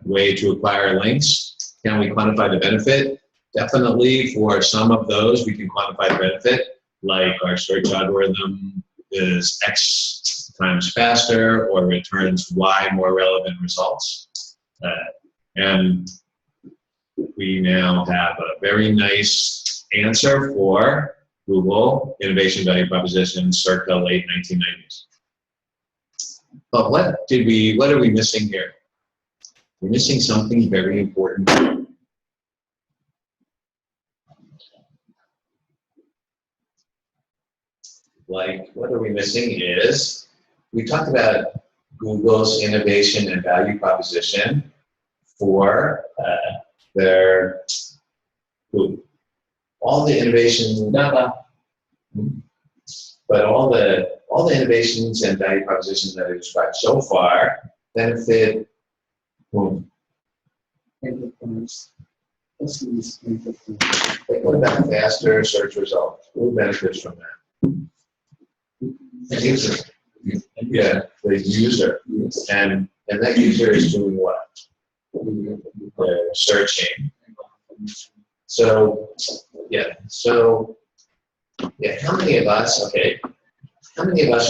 way to acquire links. Can we quantify the benefit? Definitely, for some of those, we can quantify the benefit, like our search algorithm is X times faster or returns Y more relevant results. And we now have a very nice answer for Google innovation value proposition circa late 1990s. But what are we missing here? We're missing something very important. Like, what are we missing is, we talked about Google's innovation and value proposition for their all the innovation, but all the innovations and value propositions that I described so far benefit whom? Like, what about faster search results? Who benefits from that? The user. Yeah, the user. And that user is doing what? Searching. So how many of us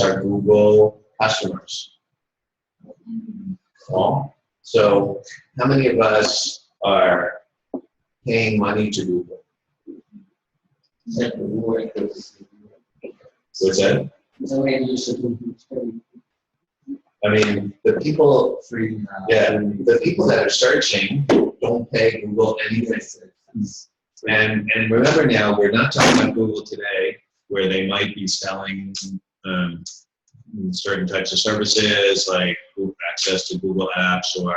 are Google customers? Well, so how many of us are paying money to Google? What's that? I mean, the people that are searching don't pay Google anything. And remember now, we're not talking about Google today, where they might be selling certain types of services like access to Google Apps or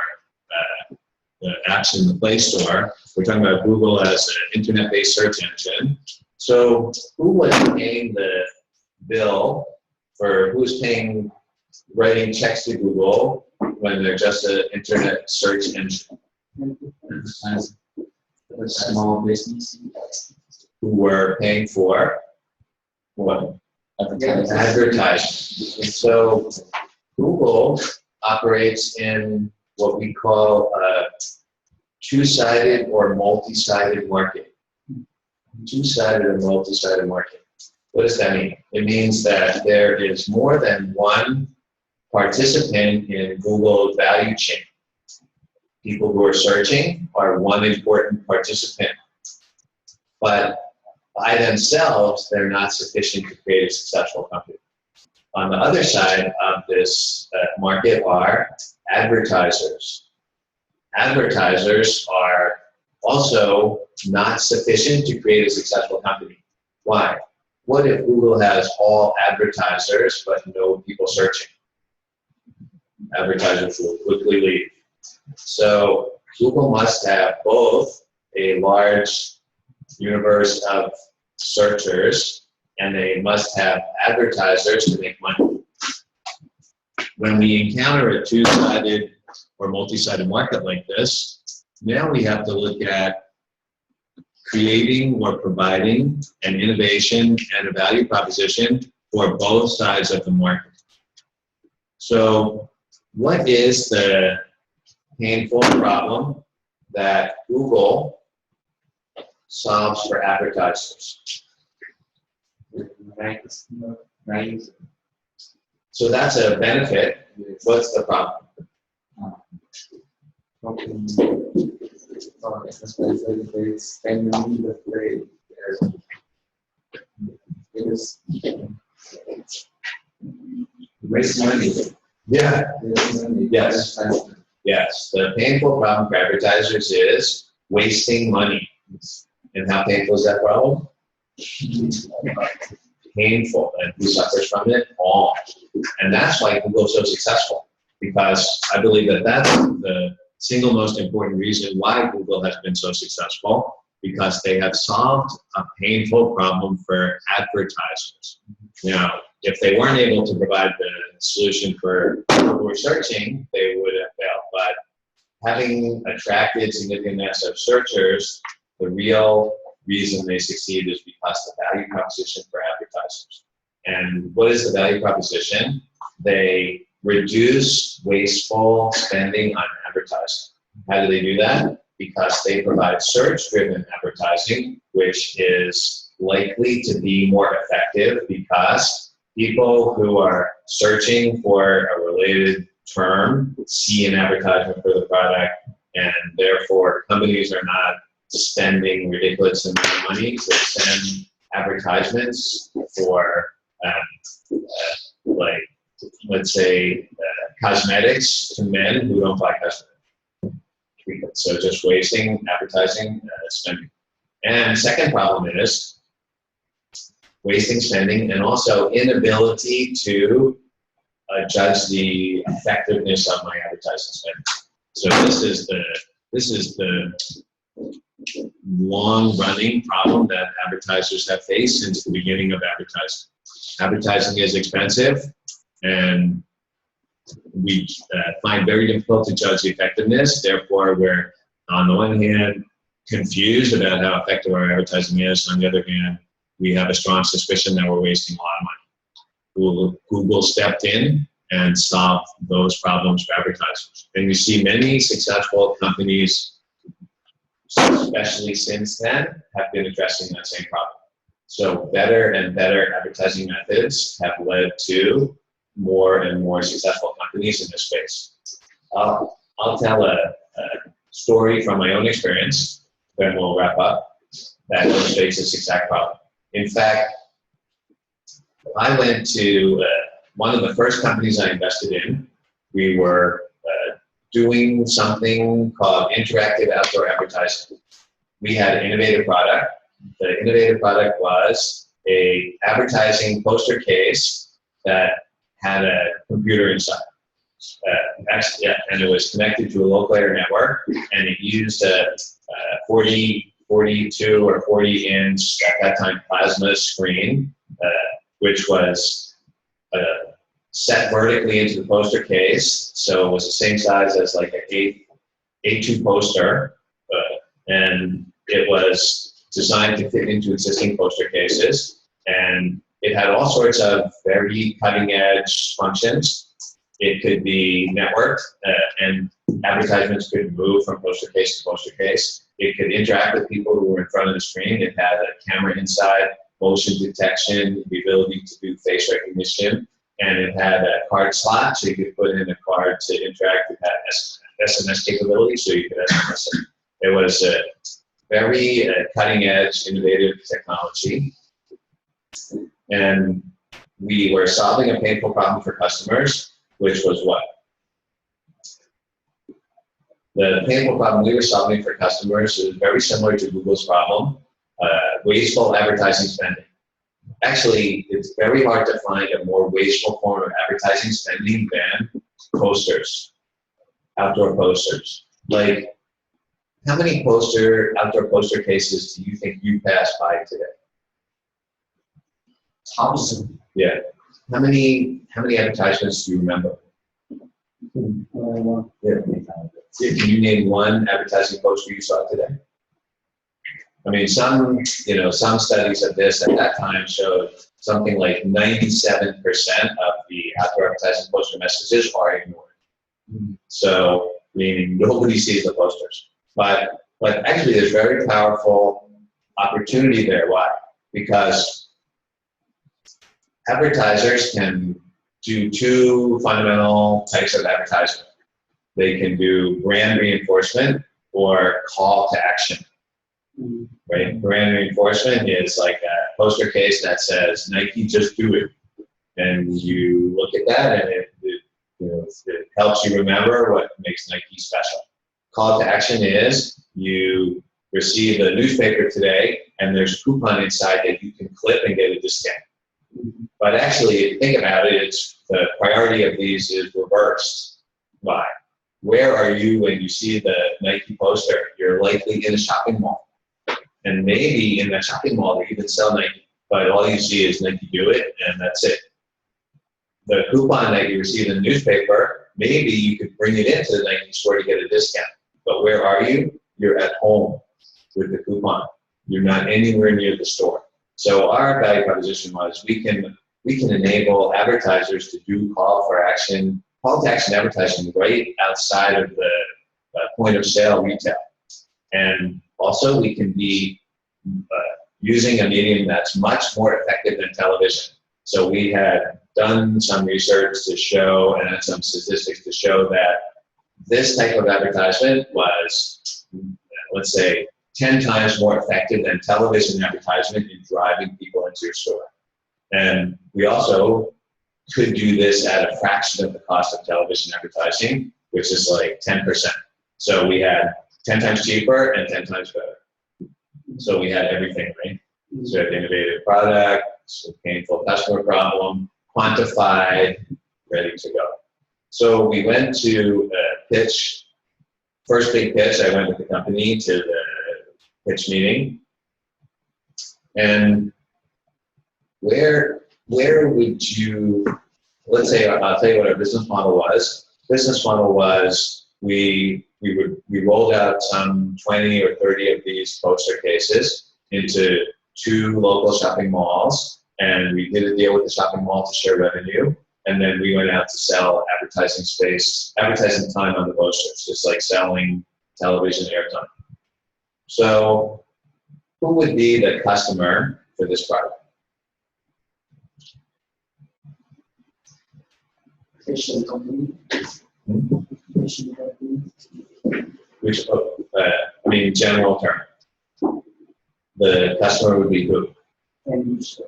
the apps in the Play Store. We're talking about Google as an internet-based search engine. So who was paying the bill for writing checks to Google when they're just an internet search engine? Small business Who were paying for what? Advertising. So Google operates in what we call a two-sided or multi-sided market. Two-sided or multi-sided market. What does that mean? It means that there is more than one participant in Google's value chain. People who are searching are one important participant, but by themselves, they're not sufficient to create a successful company. On the other side of this market are advertisers. Advertisers are also not sufficient to create a successful company. Why? What if Google has all advertisers but no people searching? Advertisers will quickly leave. So Google must have both a large universe of searchers and they must have advertisers to make money. When we encounter a two-sided or multi-sided market like this, now we have to look at creating or providing an innovation and a value proposition for both sides of the market. So what is the painful problem that Google solves for advertisers? Right. So that's a benefit. What's the problem? Waste money. Yeah. Yes. Yes. The painful problem for advertisers is wasting money. And how painful is that problem? Painful. And who suffers from it? All. And that's why Google's so successful. Because I believe that that's the single most important reason why Google has been so successful, because they have solved a painful problem for advertisers. Now, if they weren't able to provide the solution for people who were searching, they would have failed. But having attracted significant mass of searchers, the real reason they succeed is because the value proposition for advertisers. And what is the value proposition? They reduce wasteful spending on advertising. How do they do that? Because they provide search-driven advertising, which is likely to be more effective because people who are searching for a related term see an advertisement for the product, and therefore companies are not spending ridiculous amount of money to send advertisements for like, let's say, cosmetics to men who don't buy cosmetics. So just wasting advertising spending. And second problem is wasting spending and also inability to judge the effectiveness of my advertising spending. So this is the long-running problem that advertisers have faced since the beginning of advertising. Advertising is expensive, and we find very difficult to judge the effectiveness. Therefore, we're, on the one hand, confused about how effective our advertising is. On the other hand, we have a strong suspicion that we're wasting a lot of money. Google stepped in and solved those problems for advertisers. And you see many successful companies, especially since then, have been addressing that same problem. So better and better advertising methods have led to more and more successful companies in this space. I'll tell a story from my own experience, then we'll wrap up, that illustrates this exact problem. In fact, I went to one of the first companies I invested in. We were doing something called interactive outdoor advertising. We had an innovative product. The innovative product was a advertising poster case that had a computer inside. And it was connected to a local area network, and it used a 42 or 40 inch, at that time, plasma screen, which was set vertically into the poster case. So it was the same size as like an A2 poster, and it was designed to fit into existing poster cases. And it had all sorts of very cutting edge functions. It could be networked, and advertisements could move from poster case to poster case. It could interact with people who were in front of the screen. It had a camera inside, motion detection, the ability to do face recognition, and it had a card slot, so you could put in a card to interact with that SMS capability, so you could SMS it. It was a very cutting edge, innovative technology. And we were solving a painful problem for customers, which was what? The painful problem we were solving for customers is very similar to Google's problem, wasteful advertising spending. Actually, it's very hard to find a more wasteful form of advertising spending than posters. outdoor posters. Like, how many outdoor poster cases do you think you passed by today? 1,000. Yeah. How many advertisements do you remember? Yeah. Can you name one advertising poster you saw today? I mean, some studies of this at that time showed something like 97% of the outdoor advertising poster messages are ignored. So, meaning nobody sees the posters. But actually, there's very powerful opportunity there. Why? Because advertisers can do two fundamental types of advertising. They can do brand reinforcement or call to action. Right? Brand reinforcement is like a poster case that says, Nike, just do it. And you look at that and it helps you remember what makes Nike special. Call to action is you receive a newspaper today and there's a coupon inside that you can clip and get a discount. But actually, if you think about it, the priority of these is reversed. Why? Where are you when you see the Nike poster? You're likely in a shopping mall. And maybe in that shopping mall they even sell Nike, but all you see is Nike do it, and that's it. The coupon that you receive in the newspaper, maybe you could bring it into the Nike store to get a discount. But where are you? You're at home with the coupon. You're not anywhere near the store. So our value proposition was we can enable advertisers to do call to action advertising right outside of the point of sale retail. And also we can be using a medium that's much more effective than television. So we had done some research to show and had some statistics to show that this type of advertisement was, let's say, 10 times more effective than television advertisement in driving people into your store. And we also could do this at a fraction of the cost of television advertising, which is like 10%. So we had 10 times cheaper and 10 times better. So we had everything, right? So we had innovative product, a painful customer problem, quantified, ready to go. So we went to pitch, first big pitch, I went with the company to the pitch meeting. And where would you, let's say, I'll tell you what our business model was. Business model was we rolled out some 20 or 30 of these poster cases into 2 local shopping malls, and we did a deal with the shopping mall to share revenue, and then we went out to sell advertising time on the posters, just like selling television airtime. So who would be the customer for this product? Fishing company. Fishing company. Which, general term. The customer would be who? And user.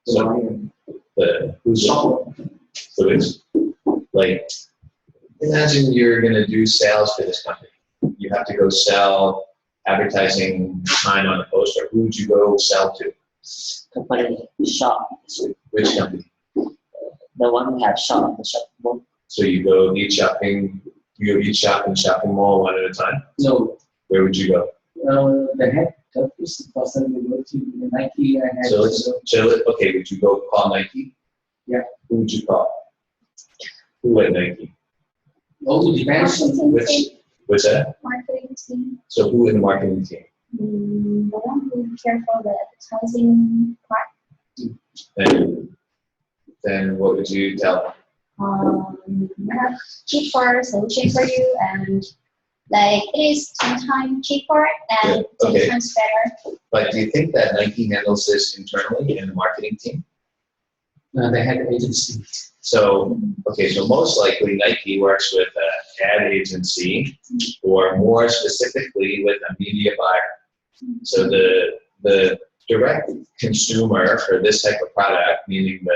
So who's Shopper. So it's like, imagine you're going to do sales for this company. You have to go sell advertising time on a poster. Who would you go sell to? Company shop. Which company? The one who have shop, the shopping mall. So you go each shop in the shopping mall one at a time? No. Where would you go? The head office, the person we go to the Nike. Okay, would you go call Nike? Yeah. Who would you call? Who at Nike? Oh, depends on What's that? Marketing team. So who in the marketing team? The one who care for the advertising part. And then what would you tell them? Cheaper, so cheap for you, and like it is 10 times cheaper and 10 times better. But do you think that Nike handles this internally in the marketing team? They had an agency. So most likely Nike works with an ad agency, or more specifically with a media buyer. So the direct consumer for this type of product, meaning the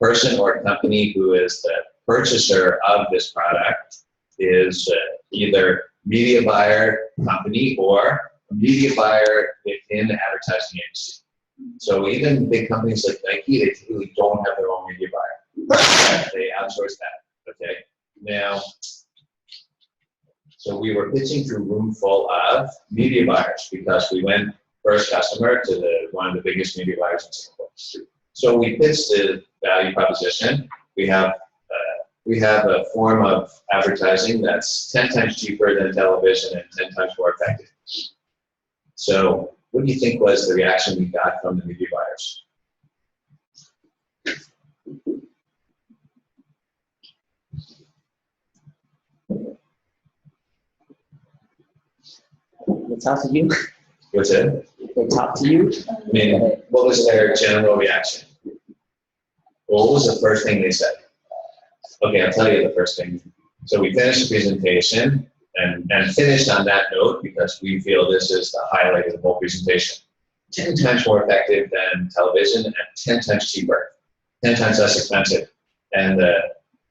person or company who is the purchaser of this product, is either media buyer company or a media buyer within the advertising agency. So even big companies like Nike, they typically don't have their own media buyer. They outsource that. Okay. Now, So we were pitching to a room full of media buyers because we went first customer to one of the biggest media buyers in Singapore. So we pitched the value proposition. We have a form of advertising that's 10 times cheaper than television and 10 times more effective. So what do you think was the reaction we got from the media buyers? They talk to you. What's it? They talk to you. I mean, what was their general reaction? What was the first thing they said? Okay, I'll tell you the first thing. So we finished the presentation and finished on that note because we feel this is the highlight of the whole presentation. 10 times more effective than television and 10 times cheaper, 10 times less expensive. And the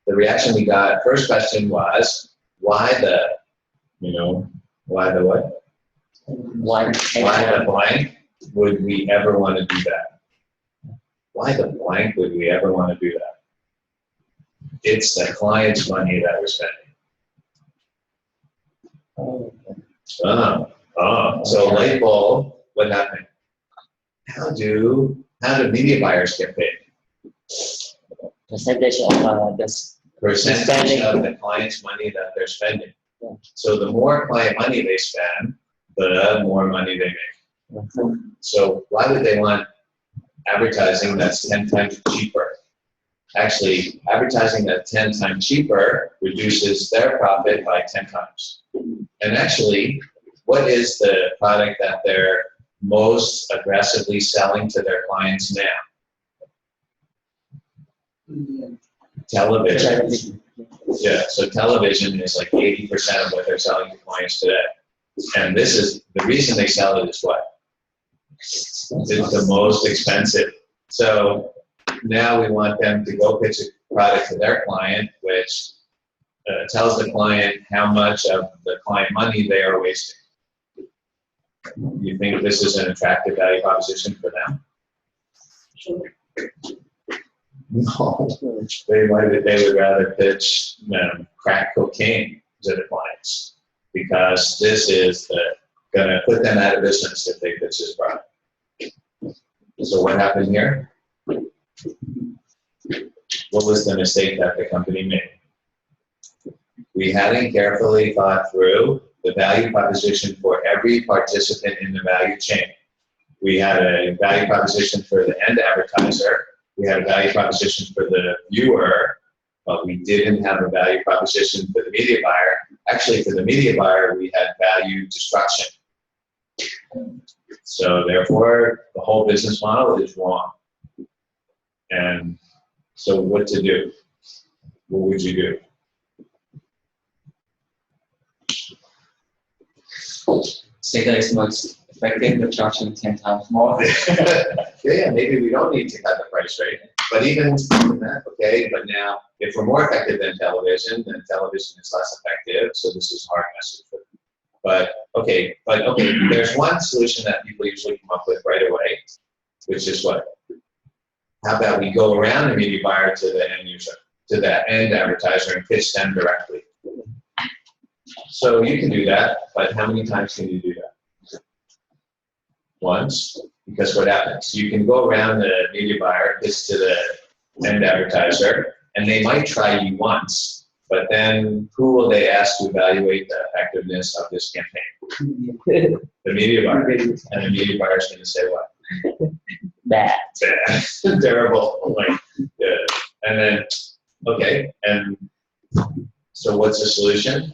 reaction we got, first question was, why the what? Why the blank would we ever want to do that? Why the blank would we ever want to do that? It's the client's money that we're spending. So light bulb, what happened? How do media buyers get paid? Percentage of this. Percentage of the client's money that they're spending. Yeah. So the more client money they spend, the more money they make. So why would they want advertising that's 10 times cheaper? Actually, advertising that's 10 times cheaper reduces their profit by 10 times. And actually, what is the product that they're most aggressively selling to their clients now? Television. Yeah, so television is like 80% of what they're selling to clients today. And this is, the reason they sell it is what? It's the most expensive. So now we want them to go pitch a product to their client, which tells the client how much of the client money they are wasting. You think this is an attractive value proposition for them? No, they would rather pitch crack cocaine to the clients because this is going to put them out of business if they pitch this product. So what happened here? What was the mistake that the company made? We hadn't carefully thought through the value proposition for every participant in the value chain. We had a value proposition for the end advertiser. We had a value proposition for the viewer, but we didn't have a value proposition for the media buyer. Actually, for the media buyer, we had value destruction. So therefore, the whole business model is wrong. And so what to do? What would you do? Say that it's most effective, but charging 10 times more. Yeah, maybe we don't need to cut the price rate. But even that, okay, but now if we're more effective than television, then television is less effective. So this is a hard message for them. But okay, there's one solution that people usually come up with right away, which is what? How about we go around the media buyer to the end user, to the end advertiser and pitch them directly. So you can do that, but how many times can you do that? Once, because what happens? You can go around the media buyer, pitch to the end advertiser, and they might try you once, but then who will they ask to evaluate the effectiveness of this campaign? The media buyer. And the media buyer is going to say what? Bad. Bad. Terrible. Like, yeah. And then, okay, and so what's the solution?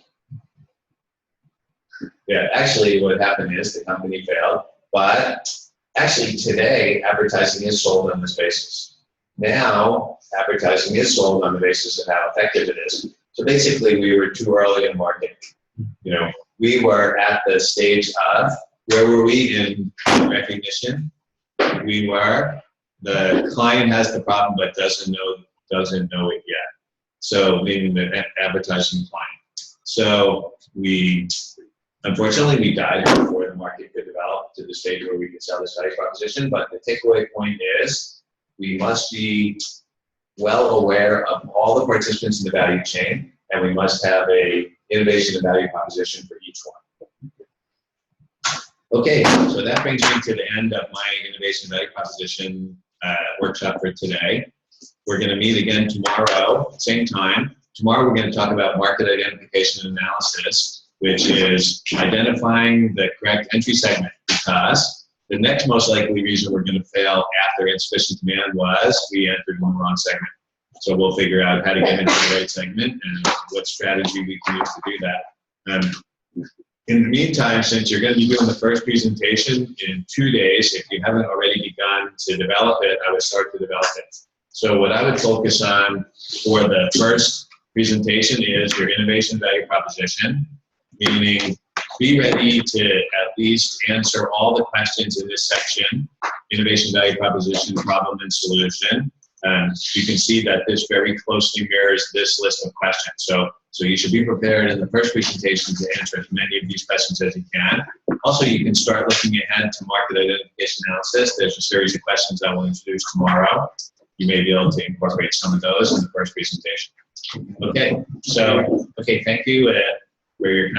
Yeah, actually what happened is the company failed, but actually today advertising is sold on this basis. Now advertising is sold on the basis of how effective it is. So basically we were too early in the market. You know, we were at the stage of, where were we in recognition? We were, the client has the problem but doesn't know it yet. So meaning the advertising client. So unfortunately, we died before the market could develop to the stage where we could sell this value proposition, but the takeaway point is we must be well aware of all the participants in the value chain, and we must have a innovation and value proposition for each one. Okay, so that brings me to the end of my innovation and value proposition workshop for today. We're going to meet again tomorrow, same time. Tomorrow we're going to talk about market identification and analysis, which is identifying the correct entry segment, because the next most likely reason we're going to fail after insufficient demand was we entered one wrong segment. So we'll figure out how to get into the right segment and what strategy we can use to do that. In the meantime, since you're going to be doing the first presentation in 2 days, if you haven't already begun to develop it, I would start to develop it. So what I would focus on for the first presentation is your innovation value proposition, meaning be ready to at least answer all the questions in this section, innovation value proposition, problem and solution. You can see that this very closely mirrors this list of questions. So you should be prepared in the first presentation to answer as many of these questions as you can. Also, you can start looking ahead to market identification analysis. There's a series of questions I will introduce tomorrow. You may be able to incorporate some of those in the first presentation. Okay, so, thank you for your time.